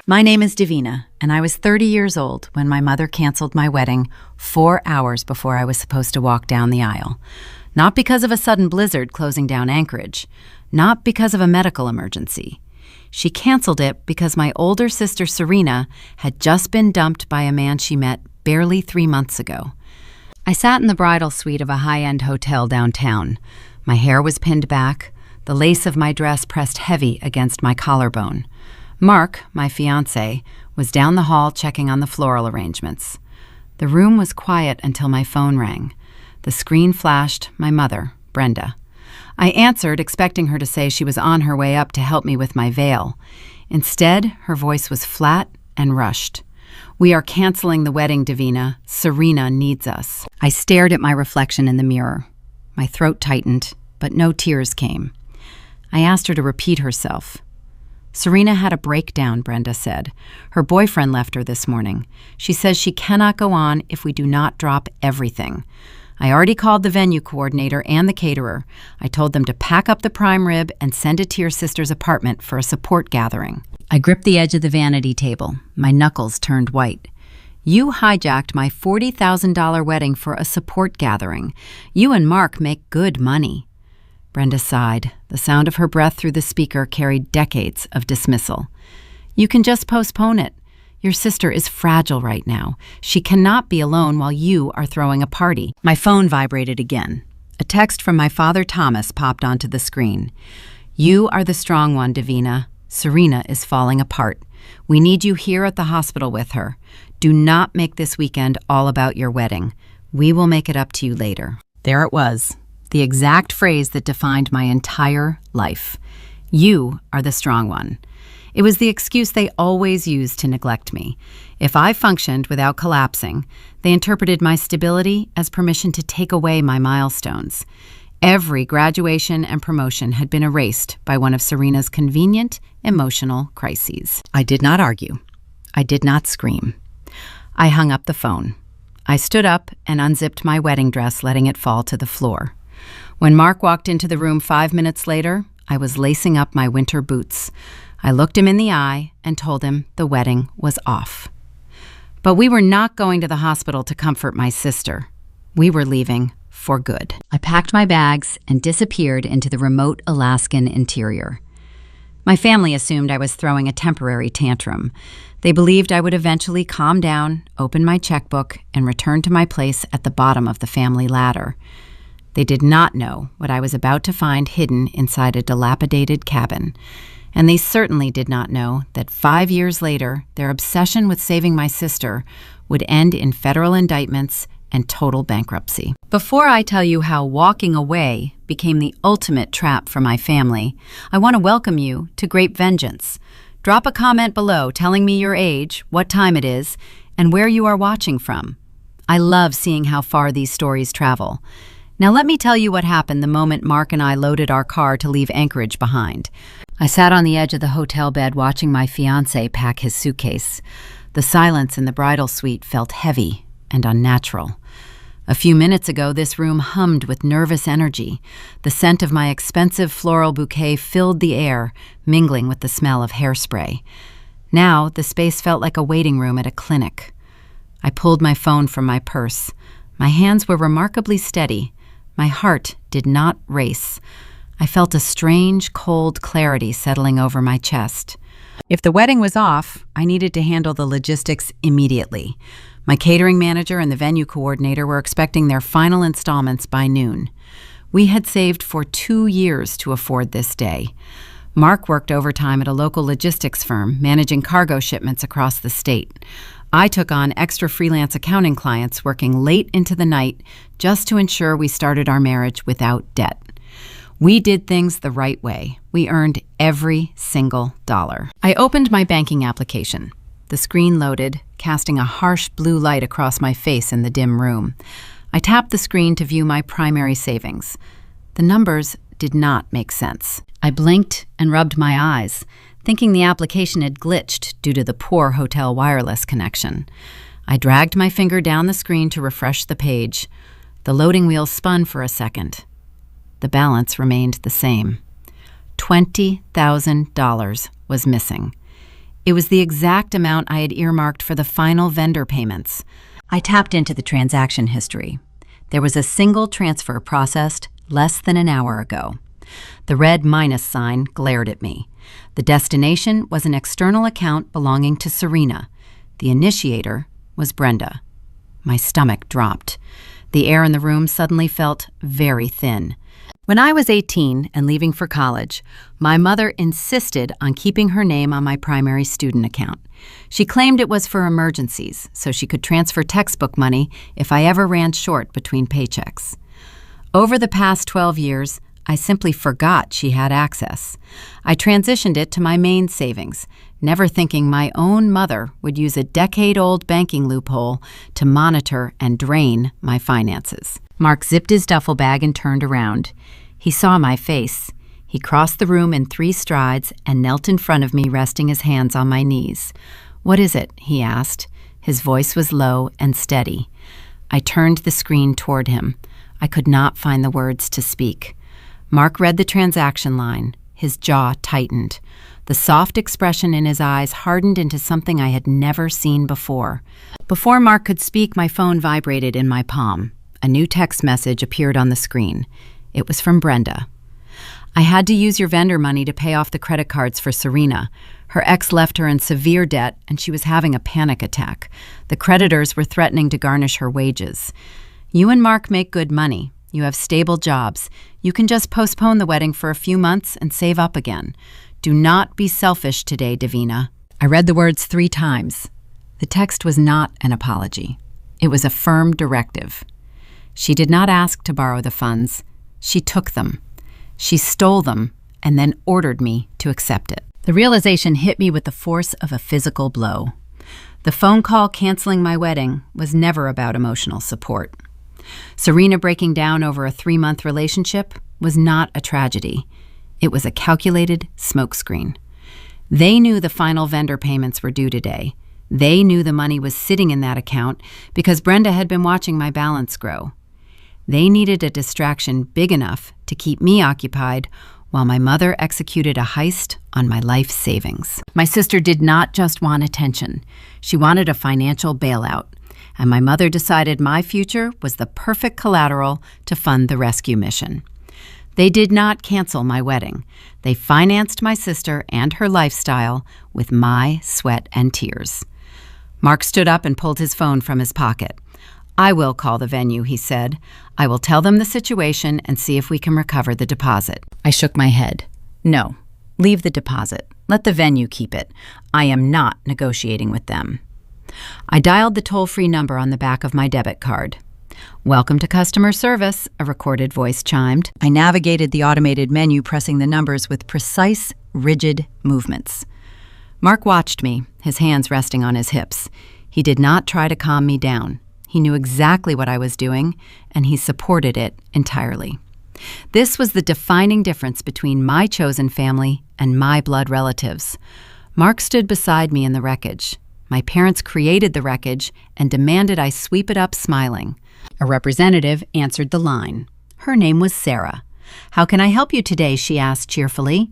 My name is Davina, and I was 30 years old when my mother canceled my wedding 4 hours before I was supposed to walk down the aisle. Not because of a sudden blizzard closing down Anchorage, not because of a medical emergency. She canceled it because my older sister Serena had just been dumped by a man she met barely 3 months ago. I sat in the bridal suite of a high-end hotel downtown. My hair was pinned back, the lace of my dress pressed heavy against my collarbone. Mark, my fiancé, was down the hall checking on the floral arrangements. The room was quiet until my phone rang. The screen flashed my mother, Brenda. I answered, expecting her to say she was on her way up to help me with my veil. Instead, her voice was flat and rushed. "We are canceling the wedding, Davina. Serena needs us." I stared at my reflection in the mirror. My throat tightened, but no tears came. I asked her to repeat herself. "Serena had a breakdown," Brenda said. "Her boyfriend left her this morning. She says she cannot go on if we do not drop everything. I already called the venue coordinator and the caterer. I told them to pack up the prime rib and send it to your sister's apartment for a support gathering." I gripped the edge of the vanity table. My knuckles turned white. "You hijacked my $40,000 wedding for a support gathering. You and Mark make good money." Brenda sighed. The sound of her breath through the speaker carried decades of dismissal. "You can just postpone it. Your sister is fragile right now. She cannot be alone while you are throwing a party." My phone vibrated again. A text from my father Thomas popped onto the screen. "You are the strong one, Davina. Serena is falling apart. We need you here at the hospital with her. Do not make this weekend all about your wedding. We will make it up to you later." There it was. The exact phrase that defined my entire life. You are the strong one. It was the excuse they always used to neglect me. If I functioned without collapsing, they interpreted my stability as permission to take away my milestones. Every graduation and promotion had been erased by one of Serena's convenient, emotional crises. I did not argue. I did not scream. I hung up the phone. I stood up and unzipped my wedding dress, letting it fall to the floor. When Mark walked into the room 5 minutes later, I was lacing up my winter boots. I looked him in the eye and told him the wedding was off. But we were not going to the hospital to comfort my sister. We were leaving for good. I packed my bags and disappeared into the remote Alaskan interior. My family assumed I was throwing a temporary tantrum. They believed I would eventually calm down, open my checkbook, and return to my place at the bottom of the family ladder. They did not know what I was about to find hidden inside a dilapidated cabin. And they certainly did not know that 5 years later, their obsession with saving my sister would end in federal indictments and total bankruptcy. Before I tell you how walking away became the ultimate trap for my family, I want to welcome you to Grape Vengeance. Drop a comment below telling me your age, what time it is, and where you are watching from. I love seeing how far these stories travel. Now let me tell you what happened the moment Mark and I loaded our car to leave Anchorage behind. I sat on the edge of the hotel bed watching my fiancé pack his suitcase. The silence in the bridal suite felt heavy and unnatural. A few minutes ago, this room hummed with nervous energy. The scent of my expensive floral bouquet filled the air, mingling with the smell of hairspray. Now, the space felt like a waiting room at a clinic. I pulled my phone from my purse. My hands were remarkably steady. My heart did not race. I felt a strange, cold clarity settling over my chest. If the wedding was off, I needed to handle the logistics immediately. My catering manager and the venue coordinator were expecting their final installments by noon. We had saved for 2 years to afford this day. Mark worked overtime at a local logistics firm, managing cargo shipments across the state. I took on extra freelance accounting clients, working late into the night just to ensure we started our marriage without debt. We did things the right way. We earned every single dollar. I opened my banking application. The screen loaded, casting a harsh blue light across my face in the dim room. I tapped the screen to view my primary savings. The numbers did not make sense. I blinked and rubbed my eyes, thinking the application had glitched due to the poor hotel wireless connection. I dragged my finger down the screen to refresh the page. The loading wheel spun for a second. The balance remained the same. $20,000 was missing. It was the exact amount I had earmarked for the final vendor payments. I tapped into the transaction history. There was a single transfer processed less than an hour ago. The red minus sign glared at me. The destination was an external account belonging to Serena. The initiator was Brenda. My stomach dropped. The air in the room suddenly felt very thin. When I was 18 and leaving for college, my mother insisted on keeping her name on my primary student account. She claimed it was for emergencies, so she could transfer textbook money if I ever ran short between paychecks. Over the past 12 years, I simply forgot she had access. I transitioned it to my main savings, never thinking my own mother would use a decade-old banking loophole to monitor and drain my finances. Mark zipped his duffel bag and turned around. He saw my face. He crossed the room in 3 strides and knelt in front of me, resting his hands on my knees. "What is it?" he asked. His voice was low and steady. I turned the screen toward him. I could not find the words to speak. Mark read the transaction line. His jaw tightened. The soft expression in his eyes hardened into something I had never seen before. Before Mark could speak, my phone vibrated in my palm. A new text message appeared on the screen. It was from Brenda. "I had to use your vendor money to pay off the credit cards for Serena. Her ex left her in severe debt, and she was having a panic attack. The creditors were threatening to garnish her wages. You and Mark make good money. You have stable jobs. You can just postpone the wedding for a few months and save up again. Do not be selfish today, Davina." I read the words 3 times. The text was not an apology. It was a firm directive. She did not ask to borrow the funds. She took them. She stole them and then ordered me to accept it. The realization hit me with the force of a physical blow. The phone call canceling my wedding was never about emotional support. Serena breaking down over a 3-month relationship was not a tragedy. It was a calculated smokescreen. They knew the final vendor payments were due today. They knew the money was sitting in that account because Brenda had been watching my balance grow. They needed a distraction big enough to keep me occupied while my mother executed a heist on my life savings. My sister did not just want attention. She wanted a financial bailout, and my mother decided my future was the perfect collateral to fund the rescue mission. They did not cancel my wedding. They financed my sister and her lifestyle with my sweat and tears. Mark stood up and pulled his phone from his pocket. "I will call the venue," he said. "I will tell them the situation and see if we can recover the deposit." I shook my head. "No, leave the deposit. Let the venue keep it. I am not negotiating with them." I dialed the toll-free number on the back of my debit card. "Welcome to customer service," a recorded voice chimed. I navigated the automated menu, pressing the numbers with precise, rigid movements. Mark watched me, his hands resting on his hips. He did not try to calm me down. He knew exactly what I was doing, and he supported it entirely. This was the defining difference between my chosen family and my blood relatives. Mark stood beside me in the wreckage. My parents created the wreckage and demanded I sweep it up smiling. A representative answered the line. Her name was Sarah. "How can I help you today?" she asked cheerfully.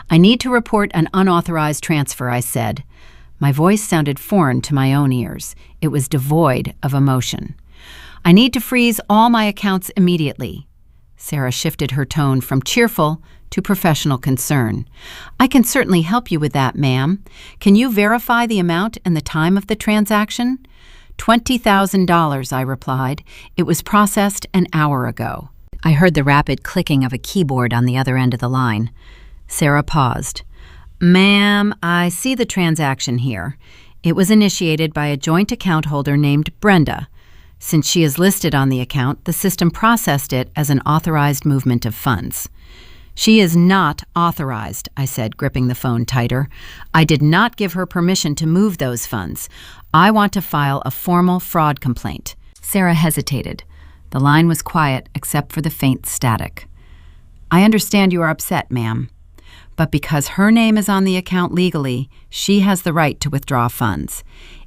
"I need to report an unauthorized transfer," I said. My voice sounded foreign to my own ears. It was devoid of emotion. "I need to freeze all my accounts immediately." Sarah shifted her tone from cheerful to professional concern. "I can certainly help you with that, ma'am. Can you verify the amount and the time of the transaction?" $20,000, I replied. "It was processed an hour ago." I heard the rapid clicking of a keyboard on the other end of the line. Sarah paused. "Ma'am, I see the transaction here. It was initiated by a joint account holder named Brenda. Since she is listed on the account, the system processed it as an authorized movement of funds." "She is not authorized," I said, gripping the phone tighter. "I did not give her permission to move those funds. I want to file a formal fraud complaint." Sarah hesitated. The line was quiet except for the faint static. "I understand you are upset, ma'am. But because her name is on the account legally, she has the right to withdraw funds.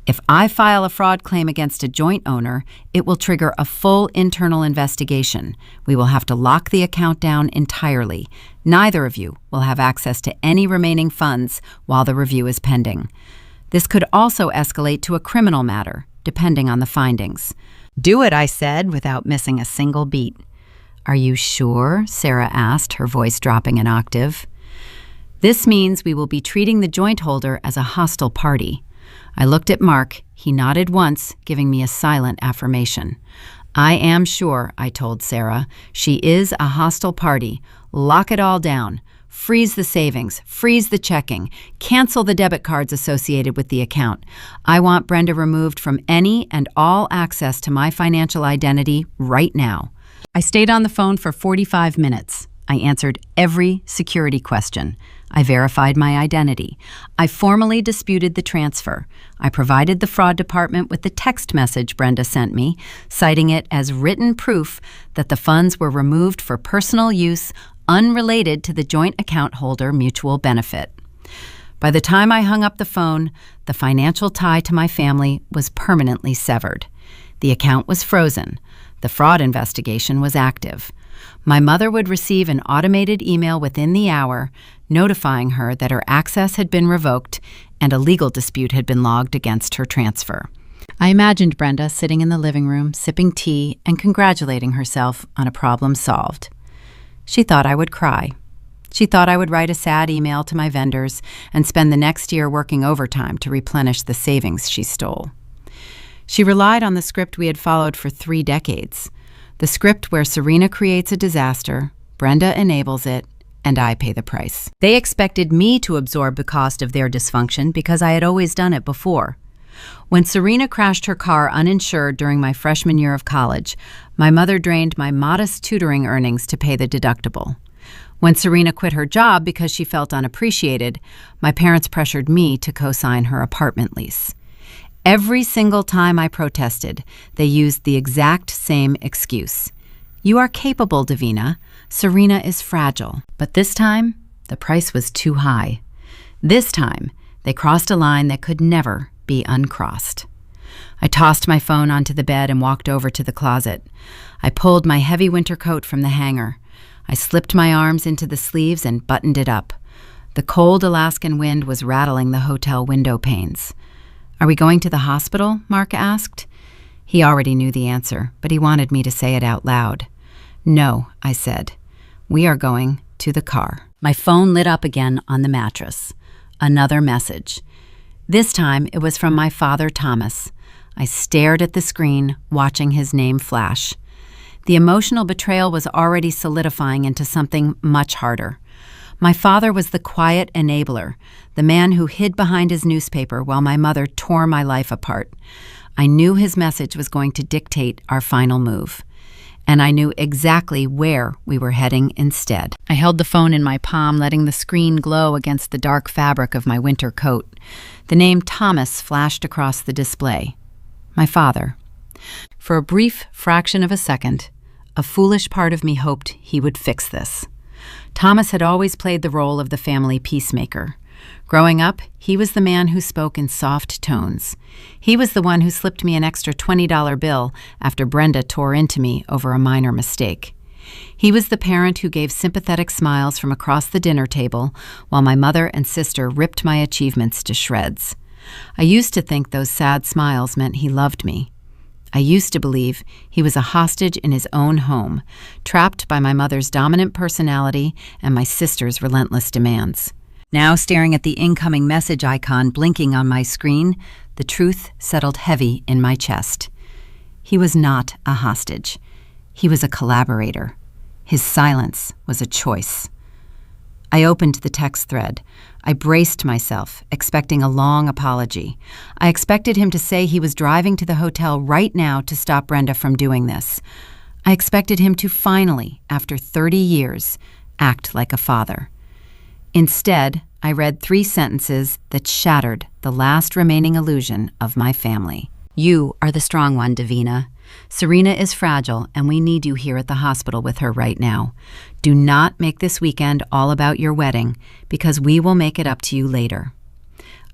If I file a fraud claim against a joint owner, it will trigger a full internal investigation. We will have to lock the account down entirely. Neither of you will have access to any remaining funds while the review is pending. This could also escalate to a criminal matter, depending on the findings. Do it, I said, without missing a single beat. Are you sure? Sarah asked, her voice dropping an octave. This means we will be treating the joint holder as a hostile party. I looked at Mark. He nodded once, giving me a silent affirmation. I am sure, I told Sarah. She is a hostile party. Lock it all down. Freeze the savings. Freeze the checking. Cancel the debit cards associated with the account. I want Brenda removed from any and all access to my financial identity right now. I stayed on the phone for 45 minutes. I answered every security question. I verified my identity. I formally disputed the transfer. I provided the fraud department with the text message Brenda sent me, citing it as written proof that the funds were removed for personal use unrelated to the joint account holder mutual benefit. By the time I hung up the phone, the financial tie to my family was permanently severed. The account was frozen. The fraud investigation was active. My mother would receive an automated email within the hour notifying her that her access had been revoked and a legal dispute had been logged against her transfer. I imagined Brenda sitting in the living room, sipping tea and congratulating herself on a problem solved. She thought I would cry. She thought I would write a sad email to my vendors and spend the next year working overtime to replenish the savings she stole. She relied on the script we had followed for 3 decades. The script where Serena creates a disaster, Brenda enables it, and I pay the price. They expected me to absorb the cost of their dysfunction because I had always done it before. When Serena crashed her car uninsured during my freshman year of college, my mother drained my modest tutoring earnings to pay the deductible. When Serena quit her job because she felt unappreciated, my parents pressured me to co-sign her apartment lease. Every single time I protested, they used the exact same excuse. You are capable, Davina. Serena is fragile. But this time, the price was too high. This time, they crossed a line that could never be uncrossed. I tossed my phone onto the bed and walked over to the closet. I pulled my heavy winter coat from the hanger. I slipped my arms into the sleeves and buttoned it up. The cold Alaskan wind was rattling the hotel window panes. Are we going to the hospital? Mark asked. He already knew the answer, but he wanted me to say it out loud. No, I said. We are going to the car. My phone lit up again on the mattress. Another message. This time it was from my father, Thomas. I stared at the screen, watching his name flash. The emotional betrayal was already solidifying into something much harder. My father was the quiet enabler, the man who hid behind his newspaper while my mother tore my life apart. I knew his message was going to dictate our final move. And I knew exactly where we were heading instead. I held the phone in my palm, letting the screen glow against the dark fabric of my winter coat. The name Thomas flashed across the display. My father. For a brief fraction of a second, a foolish part of me hoped he would fix this. Thomas had always played the role of the family peacemaker. Growing up, he was the man who spoke in soft tones. He was the one who slipped me an extra $20 bill after Brenda tore into me over a minor mistake. He was the parent who gave sympathetic smiles from across the dinner table while my mother and sister ripped my achievements to shreds. I used to think those sad smiles meant he loved me. I used to believe he was a hostage in his own home, trapped by my mother's dominant personality and my sister's relentless demands. Now, staring at the incoming message icon blinking on my screen, the truth settled heavy in my chest. He was not a hostage. He was a collaborator. His silence was a choice. I opened the text thread. I braced myself, expecting a long apology. I expected him to say he was driving to the hotel right now to stop Brenda from doing this. I expected him to finally, after 30 years, act like a father. Instead, I read 3 sentences that shattered the last remaining illusion of my family. You are the strong one, Davina. Serena is fragile, and we need you here at the hospital with her right now. Do not make this weekend all about your wedding, because we will make it up to you later."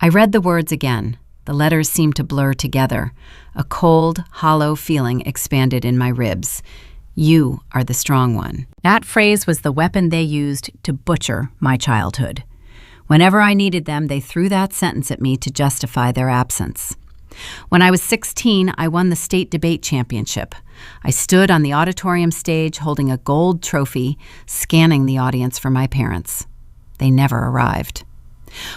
I read the words again. The letters seemed to blur together. A cold, hollow feeling expanded in my ribs. You are the strong one. That phrase was the weapon they used to butcher my childhood. Whenever I needed them, they threw that sentence at me to justify their absence. When I was 16, I won the state debate championship. I stood on the auditorium stage holding a gold trophy, scanning the audience for my parents. They never arrived.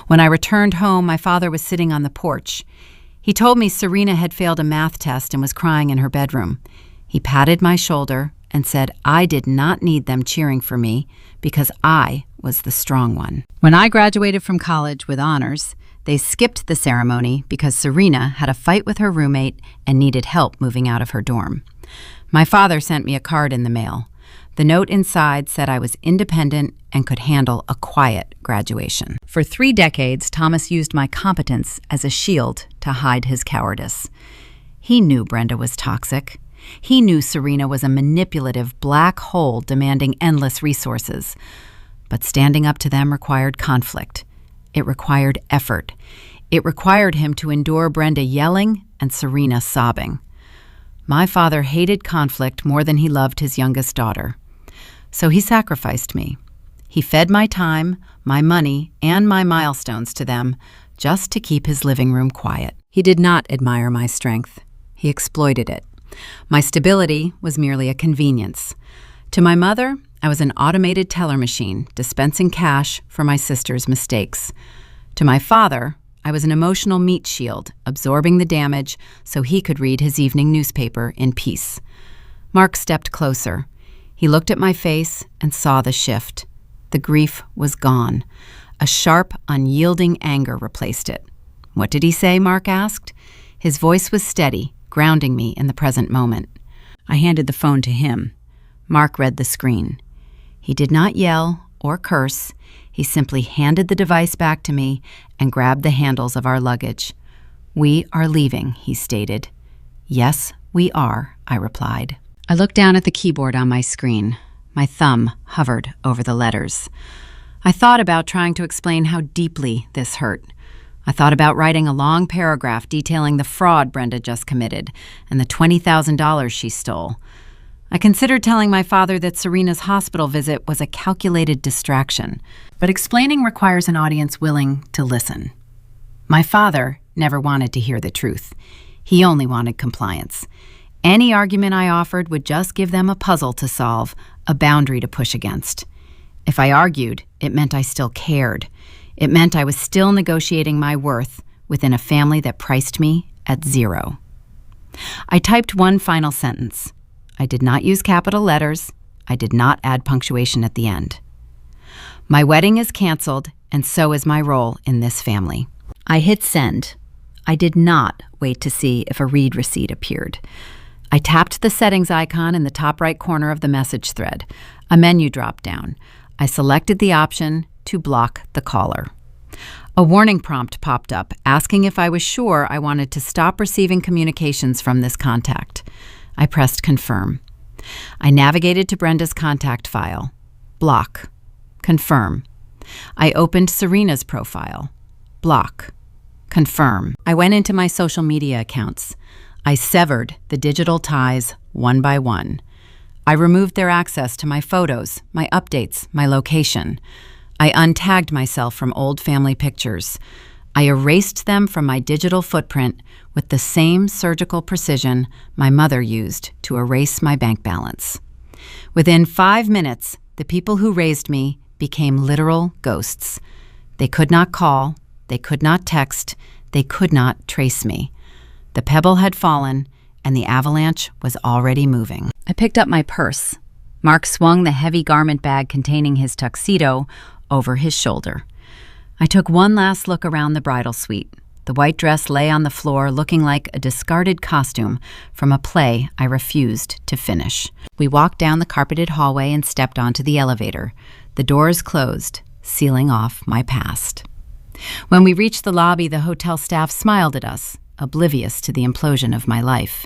When I returned home, my father was sitting on the porch. He told me Serena had failed a math test and was crying in her bedroom. He patted my shoulder and said I did not need them cheering for me because I was the strong one. When I graduated from college with honors, they skipped the ceremony because Serena had a fight with her roommate and needed help moving out of her dorm. My father sent me a card in the mail. The note inside said I was independent and could handle a quiet graduation. For 3 decades, Thomas used my competence as a shield to hide his cowardice. He knew Brenda was toxic. He knew Serena was a manipulative black hole demanding endless resources. But standing up to them required conflict. It required effort. It required him to endure Brenda yelling and Serena sobbing. My father hated conflict more than he loved his youngest daughter. So he sacrificed me. He fed my time, my money, and my milestones to them just to keep his living room quiet. He did not admire my strength. He exploited it. My stability was merely a convenience. To my mother, I was an automated teller machine dispensing cash for my sister's mistakes. To my father, I was an emotional meat shield absorbing the damage so he could read his evening newspaper in peace. Mark stepped closer. He looked at my face and saw the shift. The grief was gone. A sharp, unyielding anger replaced it. "What did he say?" Mark asked. His voice was steady, grounding me in the present moment. I handed the phone to him. Mark read the screen. He did not yell or curse. He simply handed the device back to me and grabbed the handles of our luggage. "We are leaving," he stated. "Yes, we are," I replied. I looked down at the keyboard on my screen. My thumb hovered over the letters. I thought about trying to explain how deeply this hurt. I thought about writing a long paragraph detailing the fraud Brenda just committed and the $20,000 she stole. I considered telling my father that Serena's hospital visit was a calculated distraction, but explaining requires an audience willing to listen. My father never wanted to hear the truth. He only wanted compliance. Any argument I offered would just give them a puzzle to solve, a boundary to push against. If I argued, it meant I still cared. It meant I was still negotiating my worth within a family that priced me at 0. I typed one final sentence. I did not use capital letters. I did not add punctuation at the end. My wedding is canceled, and so is my role in this family. I hit send. I did not wait to see if a read receipt appeared. I tapped the settings icon in the top right corner of the message thread. A menu dropped down. I selected the option to block the caller. A warning prompt popped up asking if I was sure I wanted to stop receiving communications from this contact. I pressed confirm. I navigated to Brenda's contact file. Block. Confirm. I opened Serena's profile. Block. Confirm. I went into my social media accounts. I severed the digital ties one by one. I removed their access to my photos, my updates, my location. I untagged myself from old family pictures. I erased them from my digital footprint with the same surgical precision my mother used to erase my bank balance. Within 5 minutes, the people who raised me became literal ghosts. They could not call, they could not text, they could not trace me. The pebble had fallen, and the avalanche was already moving. I picked up my purse. Mark swung the heavy garment bag containing his tuxedo over his shoulder. I took one last look around the bridal suite. The white dress lay on the floor looking like a discarded costume from a play I refused to finish. We walked down the carpeted hallway and stepped onto the elevator. The doors closed, sealing off my past. When we reached the lobby, the hotel staff smiled at us. oblivious to the implosion of my life.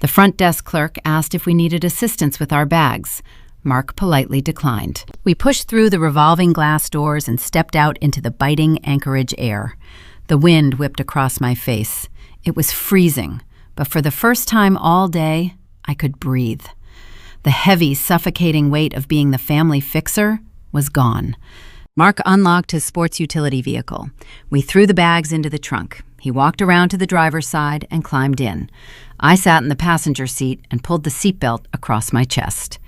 The front desk clerk asked if we needed assistance with our bags. Mark politely declined. We pushed through the revolving glass doors and stepped out into the biting Anchorage air. The wind whipped across my face. It was freezing, but for the first time all day, I could breathe. The heavy, suffocating weight of being the family fixer was gone. Mark unlocked his sports utility vehicle. We threw the bags into the trunk. He walked around to the driver's side and climbed in. I sat in the passenger seat and pulled the seatbelt across my chest.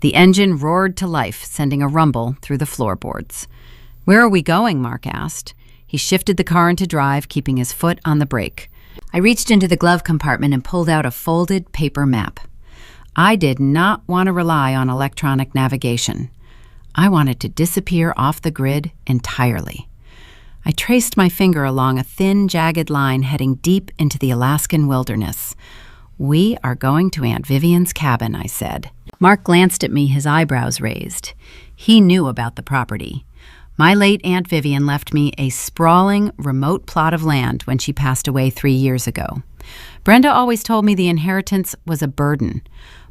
The engine roared to life, sending a rumble through the floorboards. "Where are we going?" Mark asked. He shifted the car into drive, keeping his foot on the brake. I reached into the glove compartment and pulled out a folded paper map. I did not want to rely on electronic navigation. I wanted to disappear off the grid entirely. I traced my finger along a thin, jagged line heading deep into the Alaskan wilderness. "We are going to Aunt Vivian's cabin," I said. Mark glanced at me, his eyebrows raised. He knew about the property. My late Aunt Vivian left me a sprawling, remote plot of land when she passed away 3 years ago. Brenda always told me the inheritance was a burden.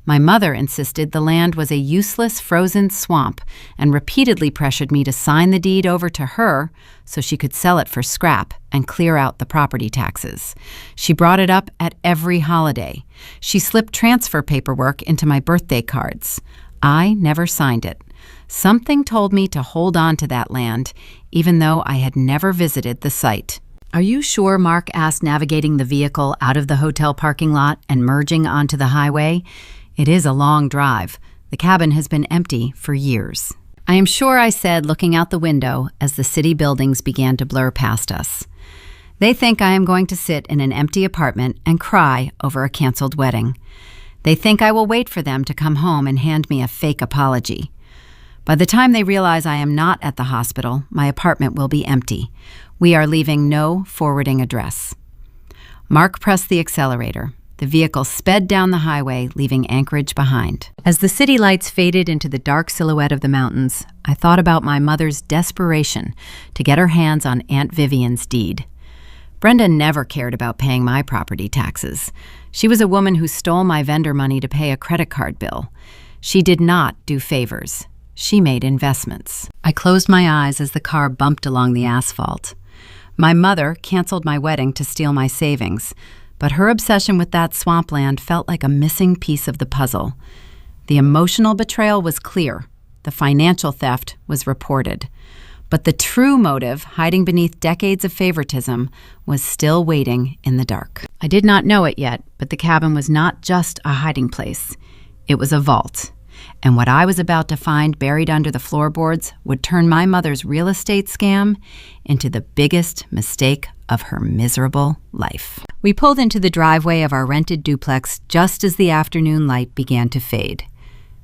My mother insisted the land was a useless, frozen swamp and repeatedly pressured me to sign the deed over to her so she could sell it for scrap and clear out the property taxes. She brought it up at every holiday. She slipped transfer paperwork into my birthday cards. I never signed it. Something told me to hold on to that land, even though I had never visited the site. "Are you sure?" Mark asked, navigating the vehicle out of the hotel parking lot and merging onto the highway. "It is a long drive. The cabin has been empty for years." "I am sure," I said, looking out the window as the city buildings began to blur past us. "They think I am going to sit in an empty apartment and cry over a canceled wedding. They think I will wait for them to come home and hand me a fake apology. By the time they realize I am not at the hospital, my apartment will be empty. We are leaving no forwarding address." Mark pressed the accelerator. The vehicle sped down the highway, leaving Anchorage behind. As the city lights faded into the dark silhouette of the mountains, I thought about my mother's desperation to get her hands on Aunt Vivian's deed. Brenda never cared about paying my property taxes. She was a woman who stole my vendor money to pay a credit card bill. She did not do favors. She made investments. I closed my eyes as the car bumped along the asphalt. My mother canceled my wedding to steal my savings, but her obsession with that swampland felt like a missing piece of the puzzle. The emotional betrayal was clear. The financial theft was reported. But the true motive, hiding beneath decades of favoritism, was still waiting in the dark. I did not know it yet, but the cabin was not just a hiding place. It was a vault. And what I was about to find buried under the floorboards would turn my mother's real estate scam into the biggest mistake of her miserable life. We pulled into the driveway of our rented duplex just as the afternoon light began to fade.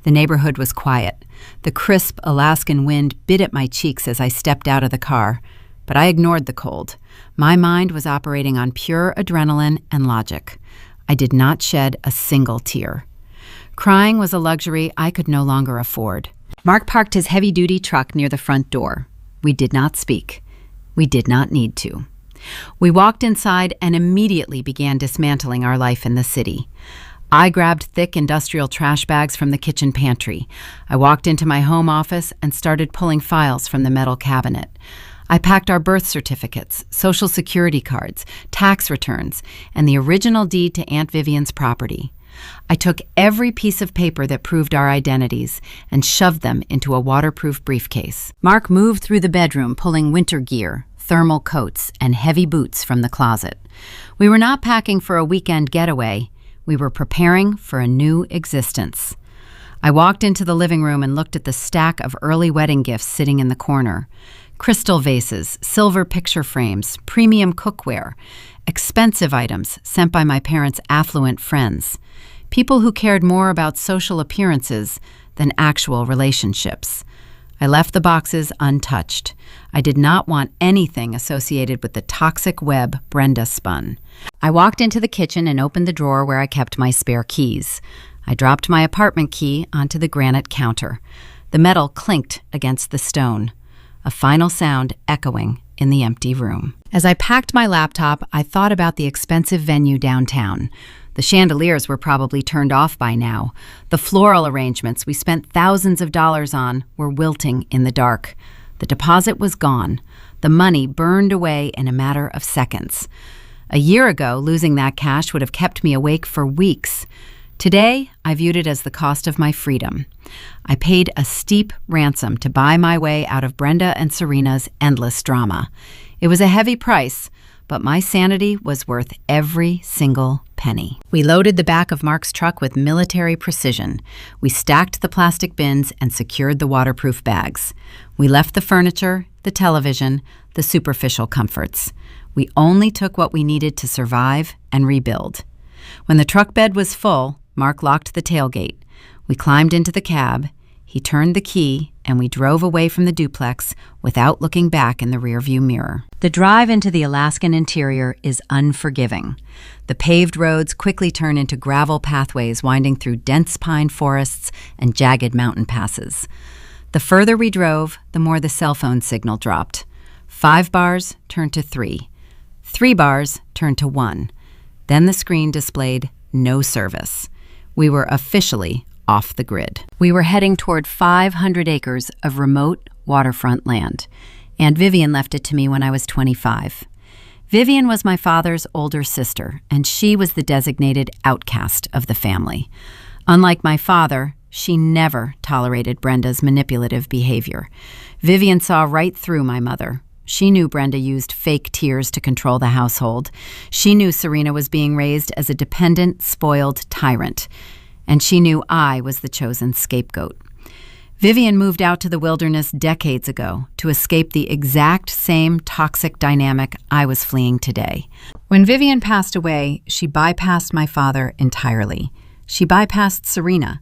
The neighborhood was quiet. The crisp Alaskan wind bit at my cheeks as I stepped out of the car, but I ignored the cold. My mind was operating on pure adrenaline and logic. I did not shed a single tear. Crying was a luxury I could no longer afford. Mark parked his heavy-duty truck near the front door. We did not speak. We did not need to. We walked inside and immediately began dismantling our life in the city. I grabbed thick industrial trash bags from the kitchen pantry. I walked into my home office and started pulling files from the metal cabinet. I packed our birth certificates, social security cards, tax returns, and the original deed to Aunt Vivian's property. I took every piece of paper that proved our identities and shoved them into a waterproof briefcase. Mark moved through the bedroom, pulling winter gear, thermal coats, and heavy boots from the closet. We were not packing for a weekend getaway. We were preparing for a new existence. I walked into the living room and looked at the stack of early wedding gifts sitting in the corner. Crystal vases, silver picture frames, premium cookware, expensive items sent by my parents' affluent friends. People who cared more about social appearances than actual relationships. I left the boxes untouched. I did not want anything associated with the toxic web Brenda spun. I walked into the kitchen and opened the drawer where I kept my spare keys. I dropped my apartment key onto the granite counter. The metal clinked against the stone, a final sound echoing in the empty room. As I packed my laptop, I thought about the expensive venue downtown. The chandeliers were probably turned off by now. The floral arrangements we spent thousands of dollars on were wilting in the dark. The deposit was gone. The money burned away in a matter of seconds. A year ago, losing that cash would have kept me awake for weeks. Today, I viewed it as the cost of my freedom. I paid a steep ransom to buy my way out of Brenda and Serena's endless drama. It was a heavy price, but my sanity was worth every single penny. We loaded the back of Mark's truck with military precision. We stacked the plastic bins and secured the waterproof bags. We left the furniture, the television, the superficial comforts. We only took what we needed to survive and rebuild. When the truck bed was full, Mark locked the tailgate. We climbed into the cab. He turned the key, and we drove away from the duplex without looking back in the rearview mirror. The drive into the Alaskan interior is unforgiving. The paved roads quickly turn into gravel pathways winding through dense pine forests and jagged mountain passes. The further we drove, the more the cell phone signal dropped. 5 bars turned to 3. 3 bars turned to 1. Then the screen displayed no service. We were officially off the grid. We were heading toward 500 acres of remote waterfront land. Aunt Vivian left it to me when I was 25. Vivian was my father's older sister, and she was the designated outcast of the family. Unlike my father, she never tolerated Brenda's manipulative behavior. Vivian saw right through my mother. She knew Brenda used fake tears to control the household. She knew Serena was being raised as a dependent, spoiled tyrant. And she knew I was the chosen scapegoat. Vivian moved out to the wilderness decades ago to escape the exact same toxic dynamic I was fleeing today. When Vivian passed away, she bypassed my father entirely. She bypassed Serena.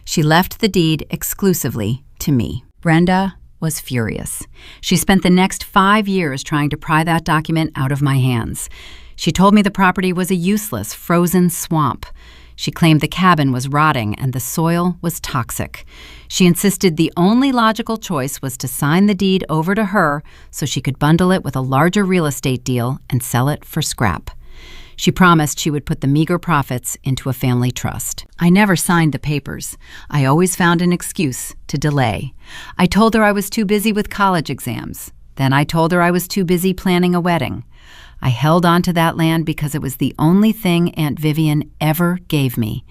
She left the deed exclusively to me. Brenda was furious. She spent the next 5 years trying to pry that document out of my hands. She told me the property was a useless, frozen swamp. She claimed the cabin was rotting and the soil was toxic. She insisted the only logical choice was to sign the deed over to her so she could bundle it with a larger real estate deal and sell it for scrap. She promised she would put the meager profits into a family trust. I never signed the papers. I always found an excuse to delay. I told her I was too busy with college exams. Then I told her I was too busy planning a wedding. I held on to that land because it was the only thing Aunt Vivian ever gave me.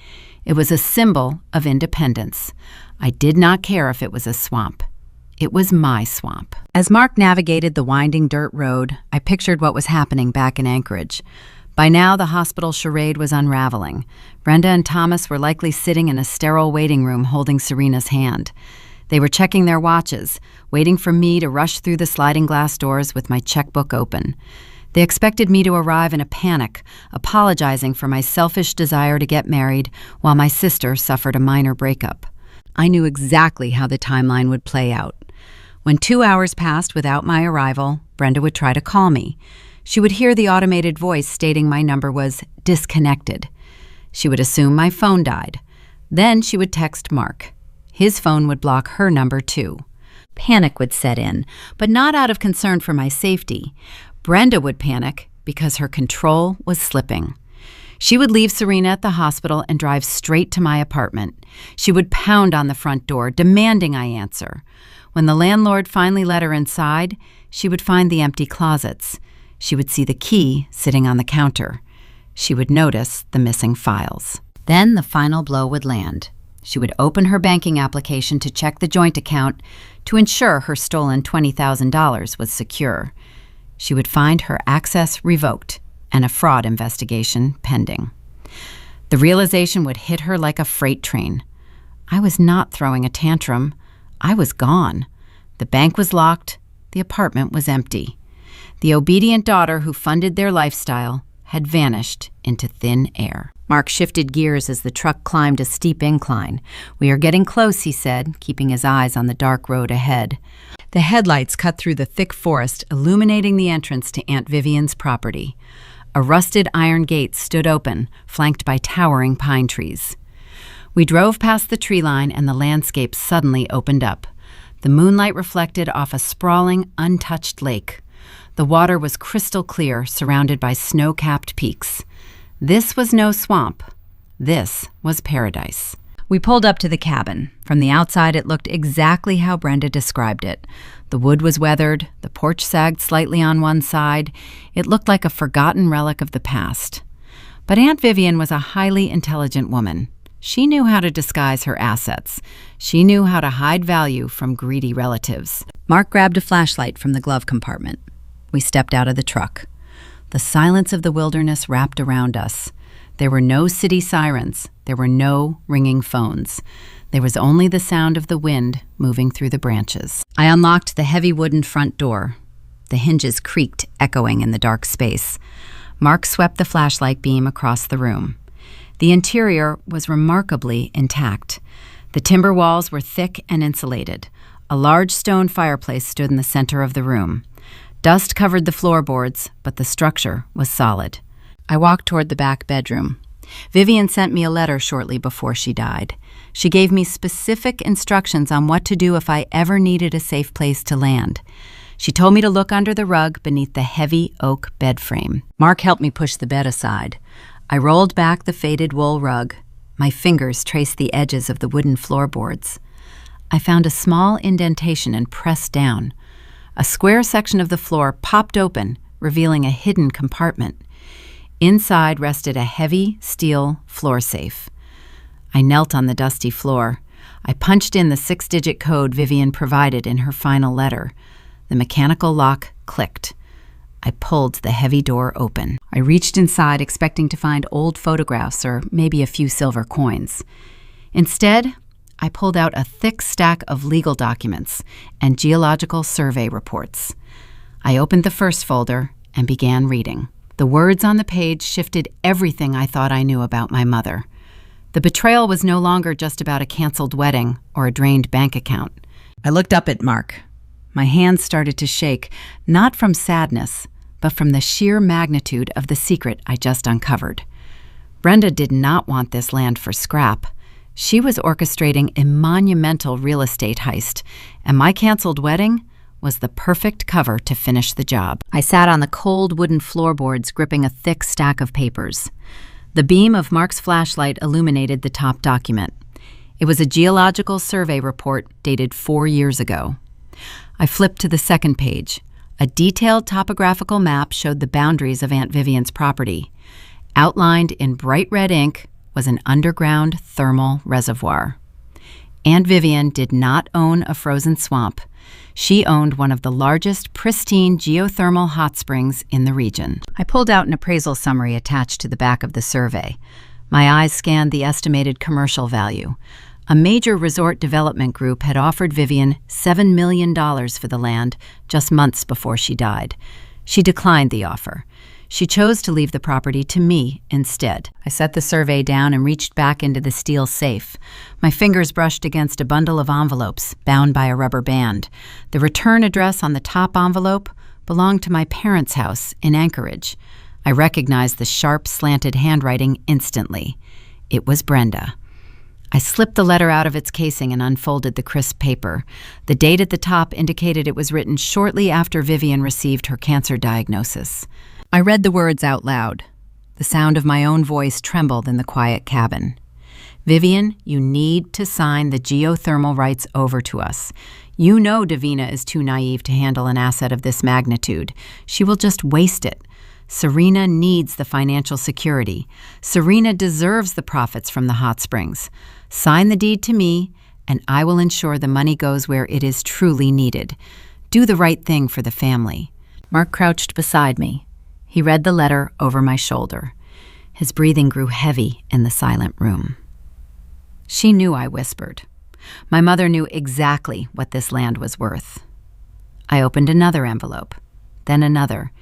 It was a symbol of independence. I did not care if it was a swamp. It was my swamp. As Mark navigated the winding dirt road, I pictured what was happening back in Anchorage. By now, the hospital charade was unraveling. Brenda and Thomas were likely sitting in a sterile waiting room holding Serena's hand. They were checking their watches, waiting for me to rush through the sliding glass doors with my checkbook open. They expected me to arrive in a panic, apologizing for my selfish desire to get married while my sister suffered a minor breakup. I knew exactly how the timeline would play out. When 2 hours passed without my arrival, Brenda would try to call me. She would hear the automated voice stating my number was disconnected. She would assume my phone died. Then she would text Mark. His phone would block her number too. Panic would set in, but not out of concern for my safety. Brenda would panic because her control was slipping. She would leave Serena at the hospital and drive straight to my apartment. She would pound on the front door, demanding I answer. When the landlord finally let her inside, she would find the empty closets. She would see the key sitting on the counter. She would notice the missing files. Then the final blow would land. She would open her banking application to check the joint account to ensure her stolen $20,000 was secure. She would find her access revoked and a fraud investigation pending. The realization would hit her like a freight train. I was not throwing a tantrum. I was gone. The bank was locked. The apartment was empty. The obedient daughter who funded their lifestyle had vanished into thin air. Mark shifted gears as the truck climbed a steep incline. "We are getting close," he said, keeping his eyes on the dark road ahead. The headlights cut through the thick forest, illuminating the entrance to Aunt Vivian's property. A rusted iron gate stood open, flanked by towering pine trees. We drove past the tree line and the landscape suddenly opened up. The moonlight reflected off a sprawling, untouched lake. The water was crystal clear, surrounded by snow-capped peaks. This was no swamp. This was paradise. We pulled up to the cabin. From the outside, it looked exactly how Brenda described it. The wood was weathered, the porch sagged slightly on one side. It looked like a forgotten relic of the past. But Aunt Vivian was a highly intelligent woman. She knew how to disguise her assets. She knew how to hide value from greedy relatives. Mark grabbed a flashlight from the glove compartment. We stepped out of the truck. The silence of the wilderness wrapped around us. There were no city sirens. There were no ringing phones. There was only the sound of the wind moving through the branches. I unlocked the heavy wooden front door. The hinges creaked, echoing in the dark space. Mark swept the flashlight beam across the room. The interior was remarkably intact. The timber walls were thick and insulated. A large stone fireplace stood in the center of the room. Dust covered the floorboards, but the structure was solid. I walked toward the back bedroom. Vivian sent me a letter shortly before she died. She gave me specific instructions on what to do if I ever needed a safe place to land. She told me to look under the rug beneath the heavy oak bed frame. Mark helped me push the bed aside. I rolled back the faded wool rug. My fingers traced the edges of the wooden floorboards. I found a small indentation and pressed down. A square section of the floor popped open, revealing a hidden compartment. Inside rested a heavy steel floor safe. I knelt on the dusty floor. I punched in the 6-digit code Vivian provided in her final letter. The mechanical lock clicked. I pulled the heavy door open. I reached inside, expecting to find old photographs or maybe a few silver coins. Instead, I pulled out a thick stack of legal documents and geological survey reports. I opened the first folder and began reading. The words on the page shifted everything I thought I knew about my mother. The betrayal was no longer just about a canceled wedding or a drained bank account. I looked up at Mark. My hands started to shake, not from sadness, but from the sheer magnitude of the secret I just uncovered. Brenda did not want this land for scrap. She was orchestrating a monumental real estate heist, and my canceled wedding was the perfect cover to finish the job. I sat on the cold wooden floorboards, gripping a thick stack of papers. The beam of Mark's flashlight illuminated the top document. It was a geological survey report dated 4 years ago. I flipped to the second page. A detailed topographical map showed the boundaries of Aunt Vivian's property. Outlined in bright red ink was an underground thermal reservoir. Aunt Vivian did not own a frozen swamp. She owned one of the largest pristine geothermal hot springs in the region. I pulled out an appraisal summary attached to the back of the survey. My eyes scanned the estimated commercial value. A major resort development group had offered Vivian $7 million for the land just months before she died. She declined the offer. She chose to leave the property to me instead. I set the survey down and reached back into the steel safe. My fingers brushed against a bundle of envelopes bound by a rubber band. The return address on the top envelope belonged to my parents' house in Anchorage. I recognized the sharp, slanted handwriting instantly. It was Brenda. I slipped the letter out of its casing and unfolded the crisp paper. The date at the top indicated it was written shortly after Vivian received her cancer diagnosis. I read the words out loud. The sound of my own voice trembled in the quiet cabin. Vivian, you need to sign the geothermal rights over to us. You know Davina is too naive to handle an asset of this magnitude. She will just waste it. Serena needs the financial security. Serena deserves the profits from the hot springs. Sign the deed to me, and I will ensure the money goes where it is truly needed. Do the right thing for the family. Mark crouched beside me. He read the letter over my shoulder. His breathing grew heavy in the silent room. She knew I whispered. My mother knew exactly what this land was worth. I opened another envelope, then another.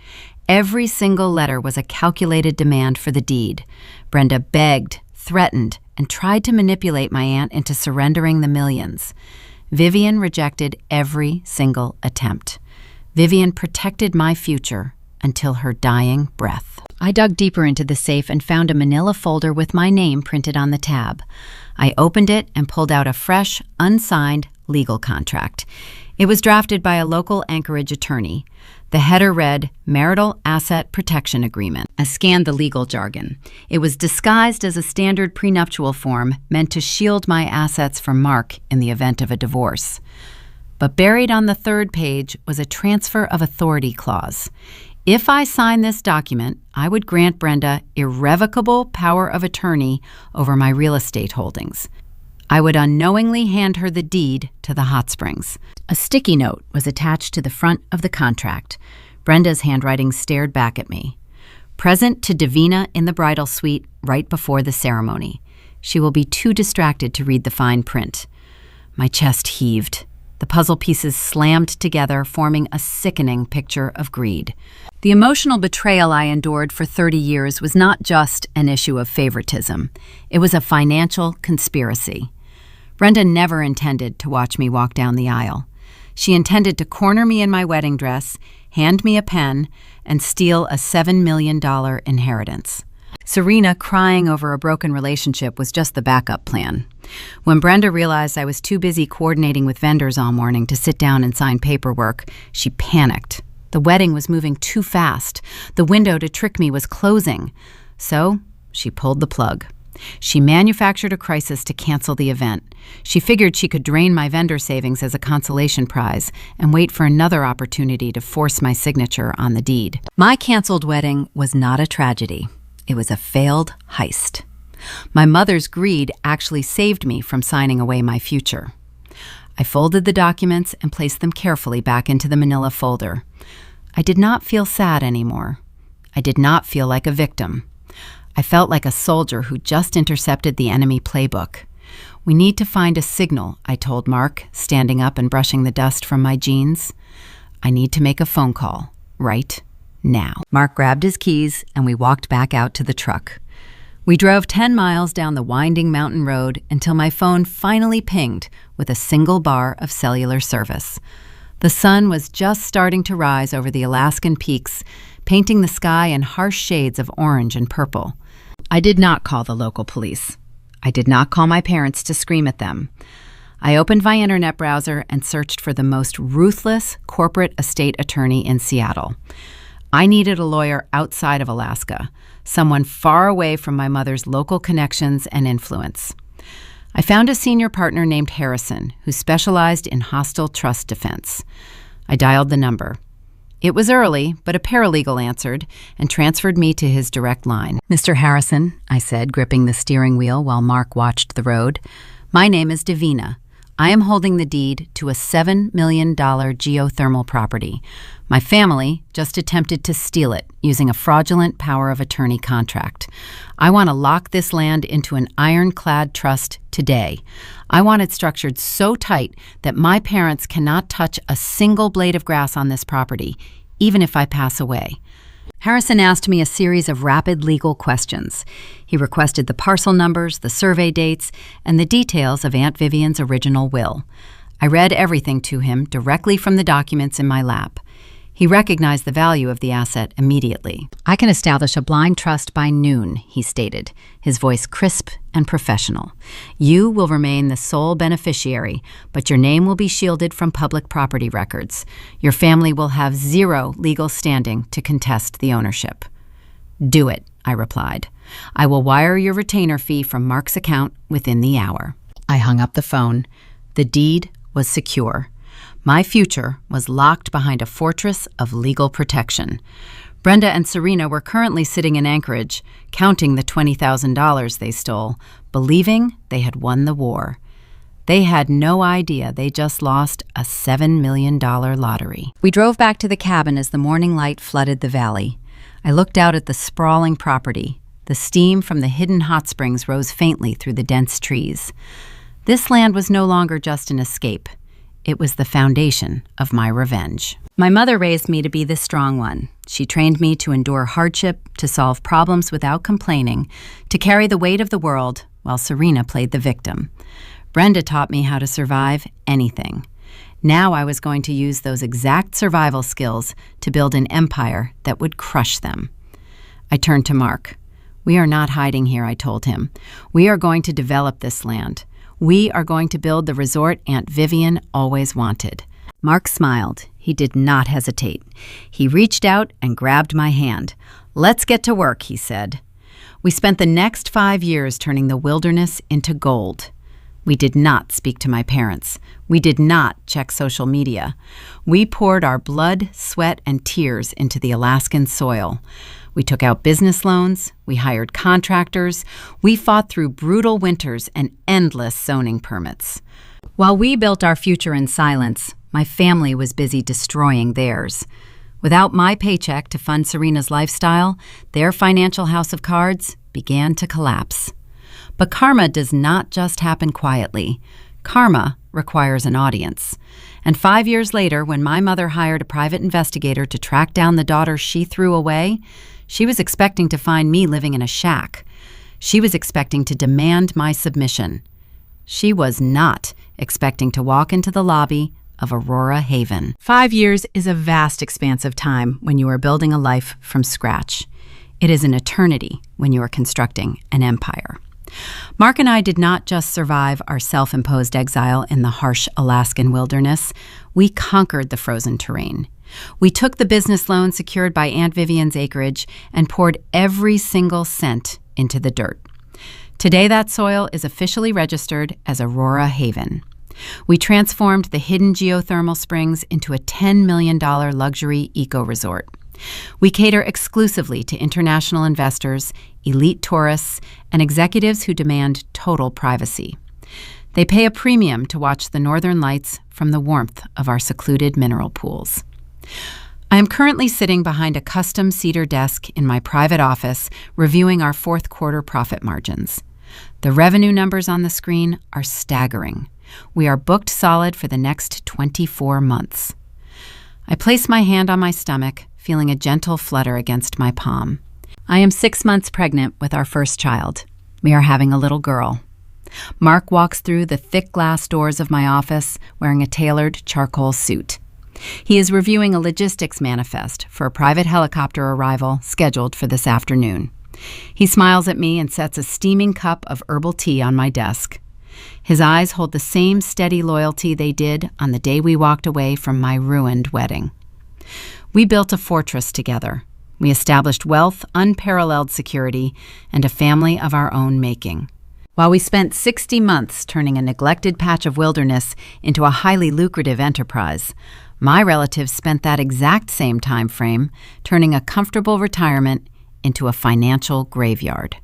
Every single letter was a calculated demand for the deed. Brenda begged, threatened, and tried to manipulate my aunt into surrendering the millions. Vivian rejected every single attempt. Vivian protected my future until her dying breath. I dug deeper into the safe and found a manila folder with my name printed on the tab. I opened it and pulled out a fresh, unsigned legal contract. It was drafted by a local Anchorage attorney. The header read, Marital Asset Protection Agreement. I scanned the legal jargon. It was disguised as a standard prenuptial form meant to shield my assets from Mark in the event of a divorce. But buried on the third page was a transfer of authority clause. If I signed this document, I would grant Brenda irrevocable power of attorney over my real estate holdings. I would unknowingly hand her the deed to the hot springs. A sticky note was attached to the front of the contract. Brenda's handwriting stared back at me. Present to Davina in the bridal suite right before the ceremony. She will be too distracted to read the fine print. My chest heaved. The puzzle pieces slammed together, forming a sickening picture of greed. The emotional betrayal I endured for 30 years was not just an issue of favoritism. It was a financial conspiracy. Brenda never intended to watch me walk down the aisle. She intended to corner me in my wedding dress, hand me a pen, and steal a $7 million inheritance. Serena crying over a broken relationship was just the backup plan. When Brenda realized I was too busy coordinating with vendors all morning to sit down and sign paperwork, she panicked. The wedding was moving too fast. The window to trick me was closing. So she pulled the plug. She manufactured a crisis to cancel the event. She figured she could drain my vendor savings as a consolation prize and wait for another opportunity to force my signature on the deed. My canceled wedding was not a tragedy. It was a failed heist. My mother's greed actually saved me from signing away my future. I folded the documents and placed them carefully back into the manila folder. I did not feel sad anymore. I did not feel like a victim. I felt like a soldier who just intercepted the enemy playbook. We need to find a signal, I told Mark, standing up and brushing the dust from my jeans. I need to make a phone call, right now. Mark grabbed his keys and we walked back out to the truck. We drove 10 miles down the winding mountain road until my phone finally pinged with a single bar of cellular service. The sun was just starting to rise over the Alaskan peaks, painting the sky in harsh shades of orange and purple. I did not call the local police. I did not call my parents to scream at them. I opened my internet browser and searched for the most ruthless corporate estate attorney in Seattle. I needed a lawyer outside of Alaska, someone far away from my mother's local connections and influence. I found a senior partner named Harrison, who specialized in hostile trust defense. I dialed the number. It was early, but a paralegal answered and transferred me to his direct line. Mr. Harrison, I said, gripping the steering wheel while Mark watched the road. My name is Davina. I am holding the deed to a $7 million geothermal property. My family just attempted to steal it using a fraudulent power of attorney contract. I want to lock this land into an ironclad trust today. I want it structured so tight that my parents cannot touch a single blade of grass on this property, even if I pass away. Harrison asked me a series of rapid legal questions. He requested the parcel numbers, the survey dates, and the details of Aunt Vivian's original will. I read everything to him directly from the documents in my lap. He recognized the value of the asset immediately. I can establish a blind trust by noon, he stated, his voice crisp and professional. You will remain the sole beneficiary, but your name will be shielded from public property records. Your family will have zero legal standing to contest the ownership. Do it, I replied. I will wire your retainer fee from Mark's account within the hour. I hung up the phone. The deed was secure. My future was locked behind a fortress of legal protection. Brenda and Serena were currently sitting in Anchorage, counting the $20,000 they stole, believing they had won the war. They had no idea they just lost a $7 million lottery. We drove back to the cabin as the morning light flooded the valley. I looked out at the sprawling property. The steam from the hidden hot springs rose faintly through the dense trees. This land was no longer just an escape. It was the foundation of my revenge. My mother raised me to be the strong one. She trained me to endure hardship, to solve problems without complaining, to carry the weight of the world, while Serena played the victim. Brenda taught me how to survive anything. Now I was going to use those exact survival skills to build an empire that would crush them. I turned to Mark. We are not hiding here, I told him. We are going to develop this land. We are going to build the resort Aunt Vivian always wanted. Mark smiled. He did not hesitate. He reached out and grabbed my hand. "Let's get to work," he said. We spent the next 5 years turning the wilderness into gold. We did not speak to my parents. We did not check social media. We poured our blood, sweat, and tears into the Alaskan soil. We took out business loans. We hired contractors. We fought through brutal winters and endless zoning permits. While we built our future in silence, my family was busy destroying theirs. Without my paycheck to fund Serena's lifestyle, their financial house of cards began to collapse. But karma does not just happen quietly. Karma requires an audience. And 5 years later, when my mother hired a private investigator to track down the daughter she threw away, she was expecting to find me living in a shack. She was expecting to demand my submission. She was not expecting to walk into the lobby of Aurora Haven. 5 years is a vast expanse of time when you are building a life from scratch. It is an eternity when you are constructing an empire. Mark and I did not just survive our self-imposed exile in the harsh Alaskan wilderness. We conquered the frozen terrain. We took the business loan secured by Aunt Vivian's acreage and poured every single cent into the dirt. Today, that soil is officially registered as Aurora Haven. We transformed the hidden geothermal springs into a $10 million luxury eco-resort. We cater exclusively to international investors, elite tourists, and executives who demand total privacy. They pay a premium to watch the northern lights from the warmth of our secluded mineral pools. I am currently sitting behind a custom cedar desk in my private office reviewing our fourth quarter profit margins. The revenue numbers on the screen are staggering. We are booked solid for the next 24 months. I place my hand on my stomach, feeling a gentle flutter against my palm. I am 6 months pregnant with our first child. We are having a little girl. Mark walks through the thick glass doors of my office wearing a tailored charcoal suit. He is reviewing a logistics manifest for a private helicopter arrival scheduled for this afternoon. He smiles at me and sets a steaming cup of herbal tea on my desk. His eyes hold the same steady loyalty they did on the day we walked away from my ruined wedding. We built a fortress together. We established wealth, unparalleled security, and a family of our own making. While we spent 60 months turning a neglected patch of wilderness into a highly lucrative enterprise, my relatives spent that exact same time frame turning a comfortable retirement into a financial graveyard.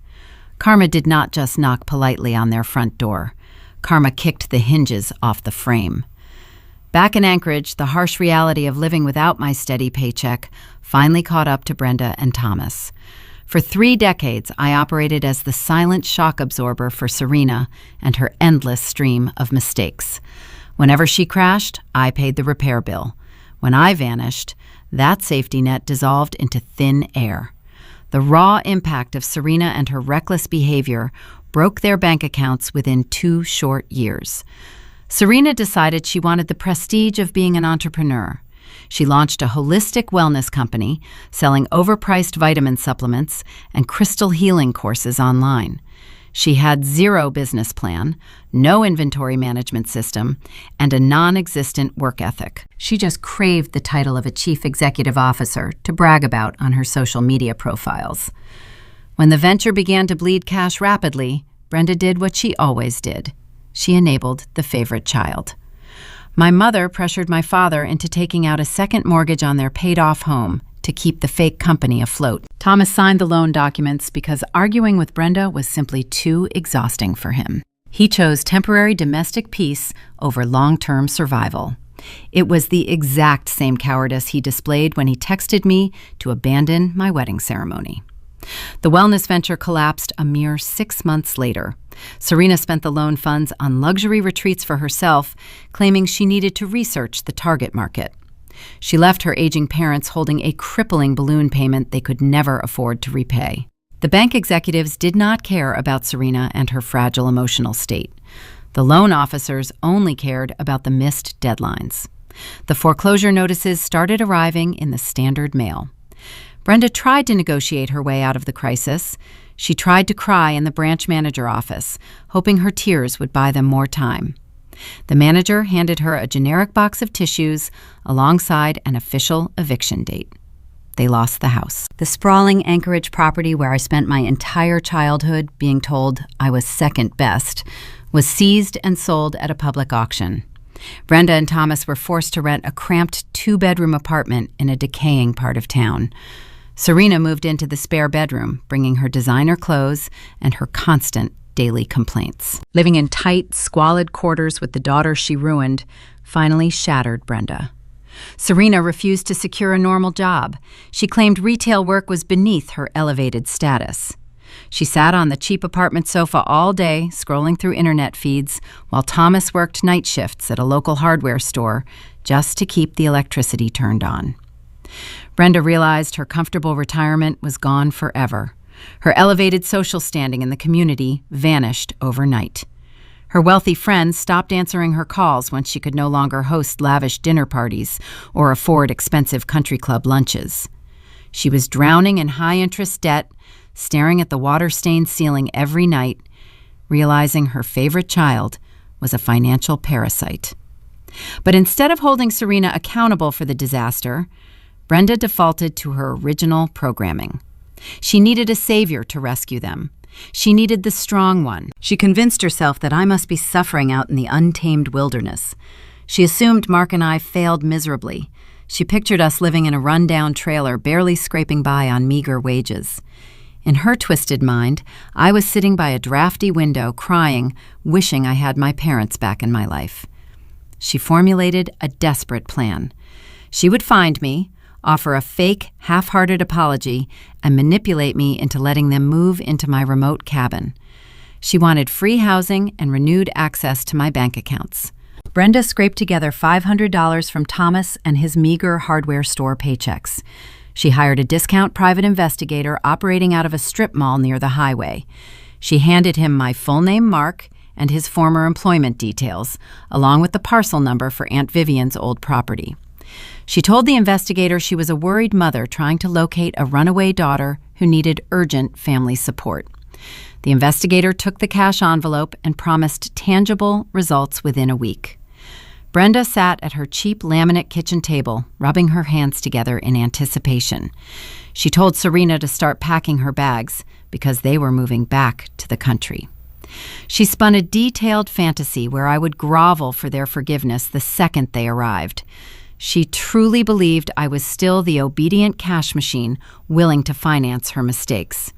Karma did not just knock politely on their front door. Karma kicked the hinges off the frame. Back in Anchorage, the harsh reality of living without my steady paycheck finally caught up to Brenda and Thomas. For 3 decades, I operated as the silent shock absorber for Serena and her endless stream of mistakes. Whenever she crashed, I paid the repair bill. When I vanished, that safety net dissolved into thin air. The raw impact of Serena and her reckless behavior broke their bank accounts within 2 short years. Serena decided she wanted the prestige of being an entrepreneur. She launched a holistic wellness company, selling overpriced vitamin supplements and crystal healing courses online. She had 0 business plan, no inventory management system, and a non-existent work ethic. She just craved the title of a chief executive officer to brag about on her social media profiles. When the venture began to bleed cash rapidly, Brenda did what she always did. She enabled the favorite child. My mother pressured my father into taking out a second mortgage on their paid-off home to keep the fake company afloat. Thomas signed the loan documents because arguing with Brenda was simply too exhausting for him. He chose temporary domestic peace over long-term survival. It was the exact same cowardice he displayed when he texted me to abandon my wedding ceremony. The wellness venture collapsed a mere 6 months later. Serena spent the loan funds on luxury retreats for herself, claiming she needed to research the target market. She left her aging parents holding a crippling balloon payment they could never afford to repay. The bank executives did not care about Serena and her fragile emotional state. The loan officers only cared about the missed deadlines. The foreclosure notices started arriving in the standard mail. Brenda tried to negotiate her way out of the crisis. She tried to cry in the branch manager office, hoping her tears would buy them more time. The manager handed her a generic box of tissues alongside an official eviction date. They lost the house. The sprawling Anchorage property where I spent my entire childhood being told I was second best was seized and sold at a public auction. Brenda and Thomas were forced to rent a cramped 2-bedroom apartment in a decaying part of town. Serena moved into the spare bedroom, bringing her designer clothes and her constant daily complaints. Living in tight, squalid quarters with the daughter she ruined finally shattered Brenda. Serena refused to secure a normal job. She claimed retail work was beneath her elevated status. She sat on the cheap apartment sofa all day, scrolling through internet feeds, while Thomas worked night shifts at a local hardware store just to keep the electricity turned on. Brenda realized her comfortable retirement was gone forever. Her elevated social standing in the community vanished overnight. Her wealthy friends stopped answering her calls when she could no longer host lavish dinner parties or afford expensive country club lunches. She was drowning in high-interest debt, staring at the water-stained ceiling every night, realizing her favorite child was a financial parasite. But instead of holding Serena accountable for the disaster, Brenda defaulted to her original programming. She needed a savior to rescue them. She needed the strong one. She convinced herself that I must be suffering out in the untamed wilderness. She assumed Mark and I failed miserably. She pictured us living in a run-down trailer, barely scraping by on meager wages. In her twisted mind, I was sitting by a drafty window, crying, wishing I had my parents back in my life. She formulated a desperate plan. She would find me, offer a fake, half-hearted apology, and manipulate me into letting them move into my remote cabin. She wanted free housing and renewed access to my bank accounts. Brenda scraped together $500 from Thomas and his meager hardware store paychecks. She hired a discount private investigator operating out of a strip mall near the highway. She handed him my full name, Mark, and his former employment details, along with the parcel number for Aunt Vivian's old property. She told the investigator she was a worried mother trying to locate a runaway daughter who needed urgent family support. The investigator took the cash envelope and promised tangible results within a week. Brenda sat at her cheap laminate kitchen table, rubbing her hands together in anticipation. She told Serena to start packing her bags because they were moving back to the country. She spun a detailed fantasy where I would grovel for their forgiveness the second they arrived. She truly believed I was still the obedient cash machine willing to finance her mistakes.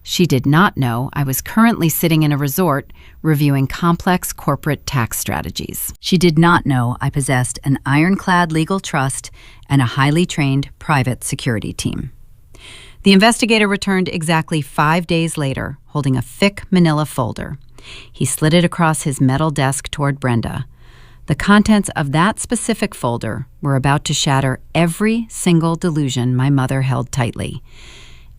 She did not know I was currently sitting in a resort reviewing complex corporate tax strategies. She did not know I possessed an ironclad legal trust and a highly trained private security team. The investigator returned exactly 5 days later, holding a thick manila folder. He slid it across his metal desk toward Brenda. The contents of that specific folder were about to shatter every single delusion my mother held tightly,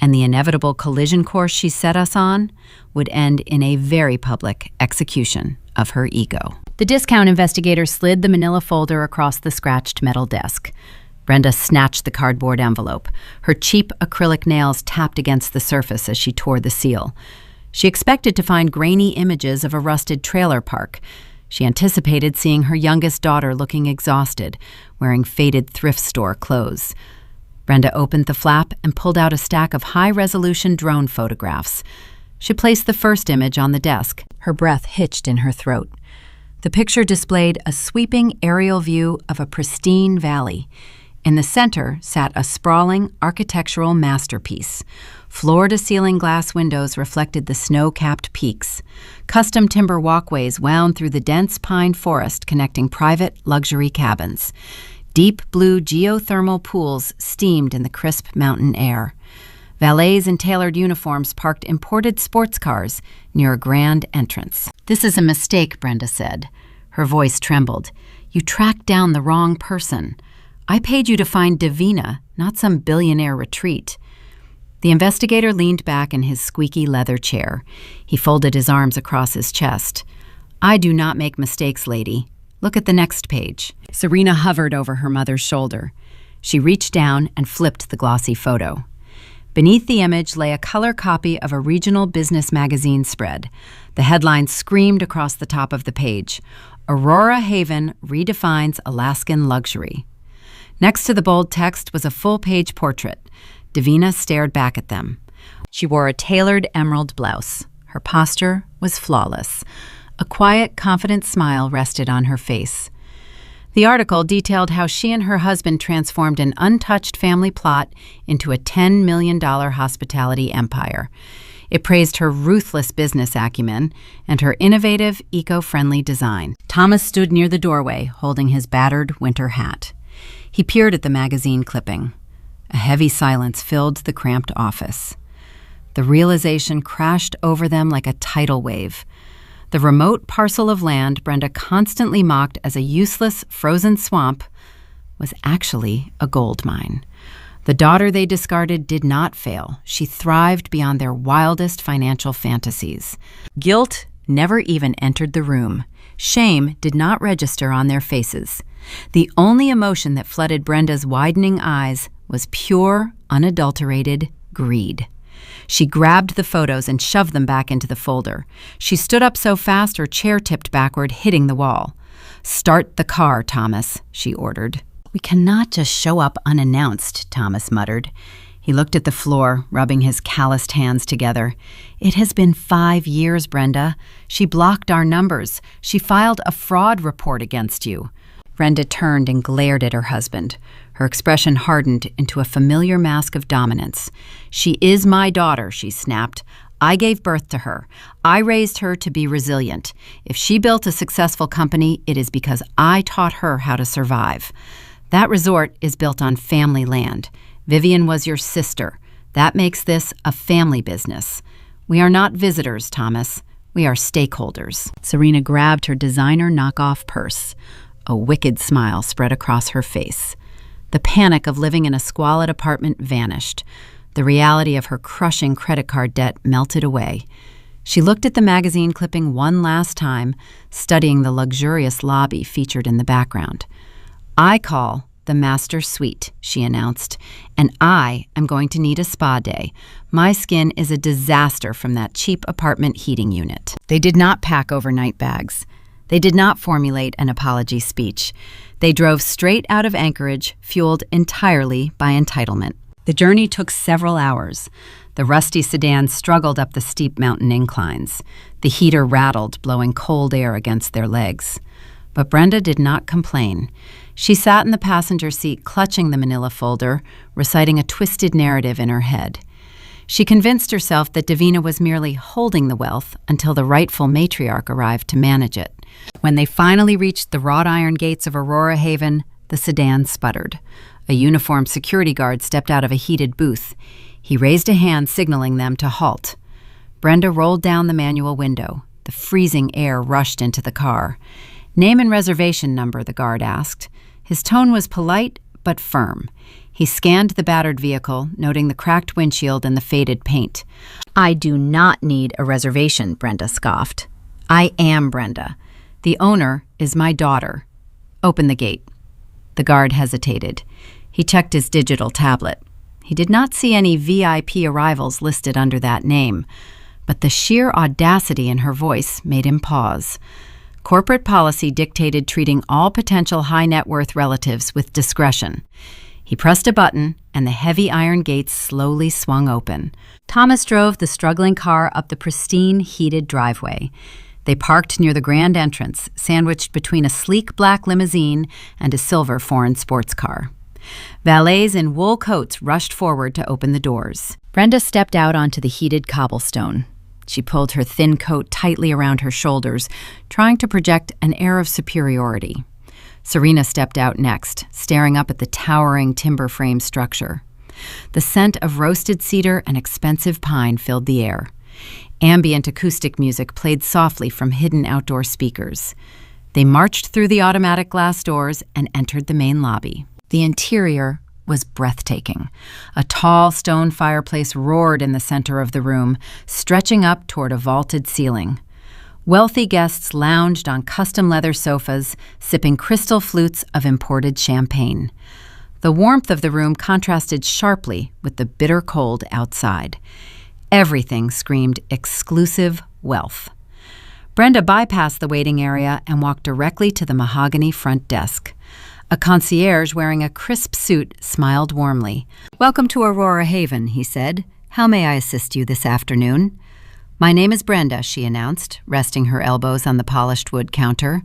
and the inevitable collision course she set us on would end in a very public execution of her ego. The discount investigator slid the manila folder across the scratched metal desk. Brenda snatched the cardboard envelope. Her cheap acrylic nails tapped against the surface as she tore the seal. She expected to find grainy images of a rusted trailer park. She anticipated seeing her youngest daughter looking exhausted, wearing faded thrift store clothes. Brenda opened the flap and pulled out a stack of high-resolution drone photographs. She placed the first image on the desk. Her breath hitched in her throat. The picture displayed a sweeping aerial view of a pristine valley. In the center sat a sprawling architectural masterpiece. Floor-to-ceiling glass windows reflected the snow-capped peaks. Custom timber walkways wound through the dense pine forest connecting private luxury cabins. Deep blue geothermal pools steamed in the crisp mountain air. Valets in tailored uniforms parked imported sports cars near a grand entrance. "This is a mistake," Brenda said. Her voice trembled. "You tracked down the wrong person. I paid you to find Davina, not some billionaire retreat." The investigator leaned back in his squeaky leather chair. He folded his arms across his chest. "I do not make mistakes, lady. Look at the next page." Serena hovered over her mother's shoulder. She reached down and flipped the glossy photo. Beneath the image lay a color copy of a regional business magazine spread. The headline screamed across the top of the page: Aurora Haven redefines Alaskan luxury. Next to the bold text was a full-page portrait. Davina stared back at them. She wore a tailored emerald blouse. Her posture was flawless. A quiet, confident smile rested on her face. The article detailed how she and her husband transformed an untouched family plot into a $10 million hospitality empire. It praised her ruthless business acumen and her innovative, eco-friendly design. Thomas stood near the doorway, holding his battered winter hat. He peered at the magazine clipping. A heavy silence filled the cramped office. The realization crashed over them like a tidal wave. The remote parcel of land Brenda constantly mocked as a useless, frozen swamp was actually a gold mine. The daughter they discarded did not fail. She thrived beyond their wildest financial fantasies. Guilt never even entered the room. Shame did not register on their faces. The only emotion that flooded Brenda's widening eyes was pure, unadulterated greed. She grabbed the photos and shoved them back into the folder. She stood up so fast her chair tipped backward, hitting the wall. "Start the car, Thomas," she ordered. "We cannot just show up unannounced," Thomas muttered. He looked at the floor, rubbing his calloused hands together. "It has been 5 years, Brenda. She blocked our numbers. She filed a fraud report against you." Brenda turned and glared at her husband. Her expression hardened into a familiar mask of dominance. "She is my daughter," she snapped. "I gave birth to her. I raised her to be resilient. If she built a successful company, it is because I taught her how to survive. That resort is built on family land. Vivian was your sister. That makes this a family business. We are not visitors, Thomas. We are stakeholders." Serena grabbed her designer knockoff purse. A wicked smile spread across her face. The panic of living in a squalid apartment vanished. The reality of her crushing credit card debt melted away. She looked at the magazine clipping one last time, studying the luxurious lobby featured in the background. "I call the master suite," she announced, "and I am going to need a spa day. My skin is a disaster from that cheap apartment heating unit." They did not pack overnight bags. They did not formulate an apology speech. They drove straight out of Anchorage, fueled entirely by entitlement. The journey took several hours. The rusty sedan struggled up the steep mountain inclines. The heater rattled, blowing cold air against their legs. But Brenda did not complain. She sat in the passenger seat, clutching the manila folder, reciting a twisted narrative in her head. She convinced herself that Davina was merely holding the wealth until the rightful matriarch arrived to manage it. When they finally reached the wrought iron gates of Aurora Haven, the sedan sputtered. A uniformed security guard stepped out of a heated booth. He raised a hand signaling them to halt. Brenda rolled down the manual window. The freezing air rushed into the car. "Name and reservation number," the guard asked. His tone was polite but firm. He scanned the battered vehicle, noting the cracked windshield and the faded paint. "I do not need a reservation," Brenda scoffed. "I am Brenda. The owner is my daughter. Open the gate." The guard hesitated. He checked his digital tablet. He did not see any VIP arrivals listed under that name, but the sheer audacity in her voice made him pause. Corporate policy dictated treating all potential high-net-worth relatives with discretion. He pressed a button, and the heavy iron gates slowly swung open. Thomas drove the struggling car up the pristine, heated driveway. They parked near the grand entrance, sandwiched between a sleek black limousine and a silver foreign sports car. Valets in wool coats rushed forward to open the doors. Brenda stepped out onto the heated cobblestone. She pulled her thin coat tightly around her shoulders, trying to project an air of superiority. Serena stepped out next, staring up at the towering timber frame structure. The scent of roasted cedar and expensive pine filled the air. Ambient acoustic music played softly from hidden outdoor speakers. They marched through the automatic glass doors and entered the main lobby. The interior was breathtaking. A tall stone fireplace roared in the center of the room, stretching up toward a vaulted ceiling. Wealthy guests lounged on custom leather sofas, sipping crystal flutes of imported champagne. The warmth of the room contrasted sharply with the bitter cold outside. Everything screamed exclusive wealth. Brenda bypassed the waiting area and walked directly to the mahogany front desk. A concierge wearing a crisp suit smiled warmly. "Welcome to Aurora Haven," he said. "How may I assist you this afternoon?" "My name is Brenda," she announced, resting her elbows on the polished wood counter.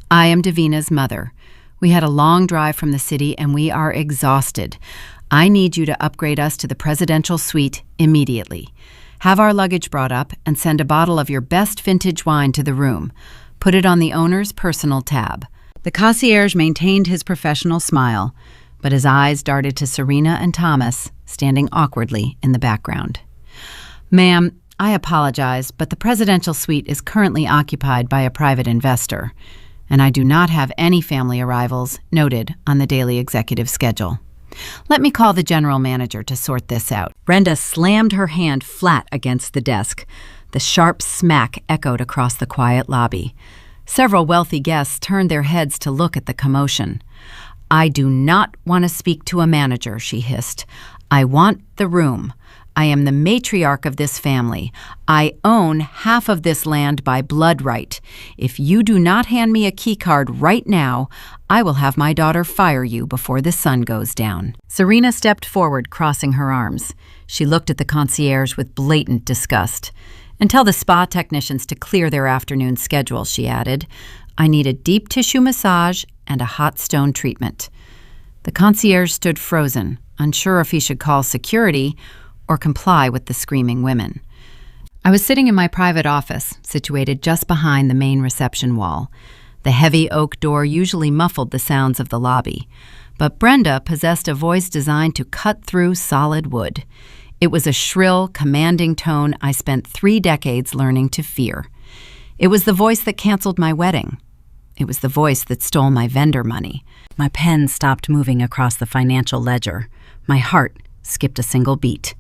"I am Davina's mother. We had a long drive from the city and we are exhausted. I need you to upgrade us to the presidential suite immediately. Have our luggage brought up and send a bottle of your best vintage wine to the room. Put it on the owner's personal tab." The concierge maintained his professional smile, but his eyes darted to Serena and Thomas, standing awkwardly in the background. "Ma'am, I apologize, but the presidential suite is currently occupied by a private investor, and I do not have any family arrivals noted on the daily executive schedule. Let me call the general manager to sort this out." Brenda slammed her hand flat against the desk. The sharp smack echoed across the quiet lobby. Several wealthy guests turned their heads to look at the commotion. "I do not want to speak to a manager," she hissed. "I want the room. I am the matriarch of this family. I own half of this land by blood right. If you do not hand me a key card right now, I will have my daughter fire you before the sun goes down." Serena stepped forward, crossing her arms. She looked at the concierge with blatant disgust. "And tell the spa technicians to clear their afternoon schedule," she added. "I need a deep tissue massage and a hot stone treatment." The concierge stood frozen, unsure if he should call security or comply with the screaming women. I was sitting in my private office, situated just behind the main reception wall. The heavy oak door usually muffled the sounds of the lobby, but Brenda possessed a voice designed to cut through solid wood. It was a shrill, commanding tone I spent 3 decades learning to fear. It was the voice that canceled my wedding. It was the voice that stole my vendor money. My pen stopped moving across the financial ledger. My heart skipped a single beat.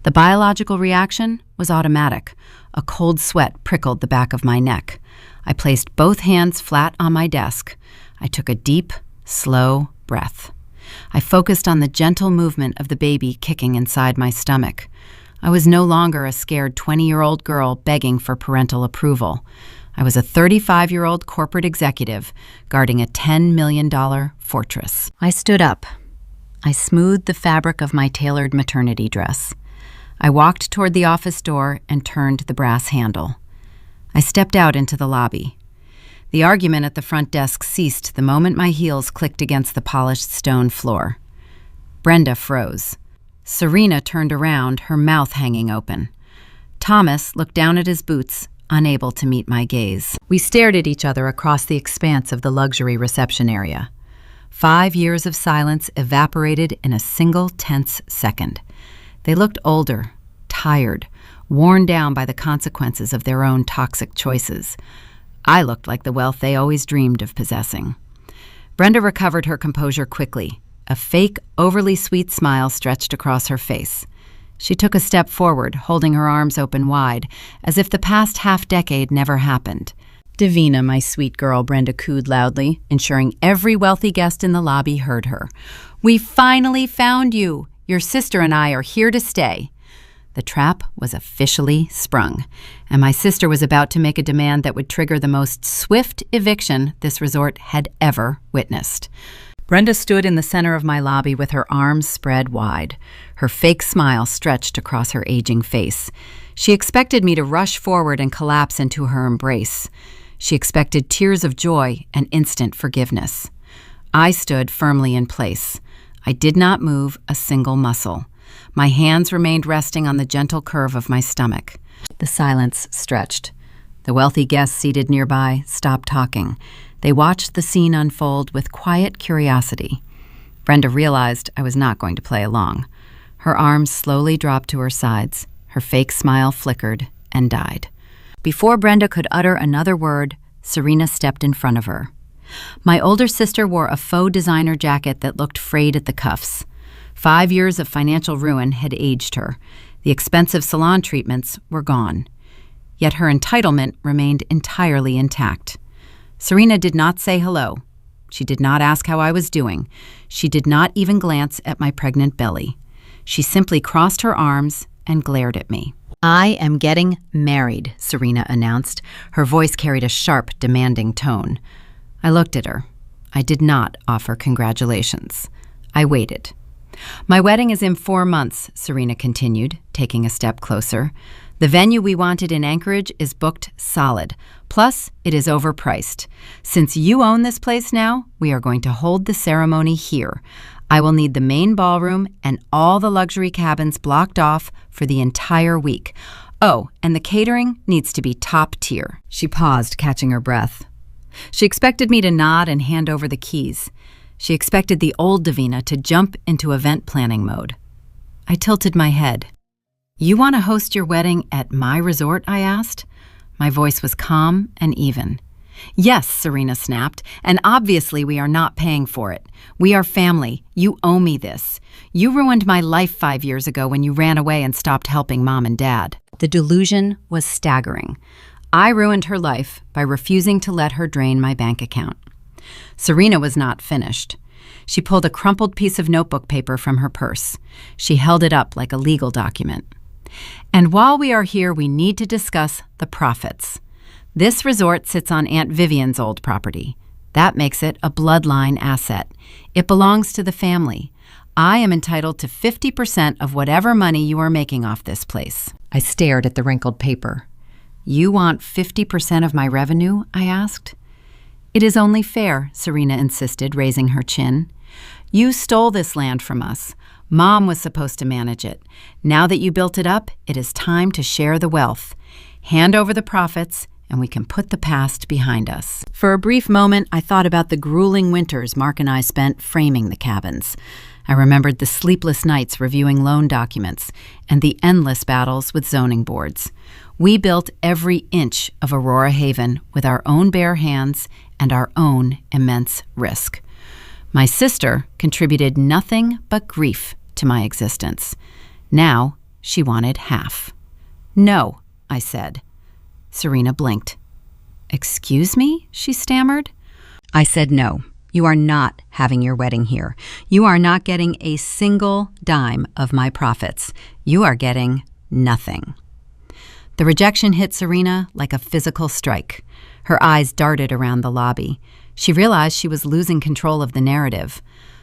The biological reaction was automatic. A cold sweat prickled the back of my neck. I placed both hands flat on my desk. I took a deep, slow breath. I focused on the gentle movement of the baby kicking inside my stomach. I was no longer a scared 20-year-old girl begging for parental approval. I was a 35-year-old corporate executive guarding a $10 million fortress. I stood up. I smoothed the fabric of my tailored maternity dress. I walked toward the office door and turned the brass handle. I stepped out into the lobby. The argument at the front desk ceased the moment my heels clicked against the polished stone floor. Brenda froze. Serena turned around, her mouth hanging open. Thomas looked down at his boots, unable to meet my gaze. We stared at each other across the expanse of the luxury reception area. 5 years of silence evaporated in a single tense second. They looked older, tired, worn down by the consequences of their own toxic choices. I looked like the wealth they always dreamed of possessing. Brenda recovered her composure quickly. A fake, overly sweet smile stretched across her face. She took a step forward, holding her arms open wide, as if the past half-decade never happened. "Davina, my sweet girl," Brenda cooed loudly, ensuring every wealthy guest in the lobby heard her. "We finally found you! Your sister and I are here to stay." The trap was officially sprung, and my sister was about to make a demand that would trigger the most swift eviction this resort had ever witnessed. Brenda stood in the center of my lobby with her arms spread wide. Her fake smile stretched across her aging face. She expected me to rush forward and collapse into her embrace. She expected tears of joy and instant forgiveness. I stood firmly in place. I did not move a single muscle. My hands remained resting on the gentle curve of my stomach. The silence stretched. The wealthy guests seated nearby stopped talking. They watched the scene unfold with quiet curiosity. Brenda realized I was not going to play along. Her arms slowly dropped to her sides. Her fake smile flickered and died. Before Brenda could utter another word, Serena stepped in front of her. My older sister wore a faux designer jacket that looked frayed at the cuffs. 5 years of financial ruin had aged her. The expensive salon treatments were gone. Yet her entitlement remained entirely intact. Serena did not say hello. She did not ask how I was doing. She did not even glance at my pregnant belly. She simply crossed her arms and glared at me. I am getting married, Serena announced. Her voice carried a sharp, demanding tone. I looked at her. I did not offer congratulations. I waited. My wedding is in 4 months, Serena continued, taking a step closer. The venue we wanted in Anchorage is booked solid. Plus, it is overpriced. Since you own this place now, we are going to hold the ceremony here. I will need the main ballroom and all the luxury cabins blocked off for the entire week. Oh, and the catering needs to be top tier. She paused, catching her breath. She expected me to nod and hand over the keys. She expected the old Davina to jump into event planning mode. I tilted my head. You want to host your wedding at my resort? I asked. My voice was calm and even. Yes, Serena snapped, and obviously we are not paying for it. We are family. You owe me this. You ruined my life 5 years ago when you ran away and stopped helping Mom and Dad. The delusion was staggering. I ruined her life by refusing to let her drain my bank account. Serena was not finished. She pulled a crumpled piece of notebook paper from her purse. She held it up like a legal document. And while we are here, we need to discuss the profits. This resort sits on Aunt Vivian's old property. That makes it a bloodline asset. It belongs to the family. I am entitled to 50% of whatever money you are making off this place. I stared at the wrinkled paper. You want 50% of my revenue? I asked. It is only fair, Serena insisted, raising her chin. You stole this land from us. Mom was supposed to manage it. Now that you built it up, it is time to share the wealth. Hand over the profits, and we can put the past behind us. For a brief moment, I thought about the grueling winters Mark and I spent framing the cabins. I remembered the sleepless nights reviewing loan documents and the endless battles with zoning boards. We built every inch of Aurora Haven with our own bare hands and our own immense risk. My sister contributed nothing but grief to my existence. Now she wanted half. No, I said. Serena blinked. Excuse me? She stammered. I said no. You are not having your wedding here. You are not getting a single dime of my profits. You are getting nothing. The rejection hit Serena like a physical strike. Her eyes darted around the lobby. She realized she was losing control of the narrative.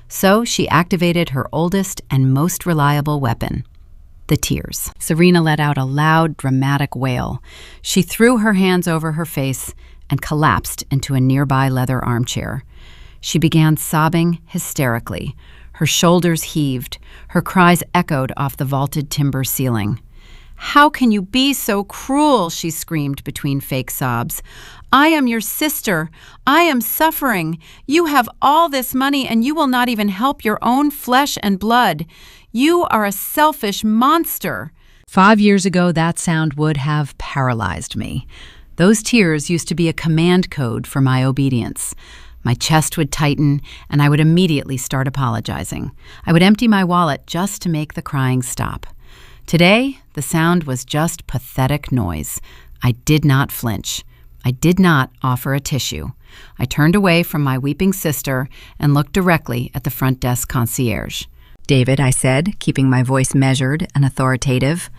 So she activated her oldest and most reliable weapon, the tears. Serena let out a loud, dramatic wail. She threw her hands over her face and collapsed into a nearby leather armchair. She began sobbing hysterically. Her shoulders heaved. Her cries echoed off the vaulted timber ceiling. How can you be so cruel? She screamed between fake sobs. I am your sister. I am suffering. You have all this money and you will not even help your own flesh and blood. You are a selfish monster. 5 years ago, that sound would have paralyzed me. Those tears used to be a command code for my obedience. My chest would tighten, and I would immediately start apologizing. I would empty my wallet just to make the crying stop. Today, the sound was just pathetic noise. I did not flinch. I did not offer a tissue. I turned away from my weeping sister and looked directly at the front desk concierge. David, I said, keeping my voice measured and authoritative,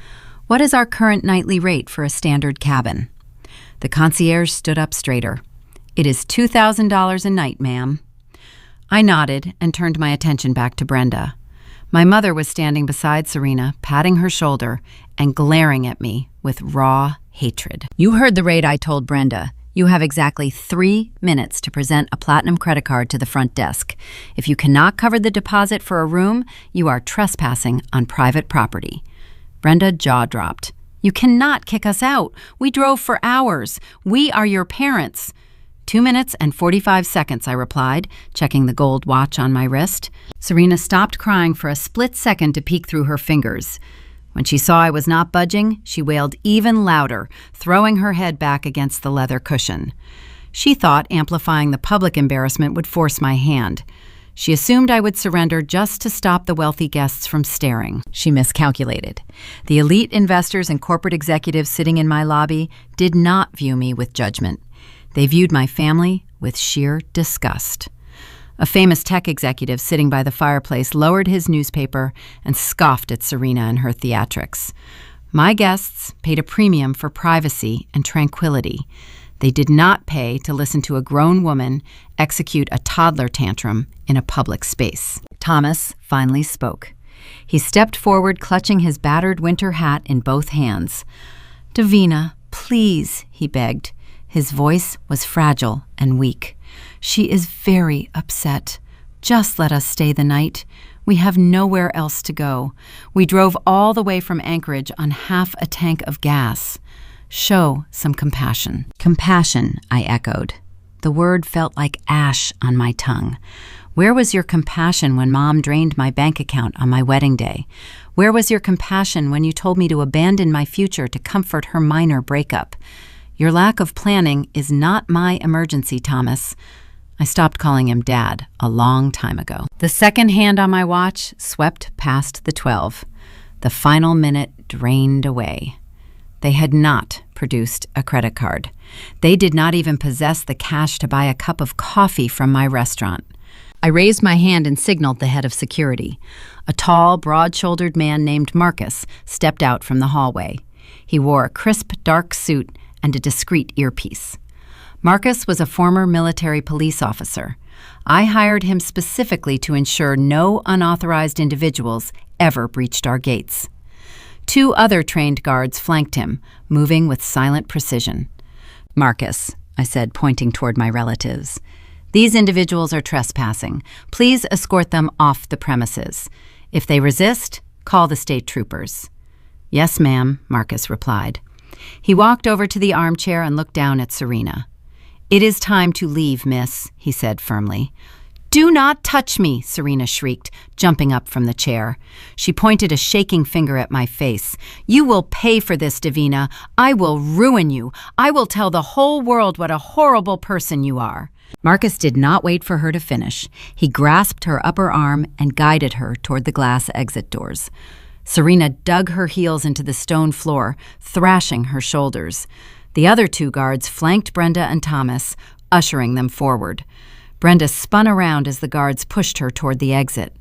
what is our current nightly rate for a standard cabin? The concierge stood up straighter. It is $2,000 a night, ma'am. I nodded and turned my attention back to Brenda. My mother was standing beside Serena, patting her shoulder and glaring at me with raw hatred. You heard the rate I told Brenda. You have exactly 3 minutes to present a platinum credit card to the front desk. If you cannot cover the deposit for a room, you are trespassing on private property. Brenda jaw dropped. You cannot kick us out. We drove for hours. We are your parents. 2 minutes and 45 seconds, I replied, checking the gold watch on my wrist. Serena stopped crying for a split second to peek through her fingers. When she saw I was not budging, she wailed even louder, throwing her head back against the leather cushion. She thought amplifying the public embarrassment would force my hand. She assumed I would surrender just to stop the wealthy guests from staring. She miscalculated. The elite investors and corporate executives sitting in my lobby did not view me with judgment. They viewed my family with sheer disgust. A famous tech executive sitting by the fireplace lowered his newspaper and scoffed at Serena and her theatrics. My guests paid a premium for privacy and tranquility. They did not pay to listen to a grown woman execute a toddler tantrum in a public space. Thomas finally spoke. He stepped forward, clutching his battered winter hat in both hands. "Davina, please," he begged. His voice was fragile and weak. "She is very upset. Just let us stay the night. We have nowhere else to go. We drove all the way from Anchorage on half a tank of gas. Show some compassion." Compassion, I echoed. The word felt like ash on my tongue. Where was your compassion when Mom drained my bank account on my wedding day? Where was your compassion when you told me to abandon my future to comfort her minor breakup? Your lack of planning is not my emergency, Thomas. I stopped calling him Dad a long time ago. The second hand on my watch swept past the 12. The final minute drained away. They had not produced a credit card. They did not even possess the cash to buy a cup of coffee from my restaurant. I raised my hand and signaled the head of security. A tall, broad-shouldered man named Marcus stepped out from the hallway. He wore a crisp, dark suit and a discreet earpiece. Marcus was a former military police officer. I hired him specifically to ensure no unauthorized individuals ever breached our gates. 2 other trained guards flanked him, moving with silent precision. "Marcus," I said, pointing toward my relatives, "these individuals are trespassing. Please escort them off the premises. If they resist, call the state troopers." "Yes, ma'am," Marcus replied. He walked over to the armchair and looked down at Serena. "It is time to leave, miss," he said firmly. "Do not touch me," Serena shrieked, jumping up from the chair. She pointed a shaking finger at my face. "You will pay for this, Davina. I will ruin you. I will tell the whole world what a horrible person you are." Marcus did not wait for her to finish. He grasped her upper arm and guided her toward the glass exit doors. Serena dug her heels into the stone floor, thrashing her shoulders. The other 2 guards flanked Brenda and Thomas, ushering them forward. Brenda spun around as the guards pushed her toward the exit.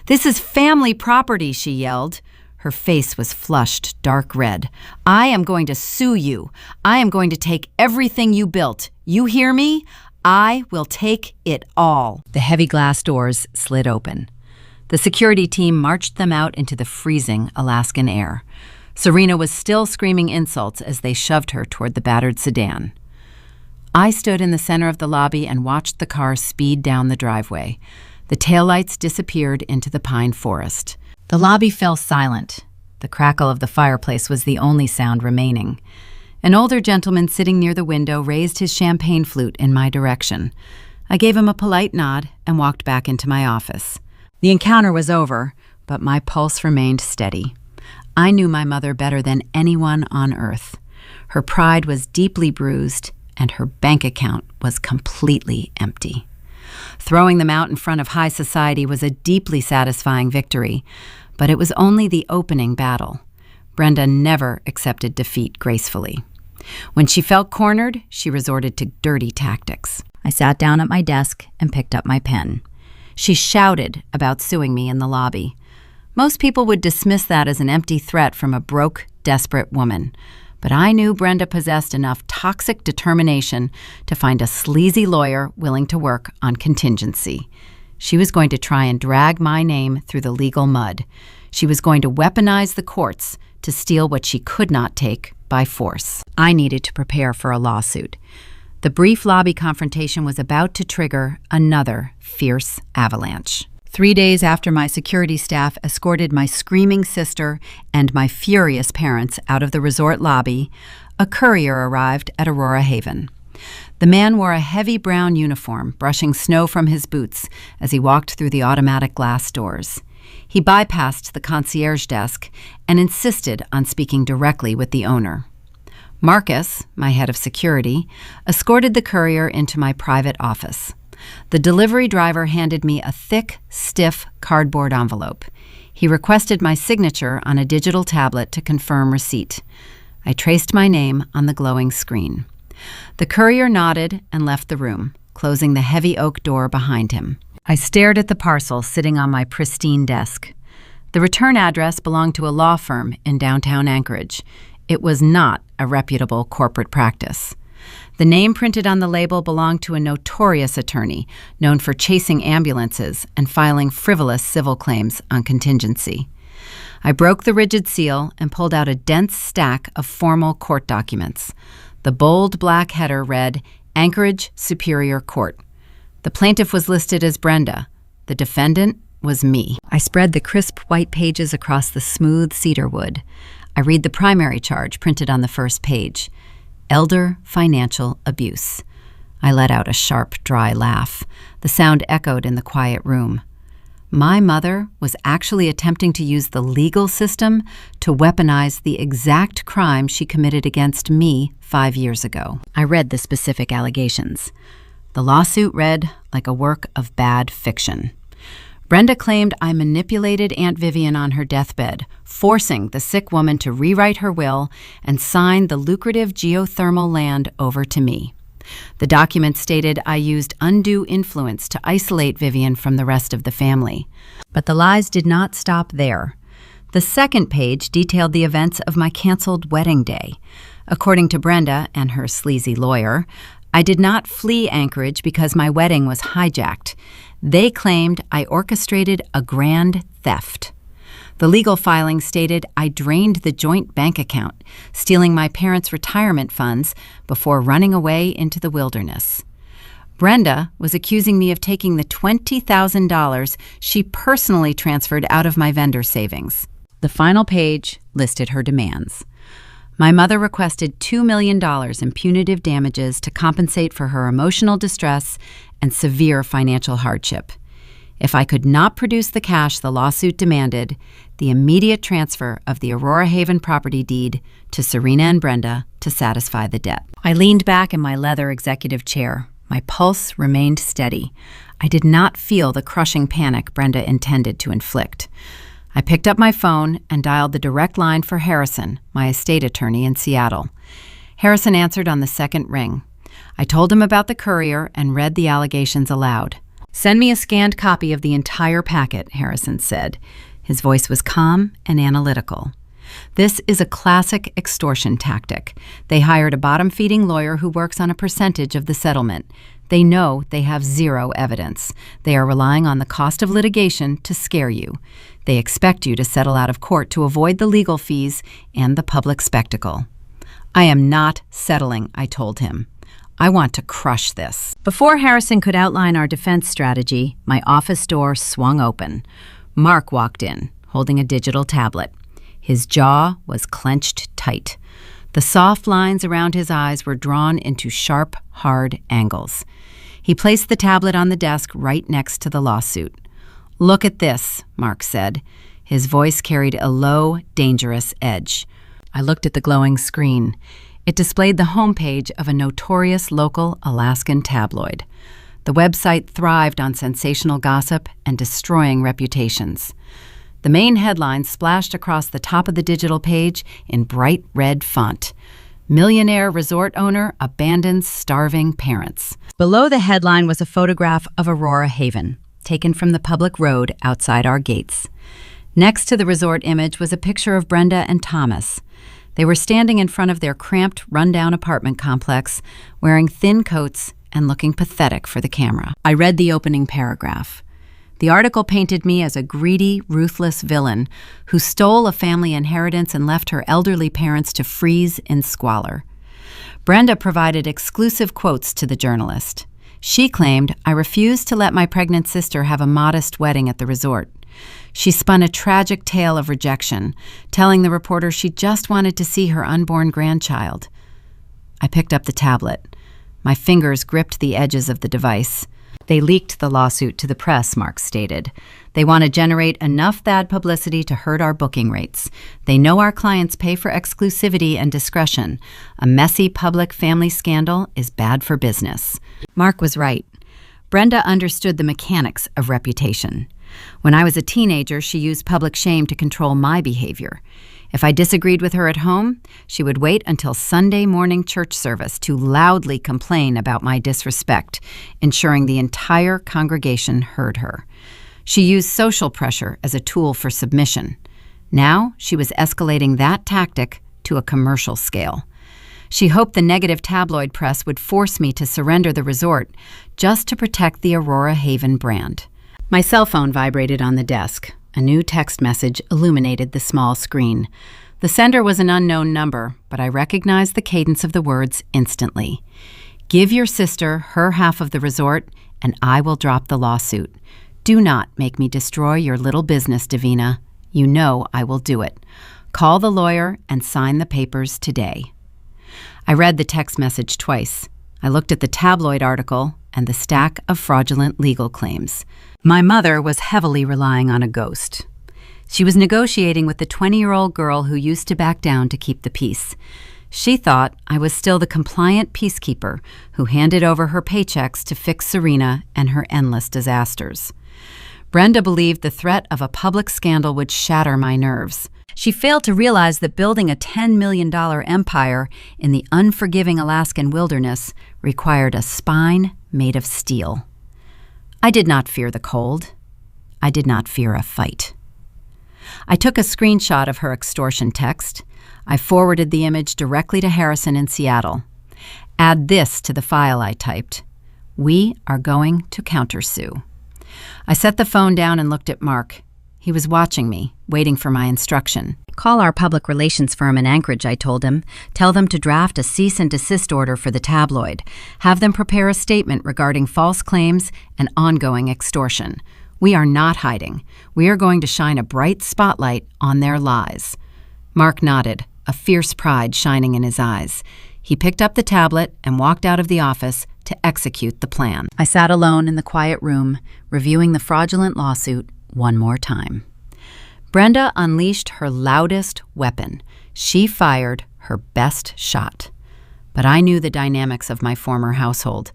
"This is family property," she yelled. Her face was flushed, dark red. "I am going to sue you. I am going to take everything you built. You hear me? I will take it all." The heavy glass doors slid open. The security team marched them out into the freezing Alaskan air. Serena was still screaming insults as they shoved her toward the battered sedan. I stood in the center of the lobby and watched the car speed down the driveway. The taillights disappeared into the pine forest. The lobby fell silent. The crackle of the fireplace was the only sound remaining. An older gentleman sitting near the window raised his champagne flute in my direction. I gave him a polite nod and walked back into my office. The encounter was over, but my pulse remained steady. I knew my mother better than anyone on earth. Her pride was deeply bruised, and her bank account was completely empty. Throwing them out in front of high society was a deeply satisfying victory, but it was only the opening battle. Brenda never accepted defeat gracefully. When she felt cornered, she resorted to dirty tactics. I sat down at my desk and picked up my pen. She shouted about suing me in the lobby. Most people would dismiss that as an empty threat from a broke, desperate woman. But I knew Brenda possessed enough toxic determination to find a sleazy lawyer willing to work on contingency. She was going to try and drag my name through the legal mud. She was going to weaponize the courts to steal what she could not take by force. I needed to prepare for a lawsuit. The brief lobby confrontation was about to trigger another fierce avalanche. 3 days after my security staff escorted my screaming sister and my furious parents out of the resort lobby, a courier arrived at Aurora Haven. The man wore a heavy brown uniform, brushing snow from his boots as he walked through the automatic glass doors. He bypassed the concierge desk and insisted on speaking directly with the owner. Marcus, my head of security, escorted the courier into my private office. The delivery driver handed me a thick, stiff cardboard envelope. He requested my signature on a digital tablet to confirm receipt. I traced my name on the glowing screen. The courier nodded and left the room, closing the heavy oak door behind him. I stared at the parcel sitting on my pristine desk. The return address belonged to a law firm in downtown Anchorage. It was not a reputable corporate practice. The name printed on the label belonged to a notorious attorney known for chasing ambulances and filing frivolous civil claims on contingency. I broke the rigid seal and pulled out a dense stack of formal court documents. The bold black header read, Anchorage Superior Court. The plaintiff was listed as Brenda. The defendant was me. I spread the crisp white pages across the smooth cedar wood. I read the primary charge printed on the first page. Elder financial abuse. I let out a sharp, dry laugh. The sound echoed in the quiet room. My mother was actually attempting to use the legal system to weaponize the exact crime she committed against me 5 years ago. I read the specific allegations. The lawsuit read like a work of bad fiction. Brenda claimed I manipulated Aunt Vivian on her deathbed, forcing the sick woman to rewrite her will and sign the lucrative geothermal land over to me. The document stated I used undue influence to isolate Vivian from the rest of the family. But the lies did not stop there. The second page detailed the events of my canceled wedding day. According to Brenda and her sleazy lawyer, I did not flee Anchorage because my wedding was hijacked. They claimed I orchestrated a grand theft. The legal filing stated I drained the joint bank account, stealing my parents' retirement funds before running away into the wilderness. Brenda was accusing me of taking the $20,000 she personally transferred out of my vendor savings. The final page listed her demands. My mother requested $2 million in punitive damages to compensate for her emotional distress and severe financial hardship. If I could not produce the cash the lawsuit demanded, the immediate transfer of the Aurora Haven property deed to Serena and Brenda to satisfy the debt. I leaned back in my leather executive chair. My pulse remained steady. I did not feel the crushing panic Brenda intended to inflict. I picked up my phone and dialed the direct line for Harrison, my estate attorney in Seattle. Harrison answered on the second ring. I told him about the courier and read the allegations aloud. "Send me a scanned copy of the entire packet," Harrison said. His voice was calm and analytical. "This is a classic extortion tactic. They hired a bottom-feeding lawyer who works on a percentage of the settlement. They know they have zero evidence. They are relying on the cost of litigation to scare you. They expect you to settle out of court to avoid the legal fees and the public spectacle." "I am not settling," I told him. "I want to crush this." Before Harrison could outline our defense strategy, my office door swung open. Mark walked in, holding a digital tablet. His jaw was clenched tight. The soft lines around his eyes were drawn into sharp, hard angles. He placed the tablet on the desk right next to the lawsuit. "Look at this," Mark said. His voice carried a low, dangerous edge. I looked at the glowing screen. It displayed the homepage of a notorious local Alaskan tabloid. The website thrived on sensational gossip and destroying reputations. The main headline splashed across the top of the digital page in bright red font. "Millionaire resort owner abandons starving parents." Below the headline was a photograph of Aurora Haven, taken from the public road outside our gates. Next to the resort image was a picture of Brenda and Thomas. They were standing in front of their cramped, rundown apartment complex, wearing thin coats and looking pathetic for the camera. I read the opening paragraph. The article painted me as a greedy, ruthless villain who stole a family inheritance and left her elderly parents to freeze in squalor. Brenda provided exclusive quotes to the journalist. She claimed I refused to let my pregnant sister have a modest wedding at the resort. She spun a tragic tale of rejection, telling the reporter she just wanted to see her unborn grandchild. I picked up the tablet. My fingers gripped the edges of the device. "They leaked the lawsuit to the press," Mark stated. "They want to generate enough bad publicity to hurt our booking rates. They know our clients pay for exclusivity and discretion. A messy public family scandal is bad for business." Mark was right. Brenda understood the mechanics of reputation. When I was a teenager, she used public shame to control my behavior. If I disagreed with her at home, she would wait until Sunday morning church service to loudly complain about my disrespect, ensuring the entire congregation heard her. She used social pressure as a tool for submission. Now she was escalating that tactic to a commercial scale. She hoped the negative tabloid press would force me to surrender the resort just to protect the Aurora Haven brand. My cell phone vibrated on the desk. A new text message illuminated the small screen. The sender was an unknown number, but I recognized the cadence of the words instantly. Give your sister her half of the resort, and I will drop the lawsuit. Do not make me destroy your little business, Davina. You know I will do it. Call the lawyer and sign the papers today. I read the text message twice. I looked at the tabloid article and the stack of fraudulent legal claims. My mother was heavily relying on a ghost. She was negotiating with the 20-year-old girl who used to back down to keep the peace. She thought I was still the compliant peacekeeper who handed over her paychecks to fix Serena and her endless disasters. Brenda believed the threat of a public scandal would shatter my nerves. She failed to realize that building a $10 million empire in the unforgiving Alaskan wilderness required a spine made of steel. I did not fear the cold. I did not fear a fight. I took a screenshot of her extortion text. I forwarded the image directly to Harrison in Seattle. Add this to the file I typed. We are going to countersue. I set the phone down and looked at Mark. He was watching me, waiting for my instruction. Call our public relations firm in Anchorage, I told him. Tell them to draft a cease and desist order for the tabloid. Have them prepare a statement regarding false claims and ongoing extortion. We are not hiding. We are going to shine a bright spotlight on their lies. Mark nodded, a fierce pride shining in his eyes. He picked up the tablet and walked out of the office to execute the plan. I sat alone in the quiet room, reviewing the fraudulent lawsuit one more time. Brenda unleashed her loudest weapon. She fired her best shot. But I knew the dynamics of my former household.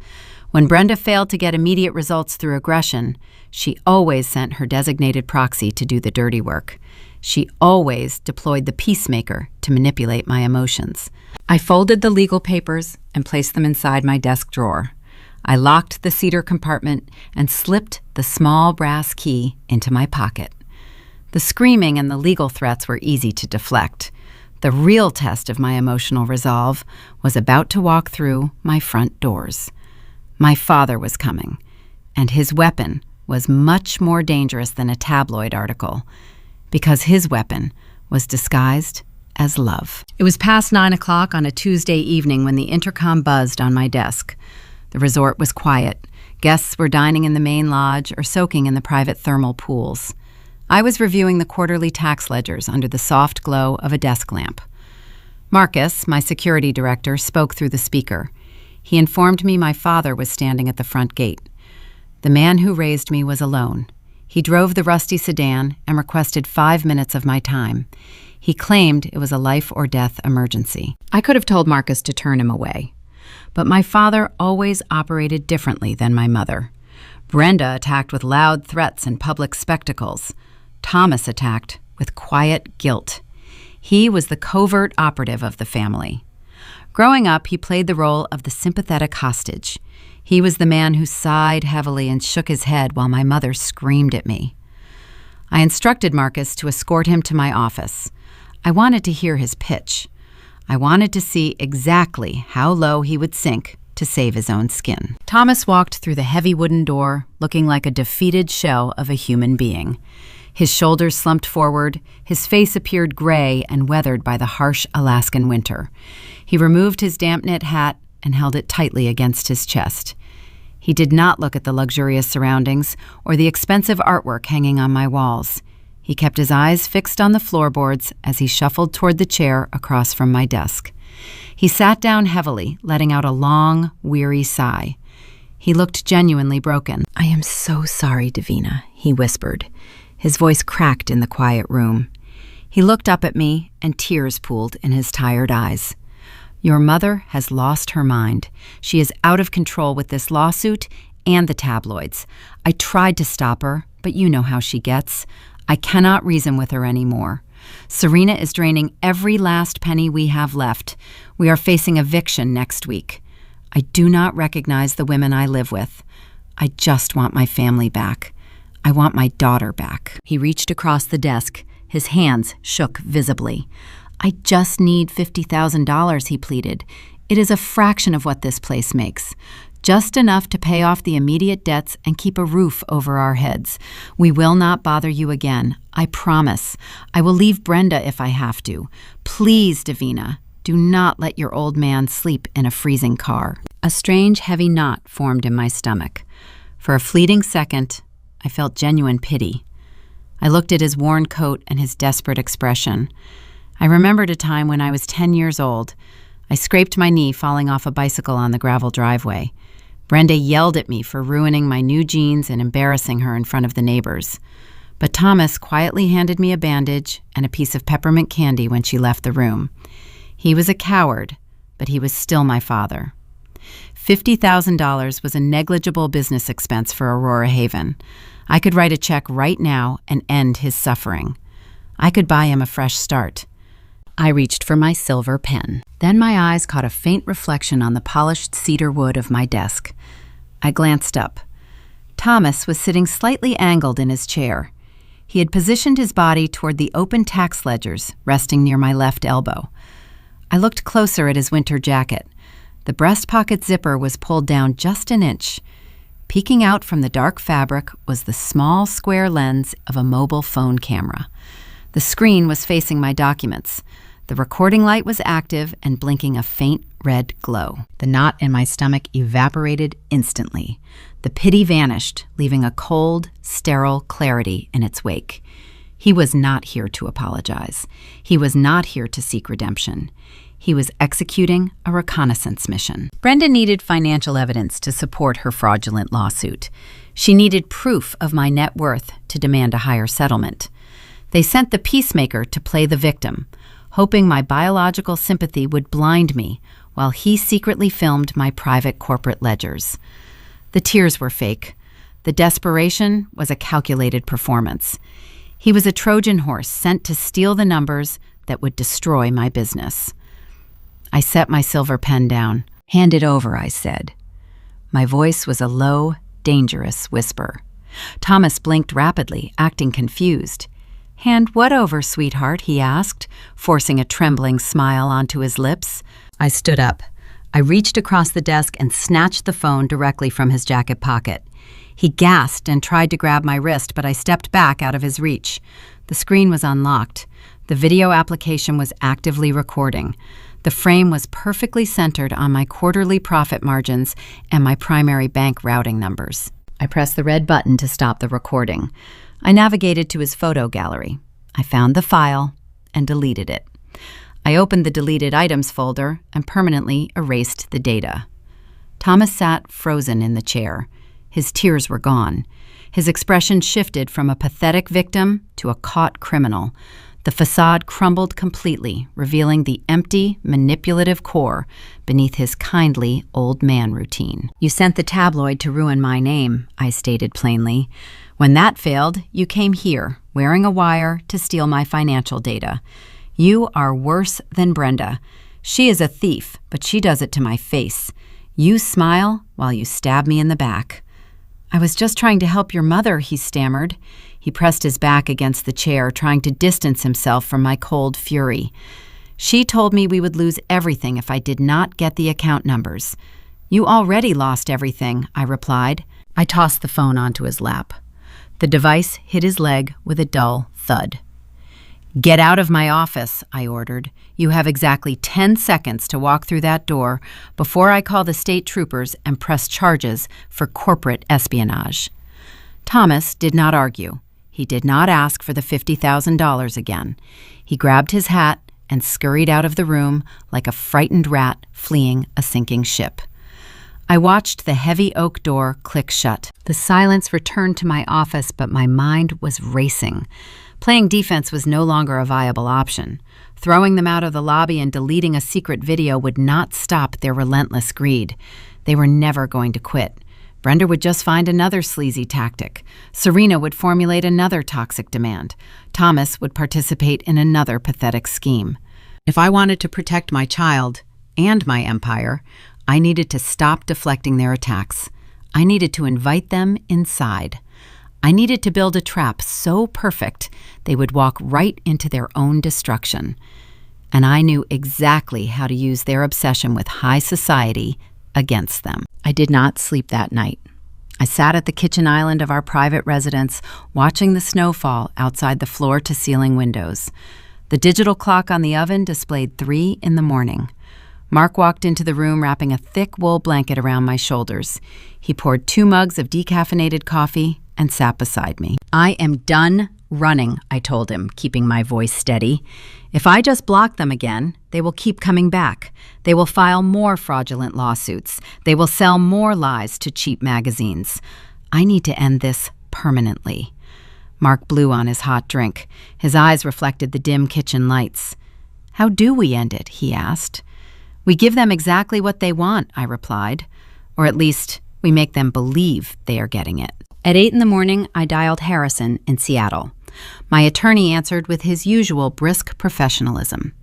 When Brenda failed to get immediate results through aggression, she always sent her designated proxy to do the dirty work. She always deployed the peacemaker to manipulate my emotions. I folded the legal papers and placed them inside my desk drawer. I locked the cedar compartment and slipped the small brass key into my pocket. The screaming and the legal threats were easy to deflect. The real test of my emotional resolve was about to walk through my front doors. My father was coming, and his weapon was much more dangerous than a tabloid article, because his weapon was disguised as love. It was past 9 o'clock on a Tuesday evening when the intercom buzzed on my desk. The resort was quiet. Guests were dining in the main lodge or soaking in the private thermal pools. I was reviewing the quarterly tax ledgers under the soft glow of a desk lamp. Marcus, my security director, spoke through the speaker. He informed me my father was standing at the front gate. The man who raised me was alone. He drove the rusty sedan and requested 5 minutes of my time. He claimed it was a life-or-death emergency. I could have told Marcus to turn him away. But my father always operated differently than my mother. Brenda attacked with loud threats and public spectacles. Thomas attacked with quiet guilt. He was the covert operative of the family. Growing up, he played the role of the sympathetic hostage. He was the man who sighed heavily and shook his head while my mother screamed at me. I instructed Marcus to escort him to my office. I wanted to hear his pitch. I wanted to see exactly how low he would sink to save his own skin. Thomas walked through the heavy wooden door, looking like a defeated shell of a human being. His shoulders slumped forward, his face appeared gray and weathered by the harsh Alaskan winter. He removed his damp knit hat and held it tightly against his chest. He did not look at the luxurious surroundings or the expensive artwork hanging on my walls. He kept his eyes fixed on the floorboards as he shuffled toward the chair across from my desk. He sat down heavily, letting out a long, weary sigh. He looked genuinely broken. "I am so sorry, Davina," he whispered. His voice cracked in the quiet room. He looked up at me, and tears pooled in his tired eyes. "Your mother has lost her mind. She is out of control with this lawsuit and the tabloids. I tried to stop her, but you know how she gets. I cannot reason with her anymore. Serena is draining every last penny we have left. We are facing eviction next week. I do not recognize the women I live with. I just want my family back. I want my daughter back. He reached across the desk. His hands shook visibly. I just need $50,000, he pleaded. It is a fraction of what this place makes. Just enough to pay off the immediate debts and keep a roof over our heads. We will not bother you again. I promise. I will leave Brenda if I have to. Please, Davina, do not let your old man sleep in a freezing car. A strange, heavy knot formed in my stomach. For a fleeting second, I felt genuine pity. I looked at his worn coat and his desperate expression. I remembered a time when I was 10 years old. I scraped my knee falling off a bicycle on the gravel driveway. Brenda yelled at me for ruining my new jeans and embarrassing her in front of the neighbors. But Thomas quietly handed me a bandage and a piece of peppermint candy when she left the room. He was a coward, but he was still my father. $50,000 was a negligible business expense for Aurora Haven. I could write a check right now and end his suffering. I could buy him a fresh start. I reached for my silver pen. Then my eyes caught a faint reflection on the polished cedar wood of my desk. I glanced up. Thomas was sitting slightly angled in his chair. He had positioned his body toward the open tax ledgers, resting near my left elbow. I looked closer at his winter jacket. The breast pocket zipper was pulled down just an inch. Peeking out from the dark fabric was the small square lens of a mobile phone camera. The screen was facing my documents. The recording light was active and blinking a faint red glow. The knot in my stomach evaporated instantly. The pity vanished, leaving a cold, sterile clarity in its wake. He was not here to apologize. He was not here to seek redemption. He was executing a reconnaissance mission. Brenda needed financial evidence to support her fraudulent lawsuit. She needed proof of my net worth to demand a higher settlement. They sent the peacemaker to play the victim, hoping my biological sympathy would blind me while he secretly filmed my private corporate ledgers. The tears were fake. The desperation was a calculated performance. He was a Trojan horse sent to steal the numbers that would destroy my business. I set my silver pen down. "Hand it over," I said. My voice was a low, dangerous whisper. Thomas blinked rapidly, acting confused. "Hand what over, sweetheart?" he asked, forcing a trembling smile onto his lips. I stood up. I reached across the desk and snatched the phone directly from his jacket pocket. He gasped and tried to grab my wrist, but I stepped back out of his reach. The screen was unlocked. The video application was actively recording. The frame was perfectly centered on my quarterly profit margins and my primary bank routing numbers. I pressed the red button to stop the recording. I navigated to his photo gallery. I found the file and deleted it. I opened the deleted items folder and permanently erased the data. Thomas sat frozen in the chair. His tears were gone. His expression shifted from a pathetic victim to a caught criminal. The facade crumbled completely, revealing the empty, manipulative core beneath his kindly old man routine. "You sent the tabloid to ruin my name," I stated plainly. "When that failed, you came here, wearing a wire, to steal my financial data. You are worse than Brenda. She is a thief, but she does it to my face. You smile while you stab me in the back." "I was just trying to help your mother," he stammered. He pressed his back against the chair, trying to distance himself from my cold fury. "She told me we would lose everything if I did not get the account numbers." "You already lost everything," I replied. I tossed the phone onto his lap. The device hit his leg with a dull thud. "Get out of my office," I ordered. "You have exactly 10 seconds to walk through that door before I call the state troopers and press charges for corporate espionage." Thomas did not argue. He did not ask for the $50,000 again. He grabbed his hat and scurried out of the room like a frightened rat fleeing a sinking ship. I watched the heavy oak door click shut. The silence returned to my office, but my mind was racing. Playing defense was no longer a viable option. Throwing them out of the lobby and deleting a secret video would not stop their relentless greed. They were never going to quit. Brenda would just find another sleazy tactic. Serena would formulate another toxic demand. Thomas would participate in another pathetic scheme. If I wanted to protect my child and my empire, I needed to stop deflecting their attacks. I needed to invite them inside. I needed to build a trap so perfect they would walk right into their own destruction. And I knew exactly how to use their obsession with high society against them. I did not sleep that night. I sat at the kitchen island of our private residence, watching the snow fall outside the floor-to-ceiling windows. The digital clock on the oven displayed 3 in the morning. Mark walked into the room wrapping a thick wool blanket around my shoulders. He poured 2 mugs of decaffeinated coffee and sat beside me. I am done running, I told him, keeping my voice steady. If I just block them again, they will keep coming back. They will file more fraudulent lawsuits. They will sell more lies to cheap magazines. I need to end this permanently. Mark blew on his hot drink. His eyes reflected the dim kitchen lights. How do we end it? He asked. We give them exactly what they want, I replied. Or at least, we make them believe they are getting it. At 8 in the morning, I dialed Harrison in Seattle. My attorney answered with his usual brisk professionalism.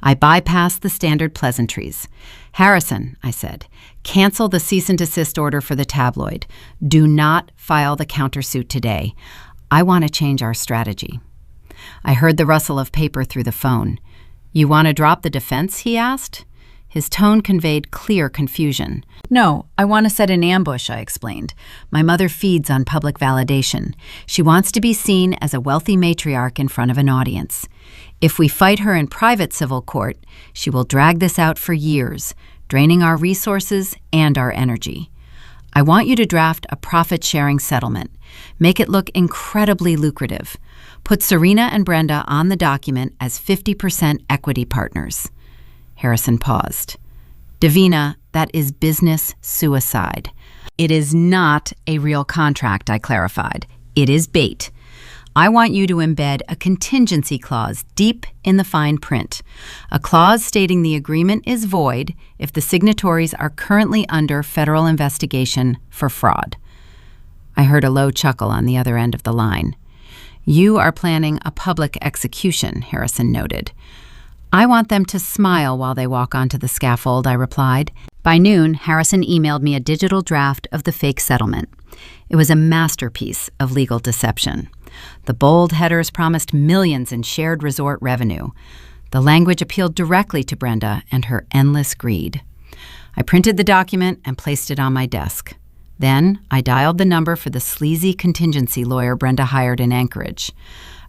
I bypassed the standard pleasantries. Harrison, I said, cancel the cease and desist order for the tabloid. Do not file the countersuit today. I want to change our strategy. I heard the rustle of paper through the phone. You want to drop the defense? He asked. His tone conveyed clear confusion. No, I want to set an ambush, I explained. My mother feeds on public validation. She wants to be seen as a wealthy matriarch in front of an audience. If we fight her in private civil court, she will drag this out for years, draining our resources and our energy. I want you to draft a profit-sharing settlement. Make it look incredibly lucrative. Put Serena and Brenda on the document as 50% equity partners. Harrison paused. Davina, that is business suicide. It is not a real contract, I clarified. It is bait. I want you to embed a contingency clause deep in the fine print, a clause stating the agreement is void if the signatories are currently under federal investigation for fraud. I heard a low chuckle on the other end of the line. You are planning a public execution, Harrison noted. I want them to smile while they walk onto the scaffold, I replied. By noon, Harrison emailed me a digital draft of the fake settlement. It was a masterpiece of legal deception. The bold headers promised millions in shared resort revenue. The language appealed directly to Brenda and her endless greed. I printed the document and placed it on my desk. Then I dialed the number for the sleazy contingency lawyer Brenda hired in Anchorage.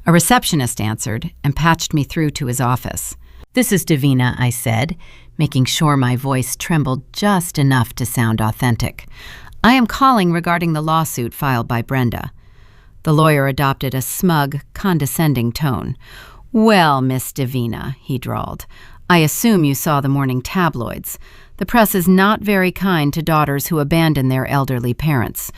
A receptionist answered and patched me through to his office. This is Davina, I said, making sure my voice trembled just enough to sound authentic. I am calling regarding the lawsuit filed by Brenda. The lawyer adopted a smug, condescending tone. Well, Miss Davina, he drawled, I assume you saw the morning tabloids. The press is not very kind to daughters who abandon their elderly parents.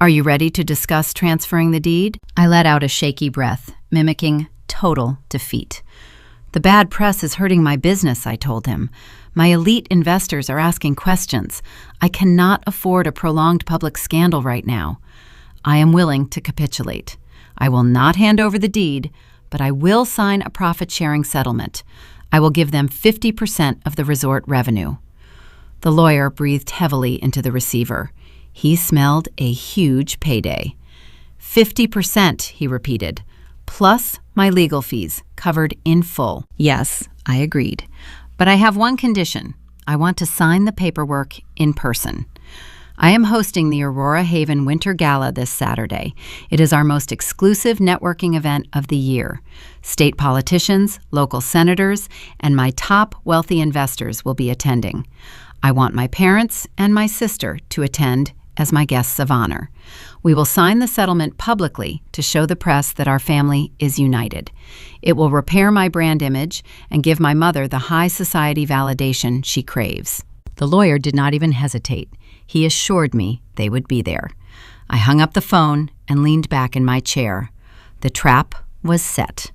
Are you ready to discuss transferring the deed? I let out a shaky breath, mimicking total defeat. The bad press is hurting my business, I told him. My elite investors are asking questions. I cannot afford a prolonged public scandal right now. I am willing to capitulate. I will not hand over the deed, but I will sign a profit-sharing settlement. I will give them 50% of the resort revenue. The lawyer breathed heavily into the receiver. He smelled a huge payday. 50%, he repeated. Plus my legal fees, covered in full. Yes, I agreed. But I have one condition. I want to sign the paperwork in person. I am hosting the Aurora Haven Winter Gala this Saturday. It is our most exclusive networking event of the year. State politicians, local senators, and my top wealthy investors will be attending. I want my parents and my sister to attend as my guests of honor. We will sign the settlement publicly to show the press that our family is united. It will repair my brand image and give my mother the high society validation she craves. The lawyer did not even hesitate. He assured me they would be there. I hung up the phone and leaned back in my chair. The trap was set.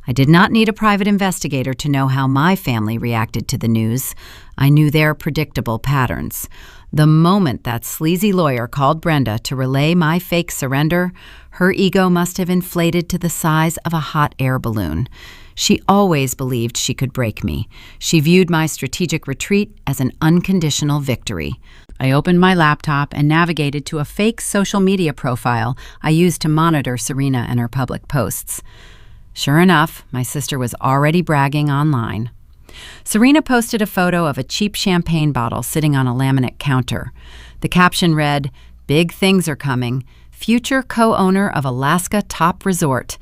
I did not need a private investigator to know how my family reacted to the news. I knew their predictable patterns. The moment that sleazy lawyer called Brenda to relay my fake surrender, her ego must have inflated to the size of a hot air balloon. She always believed she could break me. She viewed my strategic retreat as an unconditional victory. I opened my laptop and navigated to a fake social media profile I used to monitor Serena and her public posts. Sure enough, my sister was already bragging online. Serena posted a photo of a cheap champagne bottle sitting on a laminate counter. The caption read, "Big things are coming. Future co-owner of Alaska top resort.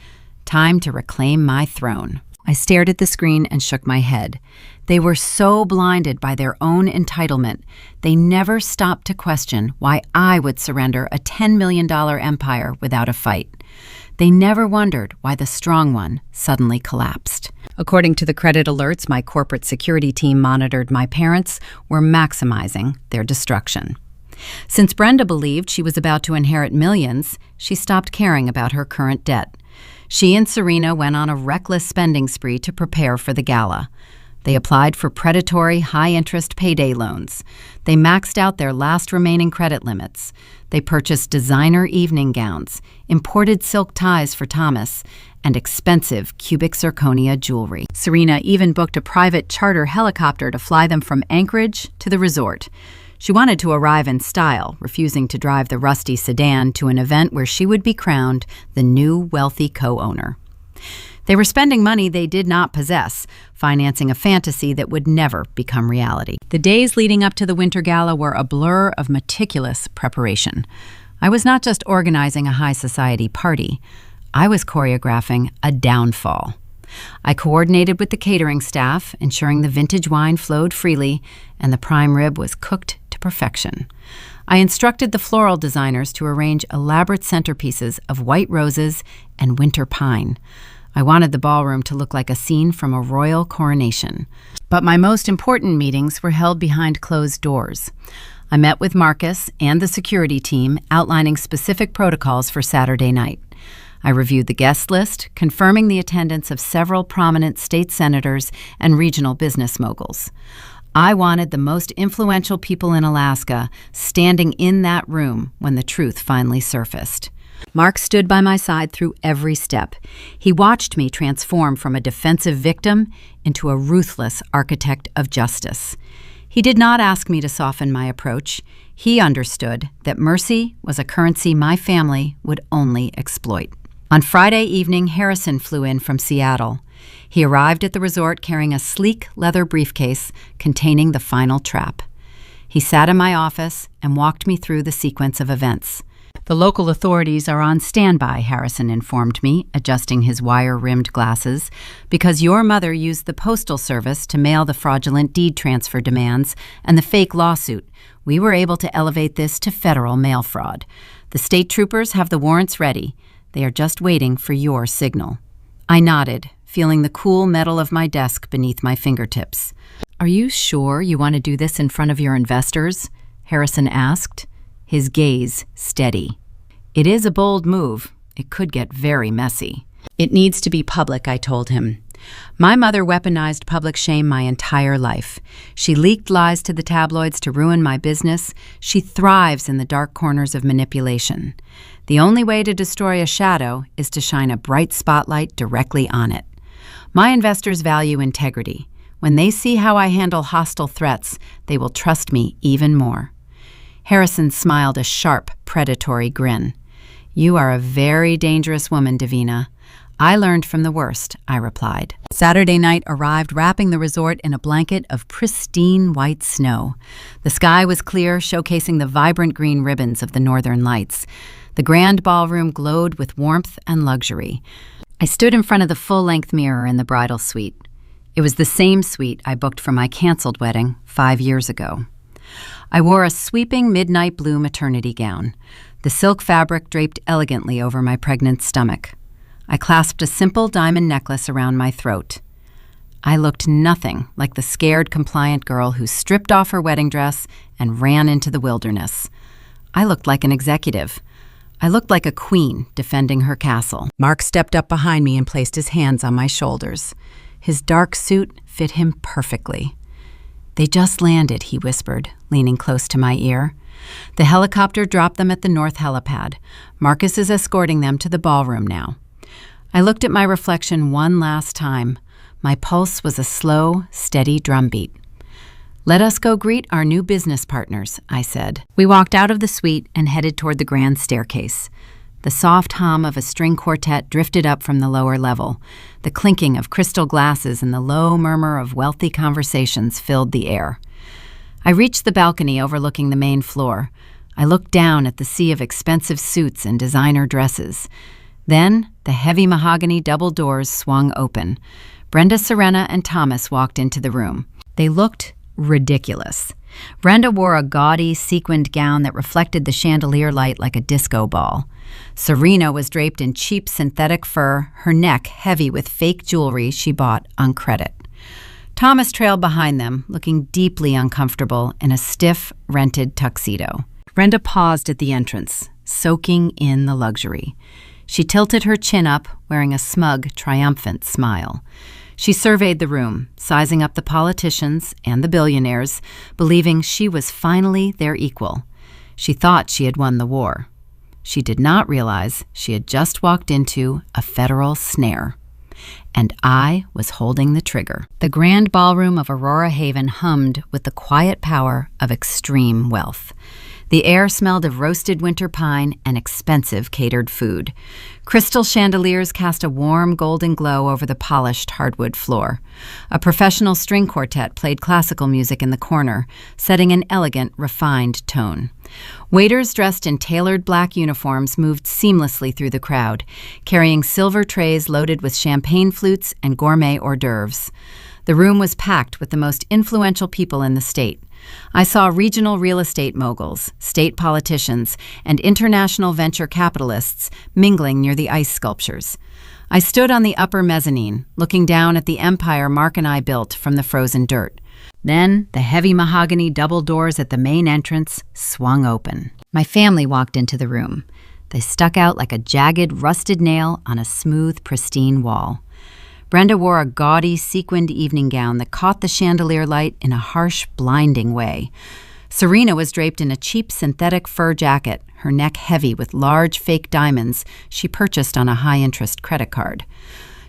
Time to reclaim my throne." I stared at the screen and shook my head. They were so blinded by their own entitlement, they never stopped to question why I would surrender a $10 million empire without a fight. They never wondered why the strong one suddenly collapsed. According to the credit alerts my corporate security team monitored, my parents were maximizing their destruction. Since Brenda believed she was about to inherit millions, she stopped caring about her current debt. She and Serena went on a reckless spending spree to prepare for the gala. They applied for predatory, high-interest payday loans. They maxed out their last remaining credit limits. They purchased designer evening gowns, imported silk ties for Thomas, and expensive cubic zirconia jewelry. Serena even booked a private charter helicopter to fly them from Anchorage to the resort. She wanted to arrive in style, refusing to drive the rusty sedan to an event where she would be crowned the new wealthy co-owner. They were spending money they did not possess, financing a fantasy that would never become reality. The days leading up to the Winter Gala were a blur of meticulous preparation. I was not just organizing a high society party, I was choreographing a downfall. I coordinated with the catering staff, ensuring the vintage wine flowed freely and the prime rib was cooked to perfection. I instructed the floral designers to arrange elaborate centerpieces of white roses and winter pine. I wanted the ballroom to look like a scene from a royal coronation. But my most important meetings were held behind closed doors. I met with Marcus and the security team, outlining specific protocols for Saturday night. I reviewed the guest list, confirming the attendance of several prominent state senators and regional business moguls. I wanted the most influential people in Alaska standing in that room when the truth finally surfaced. Mark stood by my side through every step. He watched me transform from a defensive victim into a ruthless architect of justice. He did not ask me to soften my approach. He understood that mercy was a currency my family would only exploit. On Friday evening, Harrison flew in from Seattle. He arrived at the resort carrying a sleek leather briefcase containing the final trap. He sat in my office and walked me through the sequence of events. "The local authorities are on standby," Harrison informed me, adjusting his wire-rimmed glasses, "because your mother used the postal service to mail the fraudulent deed transfer demands and the fake lawsuit. We were able to elevate this to federal mail fraud. The state troopers have the warrants ready. They are just waiting for your signal." I nodded, feeling the cool metal of my desk beneath my fingertips. "Are you sure you want to do this in front of your investors?" Harrison asked, his gaze steady. "It is a bold move. It could get very messy." "It needs to be public," I told him. My mother weaponized public shame my entire life. She leaked lies to the tabloids to ruin my business. She thrives in the dark corners of manipulation. The only way to destroy a shadow is to shine a bright spotlight directly on it. My investors value integrity. When they see how I handle hostile threats, they will trust me even more. Harrison smiled a sharp, predatory grin. "You are a very dangerous woman, Davina." "I learned from the worst," I replied. Saturday night arrived, wrapping the resort in a blanket of pristine white snow. The sky was clear, showcasing the vibrant green ribbons of the northern lights. The grand ballroom glowed with warmth and luxury. I stood in front of the full-length mirror in the bridal suite. It was the same suite I booked for my canceled wedding 5 years ago. I wore a sweeping midnight blue maternity gown. The silk fabric draped elegantly over my pregnant stomach. I clasped a simple diamond necklace around my throat. I looked nothing like the scared, compliant girl who stripped off her wedding dress and ran into the wilderness. I looked like an executive. I looked like a queen defending her castle. Mark stepped up behind me and placed his hands on my shoulders. His dark suit fit him perfectly. "They just landed," he whispered, leaning close to my ear. "The helicopter dropped them at the north helipad. Marcus is escorting them to the ballroom now." I looked at my reflection one last time. My pulse was a slow, steady drumbeat. "Let us go greet our new business partners," I said. We walked out of the suite and headed toward the grand staircase. The soft hum of a string quartet drifted up from the lower level. The clinking of crystal glasses and the low murmur of wealthy conversations filled the air. I reached the balcony overlooking the main floor. I looked down at the sea of expensive suits and designer dresses. Then, the heavy mahogany double doors swung open. Brenda, Serena, and Thomas walked into the room. They looked ridiculous. Brenda wore a gaudy, sequined gown that reflected the chandelier light like a disco ball. Serena was draped in cheap synthetic fur, her neck heavy with fake jewelry she bought on credit. Thomas trailed behind them, looking deeply uncomfortable in a stiff, rented tuxedo. Brenda paused at the entrance, soaking in the luxury. She tilted her chin up, wearing a smug, triumphant smile. She surveyed the room, sizing up the politicians and the billionaires, believing she was finally their equal. She thought she had won the war. She did not realize she had just walked into a federal snare. And I was holding the trigger. The grand ballroom of Aurora Haven hummed with the quiet power of extreme wealth. The air smelled of roasted winter pine and expensive catered food. Crystal chandeliers cast a warm golden glow over the polished hardwood floor. A professional string quartet played classical music in the corner, setting an elegant, refined tone. Waiters dressed in tailored black uniforms moved seamlessly through the crowd, carrying silver trays loaded with champagne flutes and gourmet hors d'oeuvres. The room was packed with the most influential people in the state. I saw regional real estate moguls, state politicians, and international venture capitalists mingling near the ice sculptures. I stood on the upper mezzanine, looking down at the empire Mark and I built from the frozen dirt. Then, the heavy mahogany double doors at the main entrance swung open. My family walked into the room. They stuck out like a jagged, rusted nail on a smooth, pristine wall. Brenda wore a gaudy, sequined evening gown that caught the chandelier light in a harsh, blinding way. Serena was draped in a cheap synthetic fur jacket, her neck heavy with large fake diamonds she purchased on a high-interest credit card.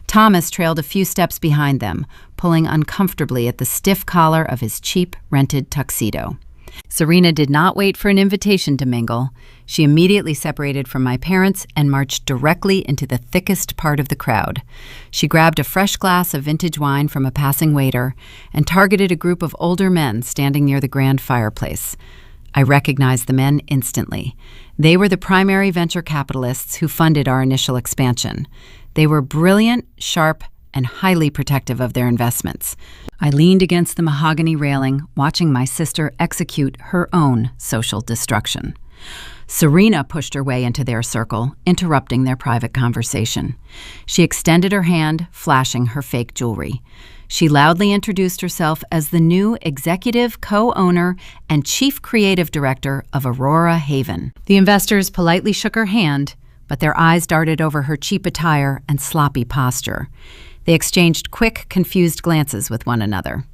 Thomas trailed a few steps behind them, pulling uncomfortably at the stiff collar of his cheap, rented tuxedo. Serena did not wait for an invitation to mingle. She immediately separated from my parents and marched directly into the thickest part of the crowd. She grabbed a fresh glass of vintage wine from a passing waiter and targeted a group of older men standing near the grand fireplace. I recognized the men instantly. They were the primary venture capitalists who funded our initial expansion. They were brilliant, sharp, and highly protective of their investments. I leaned against the mahogany railing, watching my sister execute her own social destruction. Serena pushed her way into their circle, interrupting their private conversation. She extended her hand, flashing her fake jewelry. She loudly introduced herself as the new executive co-owner and chief creative director of Aurora Haven. The investors politely shook her hand, but their eyes darted over her cheap attire and sloppy posture. They exchanged quick, confused glances with one another.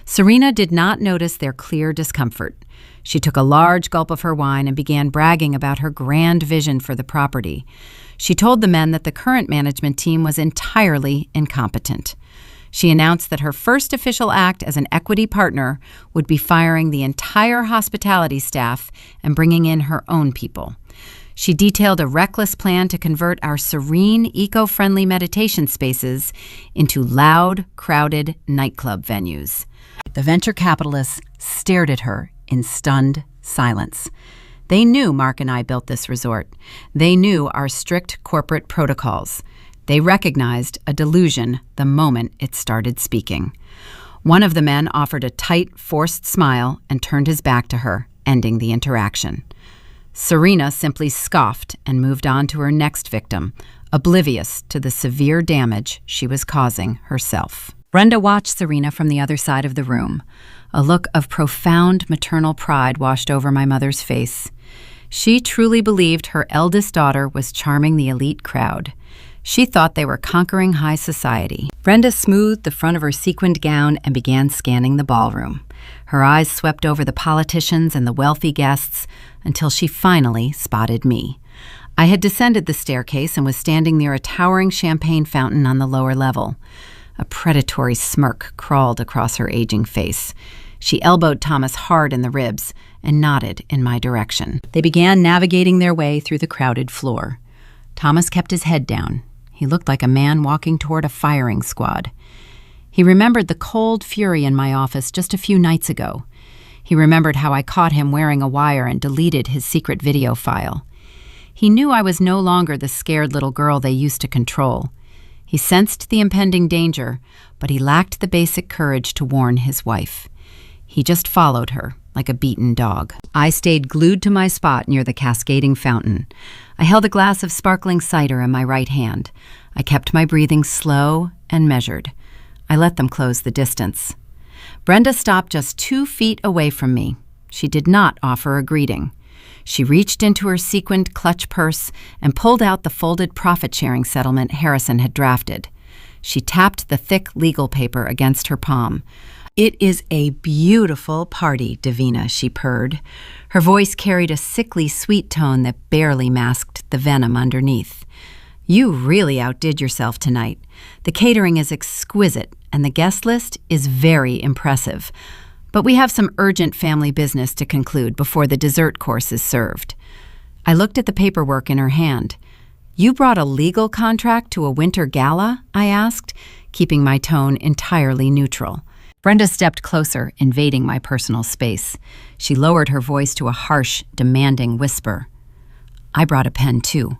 Serena did not notice their clear discomfort. She took a large gulp of her wine and began bragging about her grand vision for the property. She told the men that the current management team was entirely incompetent. She announced that her first official act as an equity partner would be firing the entire hospitality staff and bringing in her own people. She detailed a reckless plan to convert our serene, eco-friendly meditation spaces into loud, crowded nightclub venues. The venture capitalists stared at her in stunned silence. They knew Mark and I built this resort. They knew our strict corporate protocols. They recognized a delusion the moment it started speaking. One of the men offered a tight, forced smile and turned his back to her, ending the interaction. Serena simply scoffed and moved on to her next victim, oblivious to the severe damage she was causing herself. Brenda watched Serena from the other side of the room. A look of profound maternal pride washed over my mother's face. She truly believed her eldest daughter was charming the elite crowd. She thought they were conquering high society. Brenda smoothed the front of her sequined gown and began scanning the ballroom. Her eyes swept over the politicians and the wealthy guests until she finally spotted me. I had descended the staircase and was standing near a towering champagne fountain on the lower level. A predatory smirk crawled across her aging face. She elbowed Thomas hard in the ribs and nodded in my direction. They began navigating their way through the crowded floor. Thomas kept his head down. He looked like a man walking toward a firing squad. He remembered the cold fury in my office just a few nights ago. He remembered how I caught him wearing a wire and deleted his secret video file. He knew I was no longer the scared little girl they used to control. He sensed the impending danger, but he lacked the basic courage to warn his wife. He just followed her, like a beaten dog. I stayed glued to my spot near the cascading fountain. I held a glass of sparkling cider in my right hand. I kept my breathing slow and measured. I let them close the distance. Brenda stopped just 2 feet away from me. She did not offer a greeting. She reached into her sequined clutch purse and pulled out the folded profit-sharing settlement Harrison had drafted. She tapped the thick legal paper against her palm. "It is a beautiful party, Davina," she purred. Her voice carried a sickly sweet tone that barely masked the venom underneath. "You really outdid yourself tonight. The catering is exquisite, and the guest list is very impressive. But we have some urgent family business to conclude before the dessert course is served." I looked at the paperwork in her hand. "You brought a legal contract to a winter gala?" I asked, keeping my tone entirely neutral. Brenda stepped closer, invading my personal space. She lowered her voice to a harsh, demanding whisper. "I brought a pen, too.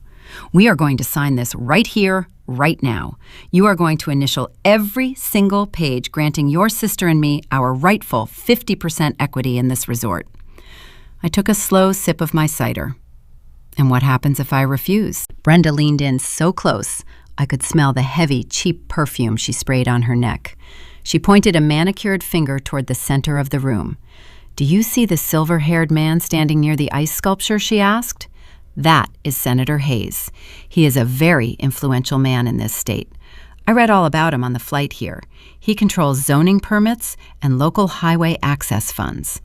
We are going to sign this right here, right now. You are going to initial every single page granting your sister and me our rightful 50% equity in this resort." I took a slow sip of my cider. "And what happens if I refuse?" Brenda leaned in so close, I could smell the heavy, cheap perfume she sprayed on her neck. She pointed a manicured finger toward the center of the room. "Do you see the silver-haired man standing near the ice sculpture?" she asked. "That is Senator Hayes. He is a very influential man in this state. I read all about him on the flight here. He controls zoning permits and local highway access funds."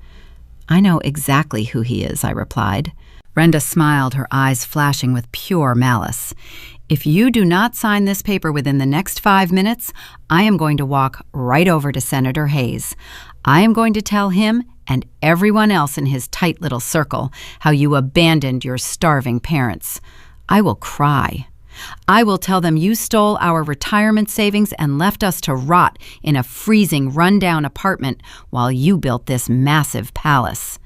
"I know exactly who he is," I replied. Brenda smiled, her eyes flashing with pure malice. "If you do not sign this paper within the next 5 minutes, I am going to walk right over to Senator Hayes. I am going to tell him and everyone else in his tight little circle how you abandoned your starving parents. I will cry. I will tell them you stole our retirement savings and left us to rot in a freezing, run-down apartment while you built this massive palace.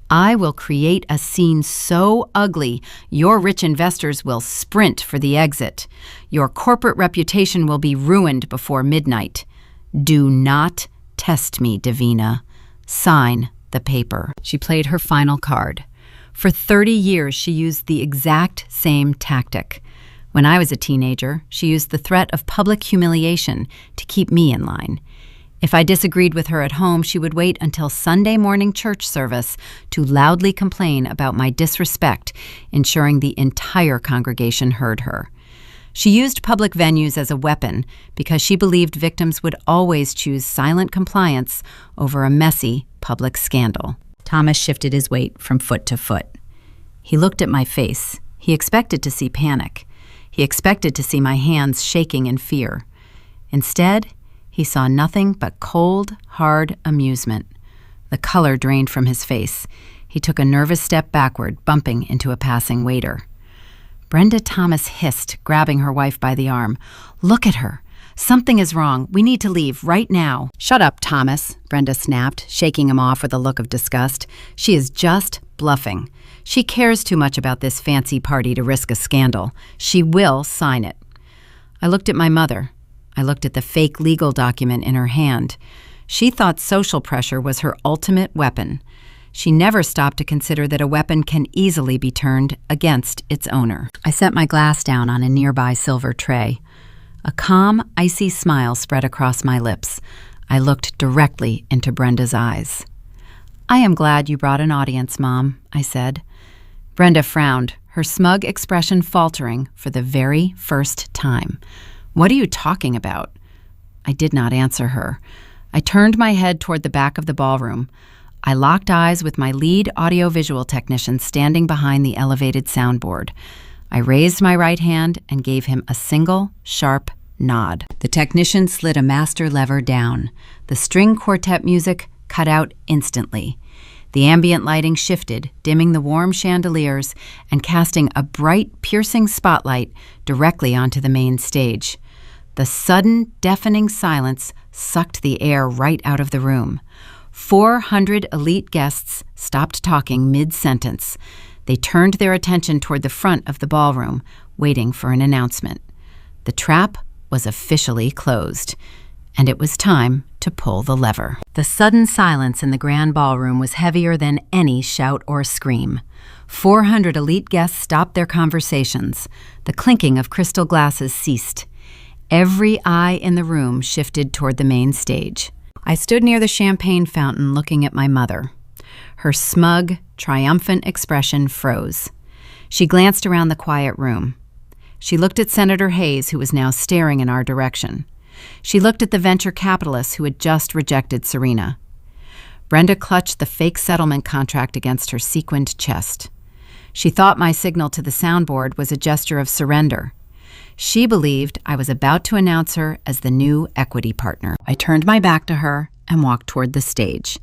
I will create a scene so ugly your rich investors will sprint for the exit. Your corporate reputation will be ruined before midnight. Do not test me, Davina. Sign the paper." She played her final card. For 30 years, she used the exact same tactic. When I was a teenager, she used the threat of public humiliation to keep me in line. If I disagreed with her at home, she would wait until Sunday morning church service to loudly complain about my disrespect, ensuring the entire congregation heard her. She used public venues as a weapon because she believed victims would always choose silent compliance over a messy public scandal. Thomas shifted his weight from foot to foot. He looked at my face. He expected to see panic. He expected to see my hands shaking in fear. Instead, he saw nothing but cold, hard amusement. The color drained from his face. He took a nervous step backward, bumping into a passing waiter. Brenda Thomas hissed, grabbing her wife by the arm. "Look at her. Something is wrong. We need to leave right now." "Shut up, Thomas," Brenda snapped, shaking him off with a look of disgust. "She is just bluffing. She cares too much about this fancy party to risk a scandal. She will sign it." I looked at my mother. I looked at the fake legal document in her hand. She thought social pressure was her ultimate weapon. She never stopped to consider that a weapon can easily be turned against its owner. I set my glass down on a nearby silver tray. A calm, icy smile spread across my lips. I looked directly into Brenda's eyes. "I am glad you brought an audience, Mom," I said. Brenda frowned, her smug expression faltering for the very first time. "What are you talking about?" I did not answer her. I turned my head toward the back of the ballroom. I locked eyes with my lead audiovisual technician standing behind the elevated soundboard. I raised my right hand and gave him a single, sharp nod. The technician slid a master lever down. The string quartet music cut out instantly. The ambient lighting shifted, dimming the warm chandeliers and casting a bright, piercing spotlight directly onto the main stage. The sudden, deafening silence sucked the air right out of the room. 400 elite guests stopped talking mid-sentence. They turned their attention toward the front of the ballroom, waiting for an announcement. The trap was officially closed, and it was time to pull the lever. The sudden silence in the grand ballroom was heavier than any shout or scream. 400 elite guests stopped their conversations. The clinking of crystal glasses ceased. Every eye in the room shifted toward the main stage. I stood near the champagne fountain looking at my mother. Her smug, triumphant expression froze. She glanced around the quiet room. She looked at Senator Hayes, who was now staring in our direction. She looked at the venture capitalists who had just rejected Serena. Brenda clutched the fake settlement contract against her sequined chest. She thought my signal to the soundboard was a gesture of surrender. She believed I was about to announce her as the new equity partner. I turned my back to her and walked toward the stage.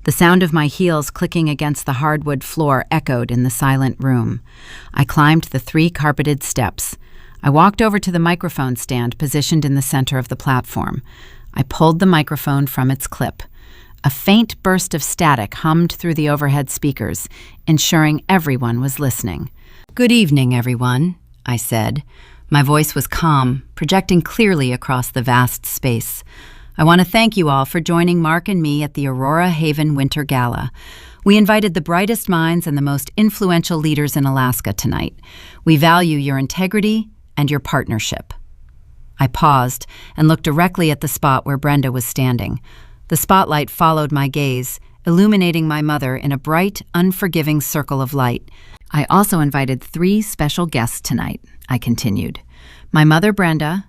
The sound of my heels clicking against the hardwood floor echoed in the silent room. I climbed the 3 carpeted steps. I walked over to the microphone stand positioned in the center of the platform. I pulled the microphone from its clip. A faint burst of static hummed through the overhead speakers, ensuring everyone was listening. "Good evening, everyone," I said. My voice was calm, projecting clearly across the vast space. "I want to thank you all for joining Mark and me at the Aurora Haven Winter Gala. We invited the brightest minds and the most influential leaders in Alaska tonight. We value your integrity and your partnership." I paused and looked directly at the spot where Brenda was standing. The spotlight followed my gaze, illuminating my mother in a bright, unforgiving circle of light. "I also invited 3 special guests tonight," I continued. "My mother, Brenda,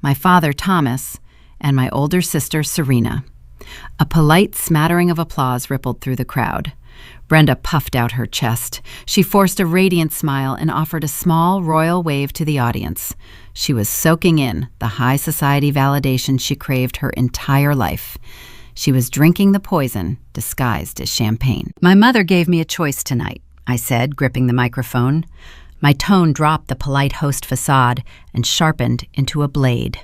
my father, Thomas, and my older sister, Serena." A polite smattering of applause rippled through the crowd. Brenda puffed out her chest. She forced a radiant smile and offered a small royal wave to the audience. She was soaking in the high society validation she craved her entire life. She was drinking the poison disguised as champagne. "My mother gave me a choice tonight," I said, gripping the microphone. My tone dropped the polite host facade and sharpened into a blade.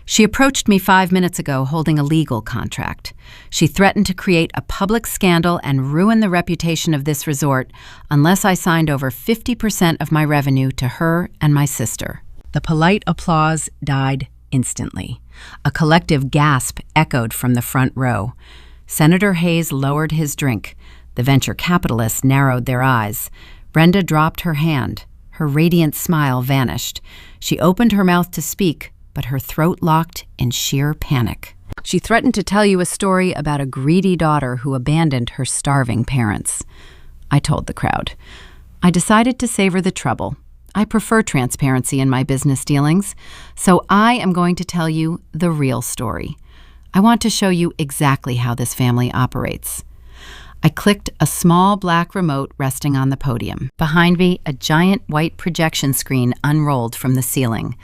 "She approached me 5 minutes ago holding a legal contract. She threatened to create a public scandal and ruin the reputation of this resort unless I signed over 50% of my revenue to her and my sister." The polite applause died instantly. A collective gasp echoed from the front row. Senator Hayes lowered his drink. The venture capitalists narrowed their eyes. Brenda dropped her hand. Her radiant smile vanished. She opened her mouth to speak, but her throat locked in sheer panic. "She threatened to tell you a story about a greedy daughter who abandoned her starving parents," I told the crowd. "I decided to savor the trouble. I prefer transparency in my business dealings, so I am going to tell you the real story. I want to show you exactly how this family operates." I clicked a small black remote resting on the podium. Behind me, a giant white projection screen unrolled from the ceiling.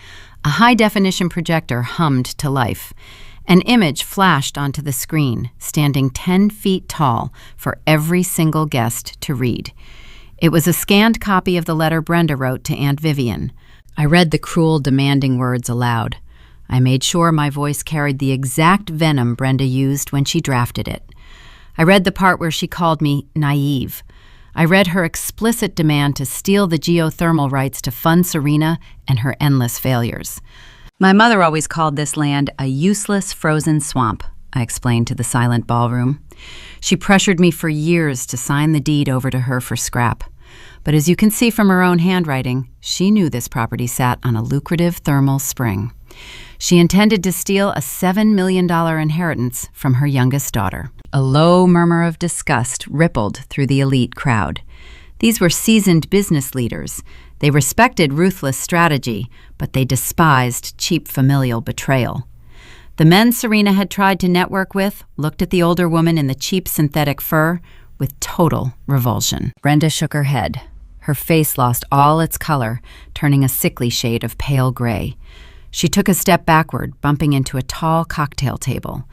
A high-definition projector hummed to life. An image flashed onto the screen, standing 10 feet tall for every single guest to read. It was a scanned copy of the letter Brenda wrote to Aunt Vivian. I read the cruel, demanding words aloud. I made sure my voice carried the exact venom Brenda used when she drafted it. I read the part where she called me naive. I read her explicit demand to steal the geothermal rights to fund Serena and her endless failures. "My mother always called this land a useless frozen swamp," I explained to the silent ballroom. "She pressured me for years to sign the deed over to her for scrap. But as you can see from her own handwriting, she knew this property sat on a lucrative thermal spring. She intended to steal a $7 million inheritance from her youngest daughter." A low murmur of disgust rippled through the elite crowd. These were seasoned business leaders. They respected ruthless strategy, but they despised cheap familial betrayal. The men Serena had tried to network with looked at the older woman in the cheap synthetic fur with total revulsion. Brenda shook her head. Her face lost all its color, turning a sickly shade of pale gray. She took a step backward, bumping into a tall cocktail table.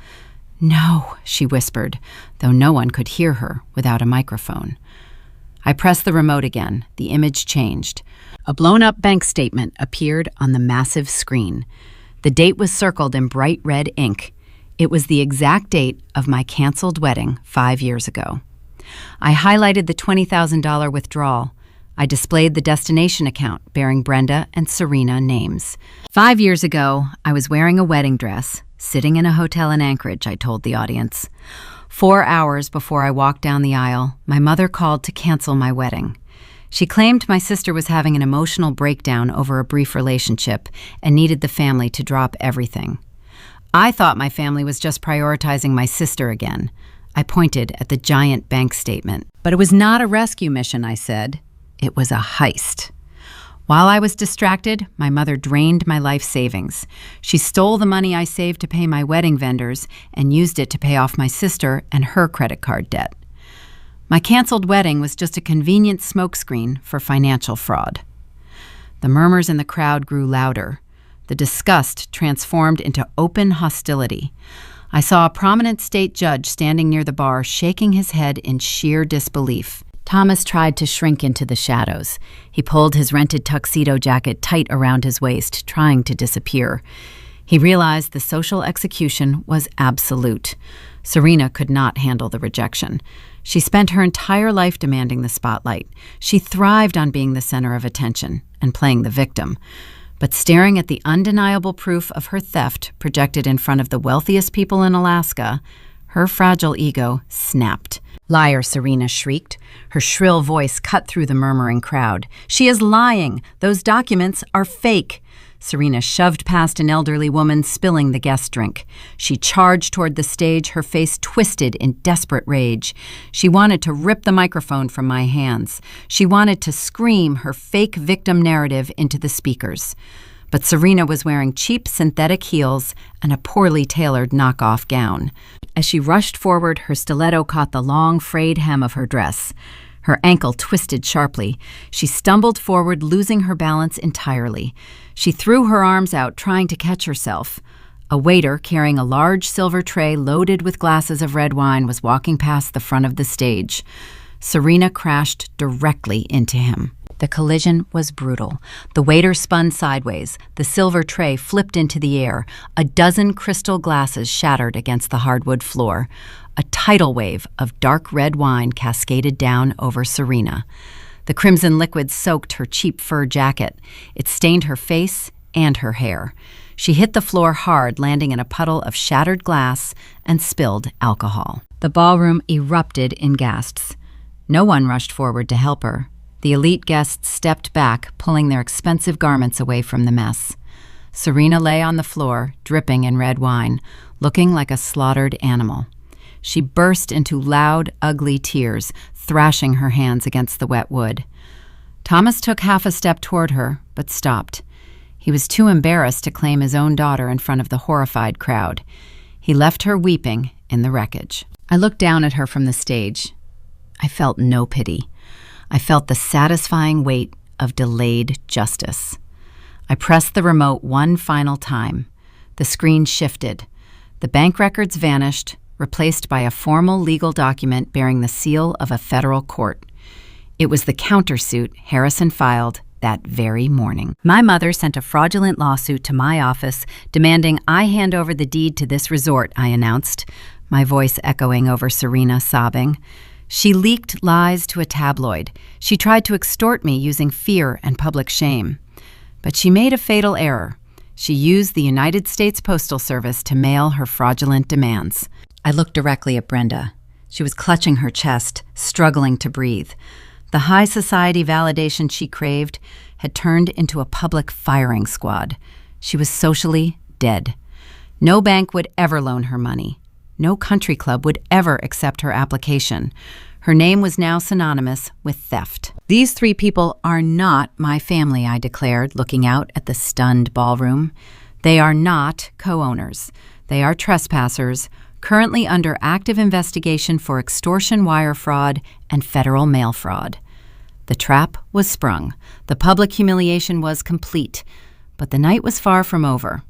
"No," she whispered, though no one could hear her without a microphone. I pressed the remote again. The image changed. A blown-up bank statement appeared on the massive screen. The date was circled in bright red ink. It was the exact date of my canceled wedding 5 years ago. I highlighted the $20,000 withdrawal. I displayed the destination account bearing Brenda and Serena names. 5 years ago, I was wearing a wedding dress, sitting in a hotel in Anchorage, I told the audience. 4 hours before I walked down the aisle, my mother called to cancel my wedding. She claimed my sister was having an emotional breakdown over a brief relationship and needed the family to drop everything. I thought my family was just prioritizing my sister again. I pointed at the giant bank statement. But it was not a rescue mission, I said. It was a heist. While I was distracted, my mother drained my life savings. She stole the money I saved to pay my wedding vendors and used it to pay off my sister and her credit card debt. My canceled wedding was just a convenient smokescreen for financial fraud. The murmurs in the crowd grew louder. The disgust transformed into open hostility. I saw a prominent state judge standing near the bar, shaking his head in sheer disbelief. Thomas tried to shrink into the shadows. He pulled his rented tuxedo jacket tight around his waist, trying to disappear. He realized the social execution was absolute. Serena could not handle the rejection. She spent her entire life demanding the spotlight. She thrived on being the center of attention and playing the victim. But staring at the undeniable proof of her theft projected in front of the wealthiest people in Alaska, her fragile ego snapped. "Liar," Serena shrieked. Her shrill voice cut through the murmuring crowd. "She is lying. Those documents are fake." Serena shoved past an elderly woman spilling the guest drink. She charged toward the stage, her face twisted in desperate rage. She wanted to rip the microphone from my hands. She wanted to scream her fake victim narrative into the speakers. But Serena was wearing cheap synthetic heels and a poorly tailored knockoff gown. As she rushed forward, her stiletto caught the long, frayed hem of her dress. Her ankle twisted sharply. She stumbled forward, losing her balance entirely. She threw her arms out, trying to catch herself. A waiter carrying a large silver tray loaded with glasses of red wine was walking past the front of the stage. Serena crashed directly into him. The collision was brutal. The waiter spun sideways. The silver tray flipped into the air. A dozen crystal glasses shattered against the hardwood floor. A tidal wave of dark red wine cascaded down over Serena. The crimson liquid soaked her cheap fur jacket. It stained her face and her hair. She hit the floor hard, landing in a puddle of shattered glass and spilled alcohol. The ballroom erupted in gasps. No one rushed forward to help her. The elite guests stepped back, pulling their expensive garments away from the mess. Serena lay on the floor, dripping in red wine, looking like a slaughtered animal. She burst into loud, ugly tears, thrashing her hands against the wet wood. Thomas took half a step toward her, but stopped. He was too embarrassed to claim his own daughter in front of the horrified crowd. He left her weeping in the wreckage. I looked down at her from the stage. I felt no pity. I felt the satisfying weight of delayed justice. I pressed the remote one final time. The screen shifted. The bank records vanished, replaced by a formal legal document bearing the seal of a federal court. It was the countersuit Harrison filed that very morning. My mother sent a fraudulent lawsuit to my office demanding I hand over the deed to this resort, I announced, my voice echoing over Serena sobbing. She leaked lies to a tabloid. She tried to extort me using fear and public shame. But she made a fatal error. She used the United States Postal Service to mail her fraudulent demands. I looked directly at Brenda. She was clutching her chest, struggling to breathe. The high society validation she craved had turned into a public firing squad. She was socially dead. No bank would ever loan her money. No country club would ever accept her application. Her name was now synonymous with theft. "These 3 people are not my family," I declared, looking out at the stunned ballroom. "They are not co-owners. They are trespassers, currently under active investigation for extortion, wire fraud, and federal mail fraud." The trap was sprung. The public humiliation was complete. But the night was far from over.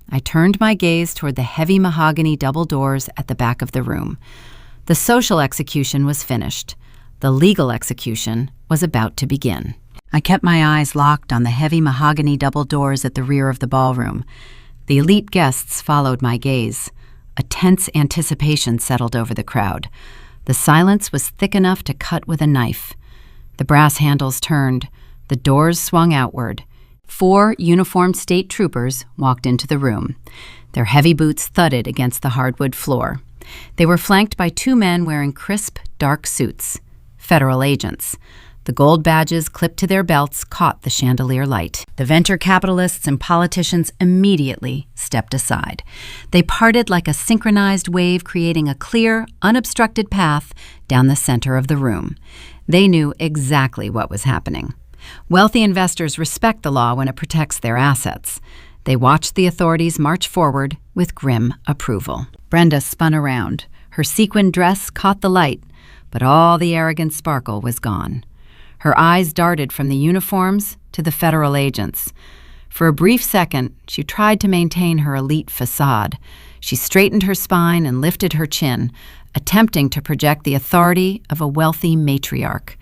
I turned my gaze toward the heavy mahogany double doors at the back of the room. The social execution was finished. The legal execution was about to begin. I kept my eyes locked on the heavy mahogany double doors at the rear of the ballroom. The elite guests followed my gaze. A tense anticipation settled over the crowd. The silence was thick enough to cut with a knife. The brass handles turned. The doors swung outward. 4 uniformed state troopers walked into the room. Their heavy boots thudded against the hardwood floor. They were flanked by 2 men wearing crisp, dark suits. Federal agents. The gold badges clipped to their belts caught the chandelier light. The venture capitalists and politicians immediately stepped aside. They parted like a synchronized wave, creating a clear, unobstructed path down the center of the room. They knew exactly what was happening. Wealthy investors respect the law when it protects their assets. They watched the authorities march forward with grim approval. Brenda spun around. Her sequined dress caught the light, but all the arrogant sparkle was gone. Her eyes darted from the uniforms to the federal agents. For a brief second, she tried to maintain her elite facade. She straightened her spine and lifted her chin, attempting to project the authority of a wealthy matriarch.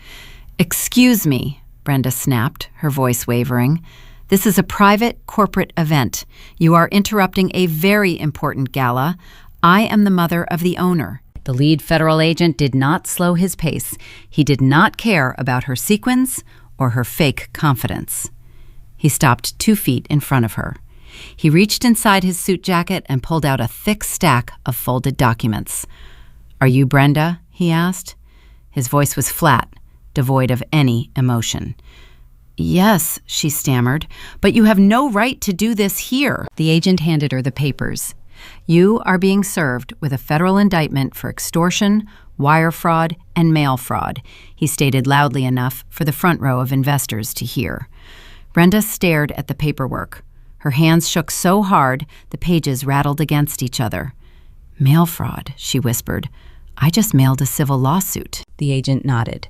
"Excuse me," Brenda snapped, her voice wavering. "This is a private, corporate event. You are interrupting a very important gala. I am the mother of the owner." The lead federal agent did not slow his pace. He did not care about her sequins or her fake confidence. He stopped 2 feet in front of her. He reached inside his suit jacket and pulled out a thick stack of folded documents. "Are you Brenda?" he asked. His voice was flat, devoid of any emotion. "Yes," she stammered, "but you have no right to do this here." The agent handed her the papers. "You are being served with a federal indictment for extortion, wire fraud, and mail fraud," he stated loudly enough for the front row of investors to hear. Brenda stared at the paperwork. Her hands shook so hard the pages rattled against each other. "Mail fraud," she whispered. "I just mailed a civil lawsuit." The agent nodded.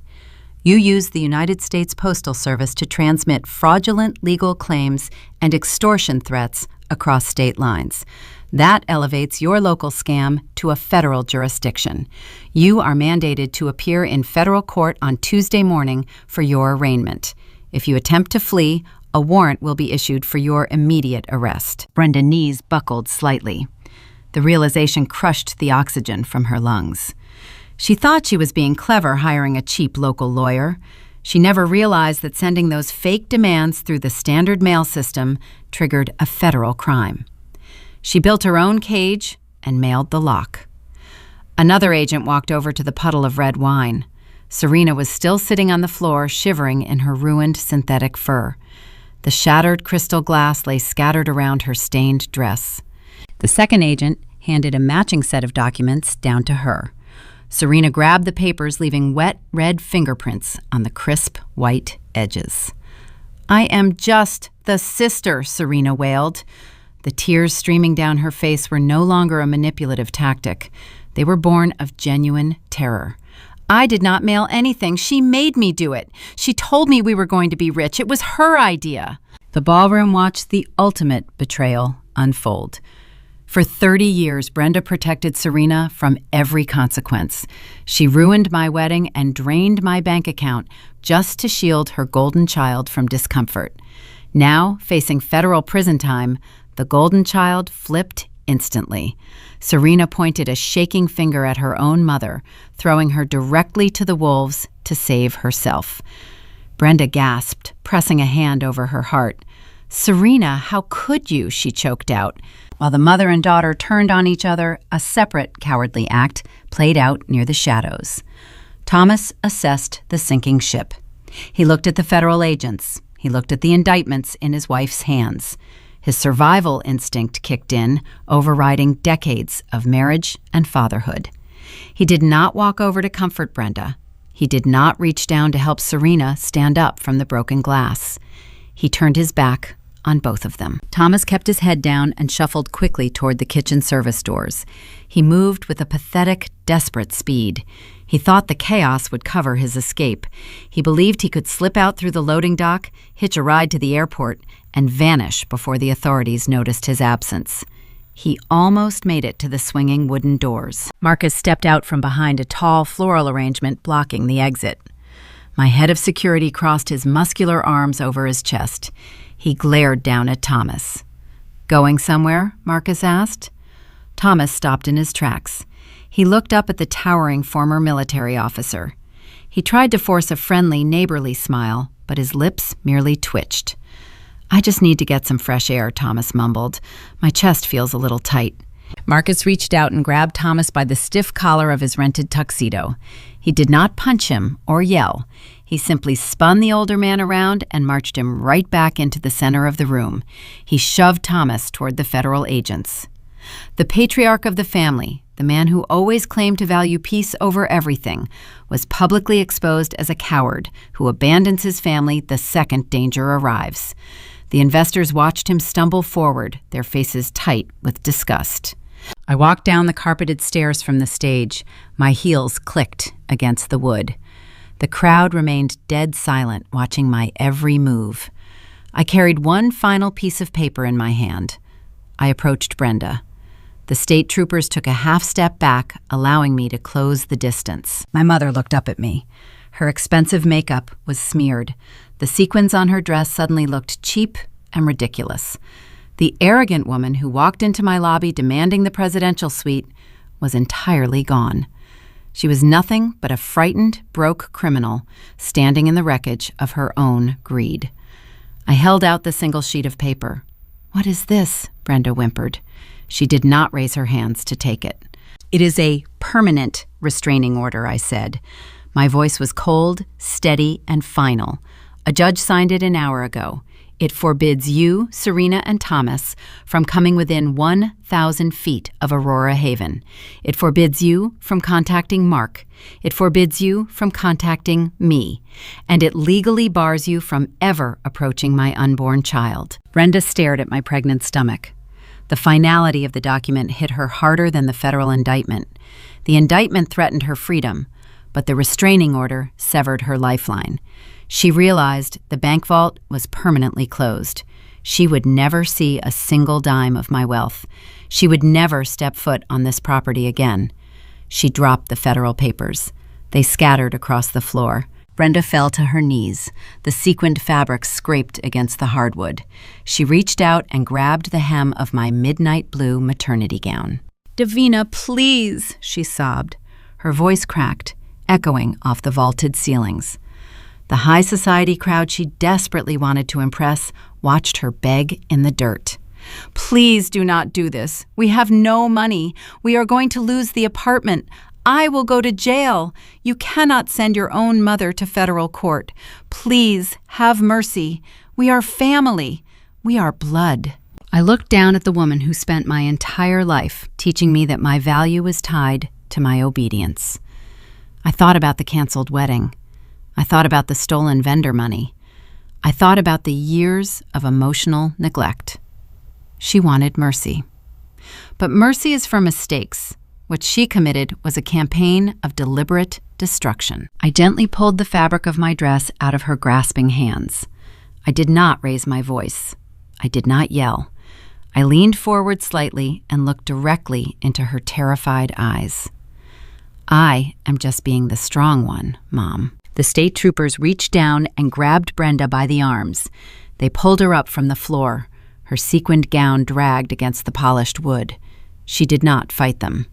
"You used the United States Postal Service to transmit fraudulent legal claims and extortion threats across state lines. That elevates your local scam to a federal jurisdiction. You are mandated to appear in federal court on Tuesday morning for your arraignment. If you attempt to flee, a warrant will be issued for your immediate arrest." Brenda's knees buckled slightly. The realization crushed the oxygen from her lungs. She thought she was being clever hiring a cheap local lawyer. She never realized that sending those fake demands through the standard mail system triggered a federal crime. She built her own cage and mailed the lock. Another agent walked over to the puddle of red wine. Serena was still sitting on the floor, shivering in her ruined synthetic fur. The shattered crystal glass lay scattered around her stained dress. The second agent handed a matching set of documents down to her. Serena grabbed the papers, leaving wet red fingerprints on the crisp white edges. "I am just the sister," Serena wailed. The tears streaming down her face were no longer a manipulative tactic. They were born of genuine terror. "I did not mail anything. She made me do it. She told me we were going to be rich. It was her idea." The ballroom watched the ultimate betrayal unfold. For 30 years, Brenda protected Serena from every consequence. She ruined my wedding and drained my bank account just to shield her golden child from discomfort. Now, facing federal prison time, the golden child flipped instantly. Serena pointed a shaking finger at her own mother, throwing her directly to the wolves to save herself. Brenda gasped, pressing a hand over her heart. "Serena, how could you?" she choked out. While the mother and daughter turned on each other, a separate cowardly act played out near the shadows. Thomas assessed the sinking ship. He looked at the federal agents. He looked at the indictments in his wife's hands. His survival instinct kicked in, overriding decades of marriage and fatherhood. He did not walk over to comfort Brenda. He did not reach down to help Serena stand up from the broken glass. He turned his back on both of them. Thomas kept his head down and shuffled quickly toward the kitchen service doors. He moved with a pathetic, desperate speed. He thought the chaos would cover his escape. He believed he could slip out through the loading dock, hitch a ride to the airport, and vanish before the authorities noticed his absence. He almost made it to the swinging wooden doors. Marcus stepped out from behind a tall floral arrangement blocking the exit. My head of security crossed his muscular arms over his chest. He glared down at Thomas. "Going somewhere?" Marcus asked. Thomas stopped in his tracks. He looked up at the towering former military officer. He tried to force a friendly, neighborly smile, but his lips merely twitched. "I just need to get some fresh air," Thomas mumbled. "My chest feels a little tight." Marcus reached out and grabbed Thomas by the stiff collar of his rented tuxedo. He did not punch him or yell. He simply spun the older man around and marched him right back into the center of the room. He shoved Thomas toward the federal agents. The patriarch of the family, the man who always claimed to value peace over everything, was publicly exposed as a coward who abandons his family the second danger arrives. The investors watched him stumble forward, their faces tight with disgust. I walked down the carpeted stairs from the stage. My heels clicked against the wood. The crowd remained dead silent, watching my every move. I carried one final piece of paper in my hand. I approached Brenda. The state troopers took a half step back, allowing me to close the distance. My mother looked up at me. Her expensive makeup was smeared. The sequins on her dress suddenly looked cheap and ridiculous. The arrogant woman who walked into my lobby demanding the presidential suite was entirely gone. She was nothing but a frightened, broke criminal standing in the wreckage of her own greed. I held out the single sheet of paper. "What is this?" Brenda whimpered. She did not raise her hands to take it. "It is a permanent restraining order," I said. My voice was cold, steady, and final. "A judge signed it an hour ago. It forbids you, Serena, and Thomas from coming within 1,000 feet of Aurora Haven. It forbids you from contacting Mark. It forbids you from contacting me. And it legally bars you from ever approaching my unborn child." Brenda stared at my pregnant stomach. The finality of the document hit her harder than the federal indictment. The indictment threatened her freedom, but the restraining order severed her lifeline. She realized the bank vault was permanently closed. She would never see a single dime of my wealth. She would never step foot on this property again. She dropped the federal papers. They scattered across the floor. Brenda fell to her knees. The sequined fabric scraped against the hardwood. She reached out and grabbed the hem of my midnight blue maternity gown. "Davina, please," she sobbed. Her voice cracked, echoing off the vaulted ceilings. The high society crowd she desperately wanted to impress watched her beg in the dirt. "Please do not do this. We have no money. We are going to lose the apartment. I will go to jail. You cannot send your own mother to federal court. Please have mercy. We are family. We are blood." I looked down at the woman who spent my entire life teaching me that my value was tied to my obedience. I thought about the canceled wedding. I thought about the stolen vendor money. I thought about the years of emotional neglect. She wanted mercy. But mercy is for mistakes. What she committed was a campaign of deliberate destruction. I gently pulled the fabric of my dress out of her grasping hands. I did not raise my voice. I did not yell. I leaned forward slightly and looked directly into her terrified eyes. "I am just being the strong one, Mom." The state troopers reached down and grabbed Brenda by the arms. They pulled her up from the floor. Her sequined gown dragged against the polished wood. She did not fight them.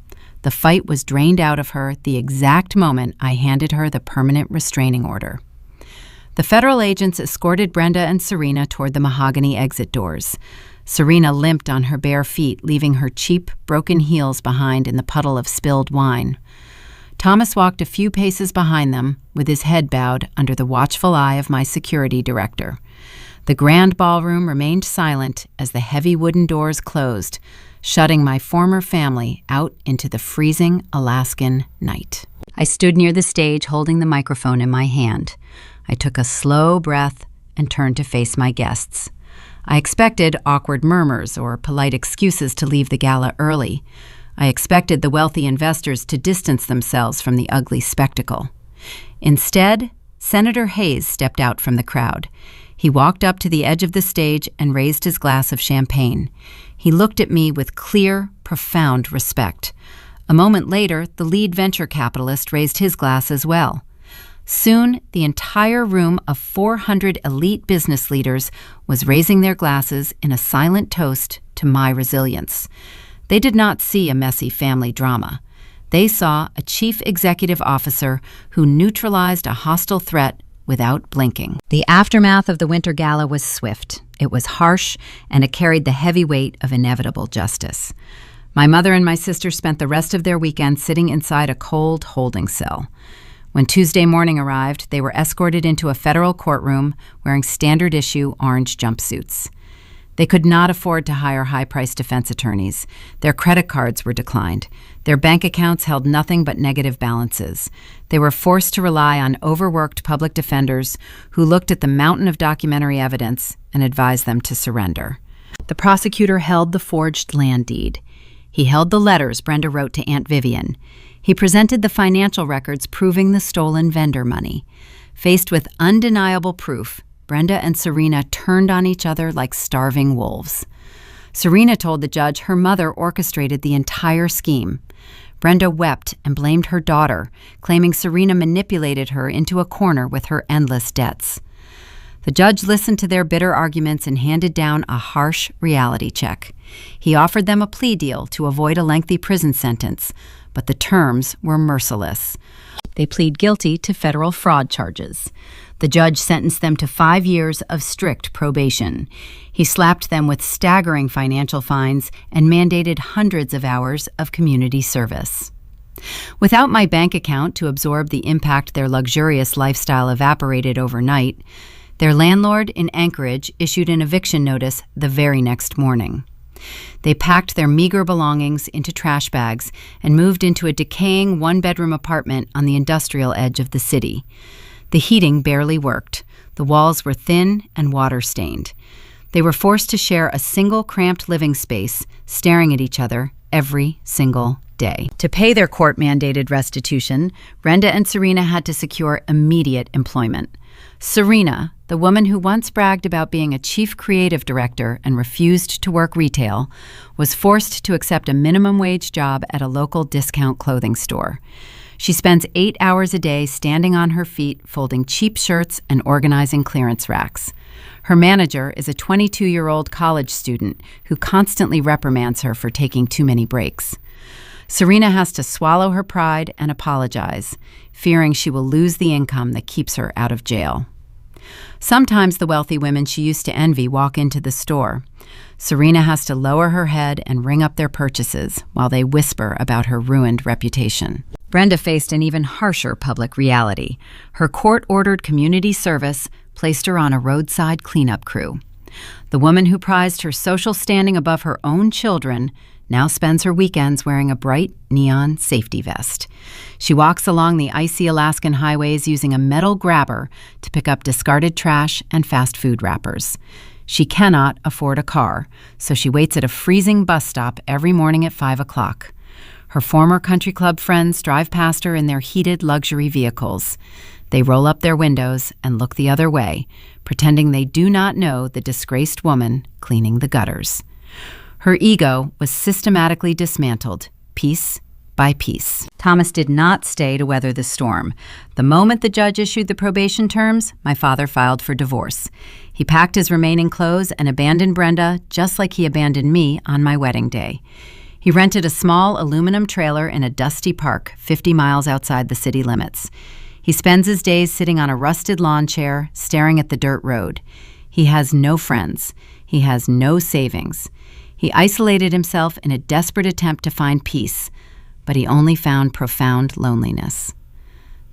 The fight was drained out of her the exact moment I handed her the permanent restraining order. The federal agents escorted Brenda and Serena toward the mahogany exit doors. Serena limped on her bare feet, leaving her cheap, broken heels behind in the puddle of spilled wine. Thomas walked a few paces behind them, with his head bowed under the watchful eye of my security director. The grand ballroom remained silent as the heavy wooden doors closed, shutting my former family out into the freezing Alaskan night. I stood near the stage holding the microphone in my hand. I took a slow breath and turned to face my guests. I expected awkward murmurs or polite excuses to leave the gala early. I expected the wealthy investors to distance themselves from the ugly spectacle. Instead, Senator Hayes stepped out from the crowd. He walked up to the edge of the stage and raised his glass of champagne. He looked at me with clear, profound respect. A moment later, the lead venture capitalist raised his glass as well. Soon, the entire room of 400 elite business leaders was raising their glasses in a silent toast to my resilience. They did not see a messy family drama. They saw a chief executive officer who neutralized a hostile threat without blinking. The aftermath of the Winter Gala was swift. It was harsh, and it carried the heavy weight of inevitable justice. My mother and my sister spent the rest of their weekend sitting inside a cold holding cell. When Tuesday morning arrived, they were escorted into a federal courtroom wearing standard-issue orange jumpsuits. They could not afford to hire high-priced defense attorneys. Their credit cards were declined. Their bank accounts held nothing but negative balances. They were forced to rely on overworked public defenders who looked at the mountain of documentary evidence and advised them to surrender. The prosecutor held the forged land deed. He held the letters Brenda wrote to Aunt Vivian. He presented the financial records proving the stolen vendor money. Faced with undeniable proof, Brenda and Serena turned on each other like starving wolves. Serena told the judge her mother orchestrated the entire scheme. Brenda wept and blamed her daughter, claiming Serena manipulated her into a corner with her endless debts. The judge listened to their bitter arguments and handed down a harsh reality check. He offered them a plea deal to avoid a lengthy prison sentence, but the terms were merciless. They plead guilty to federal fraud charges. The judge sentenced them to 5 years of strict probation. He slapped them with staggering financial fines and mandated hundreds of hours of community service. Without my bank account to absorb the impact their luxurious lifestyle evaporated overnight, their landlord in Anchorage issued an eviction notice the very next morning. They packed their meager belongings into trash bags and moved into a decaying one-bedroom apartment on the industrial edge of the city. The heating barely worked. The walls were thin and water-stained. They were forced to share a single cramped living space, staring at each other every single day. To pay their court-mandated restitution, Brenda and Serena had to secure immediate employment. Serena, the woman who once bragged about being a chief creative director and refused to work retail, was forced to accept a minimum wage job at a local discount clothing store. She spends 8 hours a day standing on her feet, folding cheap shirts and organizing clearance racks. Her manager is a 22-year-old college student who constantly reprimands her for taking too many breaks. Serena has to swallow her pride and apologize, fearing she will lose the income that keeps her out of jail. Sometimes the wealthy women she used to envy walk into the store. Serena has to lower her head and ring up their purchases while they whisper about her ruined reputation. Brenda faced an even harsher public reality. Her court-ordered community service placed her on a roadside cleanup crew. The woman who prized her social standing above her own children now spends her weekends wearing a bright neon safety vest. She walks along the icy Alaskan highways using a metal grabber to pick up discarded trash and fast food wrappers. She cannot afford a car, so she waits at a freezing bus stop every morning at 5 o'clock. Her former country club friends drive past her in their heated luxury vehicles. They roll up their windows and look the other way, pretending they do not know the disgraced woman cleaning the gutters. Her ego was systematically dismantled, piece by piece. Thomas did not stay to weather the storm. The moment the judge issued the probation terms, my father filed for divorce. He packed his remaining clothes and abandoned Brenda just like he abandoned me on my wedding day. He rented a small aluminum trailer in a dusty park 50 miles outside the city limits. He spends his days sitting on a rusted lawn chair, staring at the dirt road. He has no friends. He has no savings. He isolated himself in a desperate attempt to find peace, but he only found profound loneliness.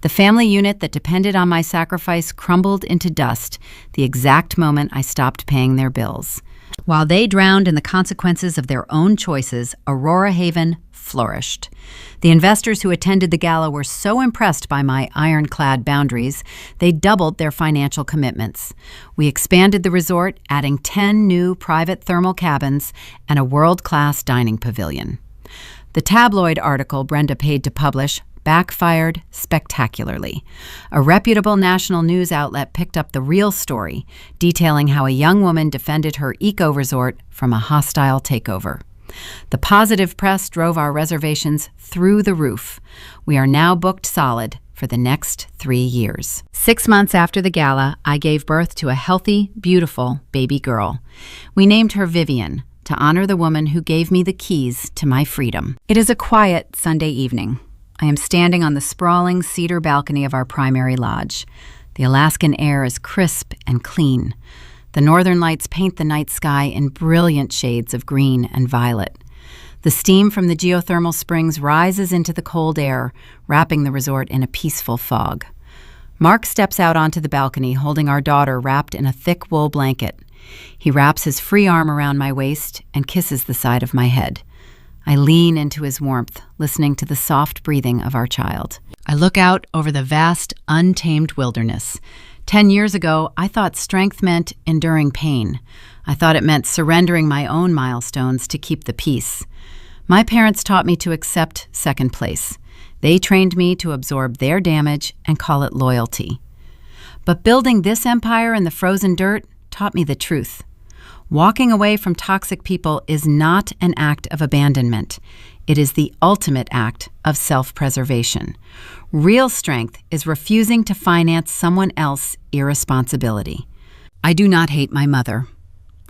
The family unit that depended on my sacrifice crumbled into dust the exact moment I stopped paying their bills. While they drowned in the consequences of their own choices, Aurora Haven flourished. The investors who attended the gala were so impressed by my ironclad boundaries, they doubled their financial commitments. We expanded the resort, adding 10 new private thermal cabins and a world-class dining pavilion. The tabloid article Brenda paid to publish backfired spectacularly. A reputable national news outlet picked up the real story, detailing how a young woman defended her eco-resort from a hostile takeover. The positive press drove our reservations through the roof. We are now booked solid for the next 3 years. 6 months after the gala, I gave birth to a healthy, beautiful baby girl. We named her Vivian to honor the woman who gave me the keys to my freedom. It is a quiet Sunday evening. I am standing on the sprawling cedar balcony of our primary lodge. The Alaskan air is crisp and clean. The northern lights paint the night sky in brilliant shades of green and violet. The steam from the geothermal springs rises into the cold air, wrapping the resort in a peaceful fog. Mark steps out onto the balcony, holding our daughter wrapped in a thick wool blanket. He wraps his free arm around my waist and kisses the side of my head. I lean into his warmth, listening to the soft breathing of our child. I look out over the vast, untamed wilderness. 10 years ago, I thought strength meant enduring pain. I thought it meant surrendering my own milestones to keep the peace. My parents taught me to accept second place. They trained me to absorb their damage and call it loyalty. But building this empire in the frozen dirt taught me the truth. Walking away from toxic people is not an act of abandonment. It is the ultimate act of self-preservation. Real strength is refusing to finance someone else's irresponsibility. I do not hate my mother.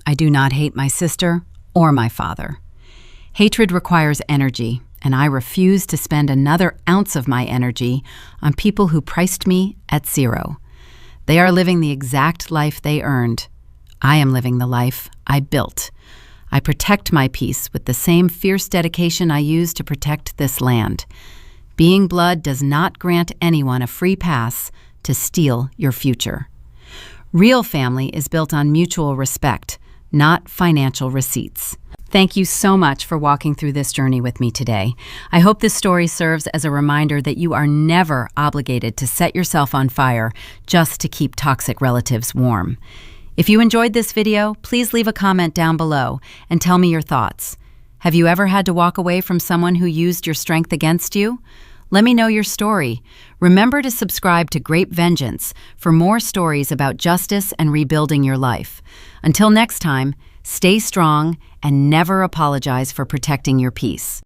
I do not hate my sister or my father. Hatred requires energy, and I refuse to spend another ounce of my energy on people who priced me at zero. They are living the exact life they earned. I am living the life I built. I protect my peace with the same fierce dedication I use to protect this land. Being blood does not grant anyone a free pass to steal your future. Real family is built on mutual respect, not financial receipts. Thank you so much for walking through this journey with me today. I hope this story serves as a reminder that you are never obligated to set yourself on fire just to keep toxic relatives warm. If you enjoyed this video, please leave a comment down below and tell me your thoughts. Have you ever had to walk away from someone who used your strength against you? Let me know your story. Remember to subscribe to Grape Vengeance for more stories about justice and rebuilding your life. Until next time, stay strong and never apologize for protecting your peace.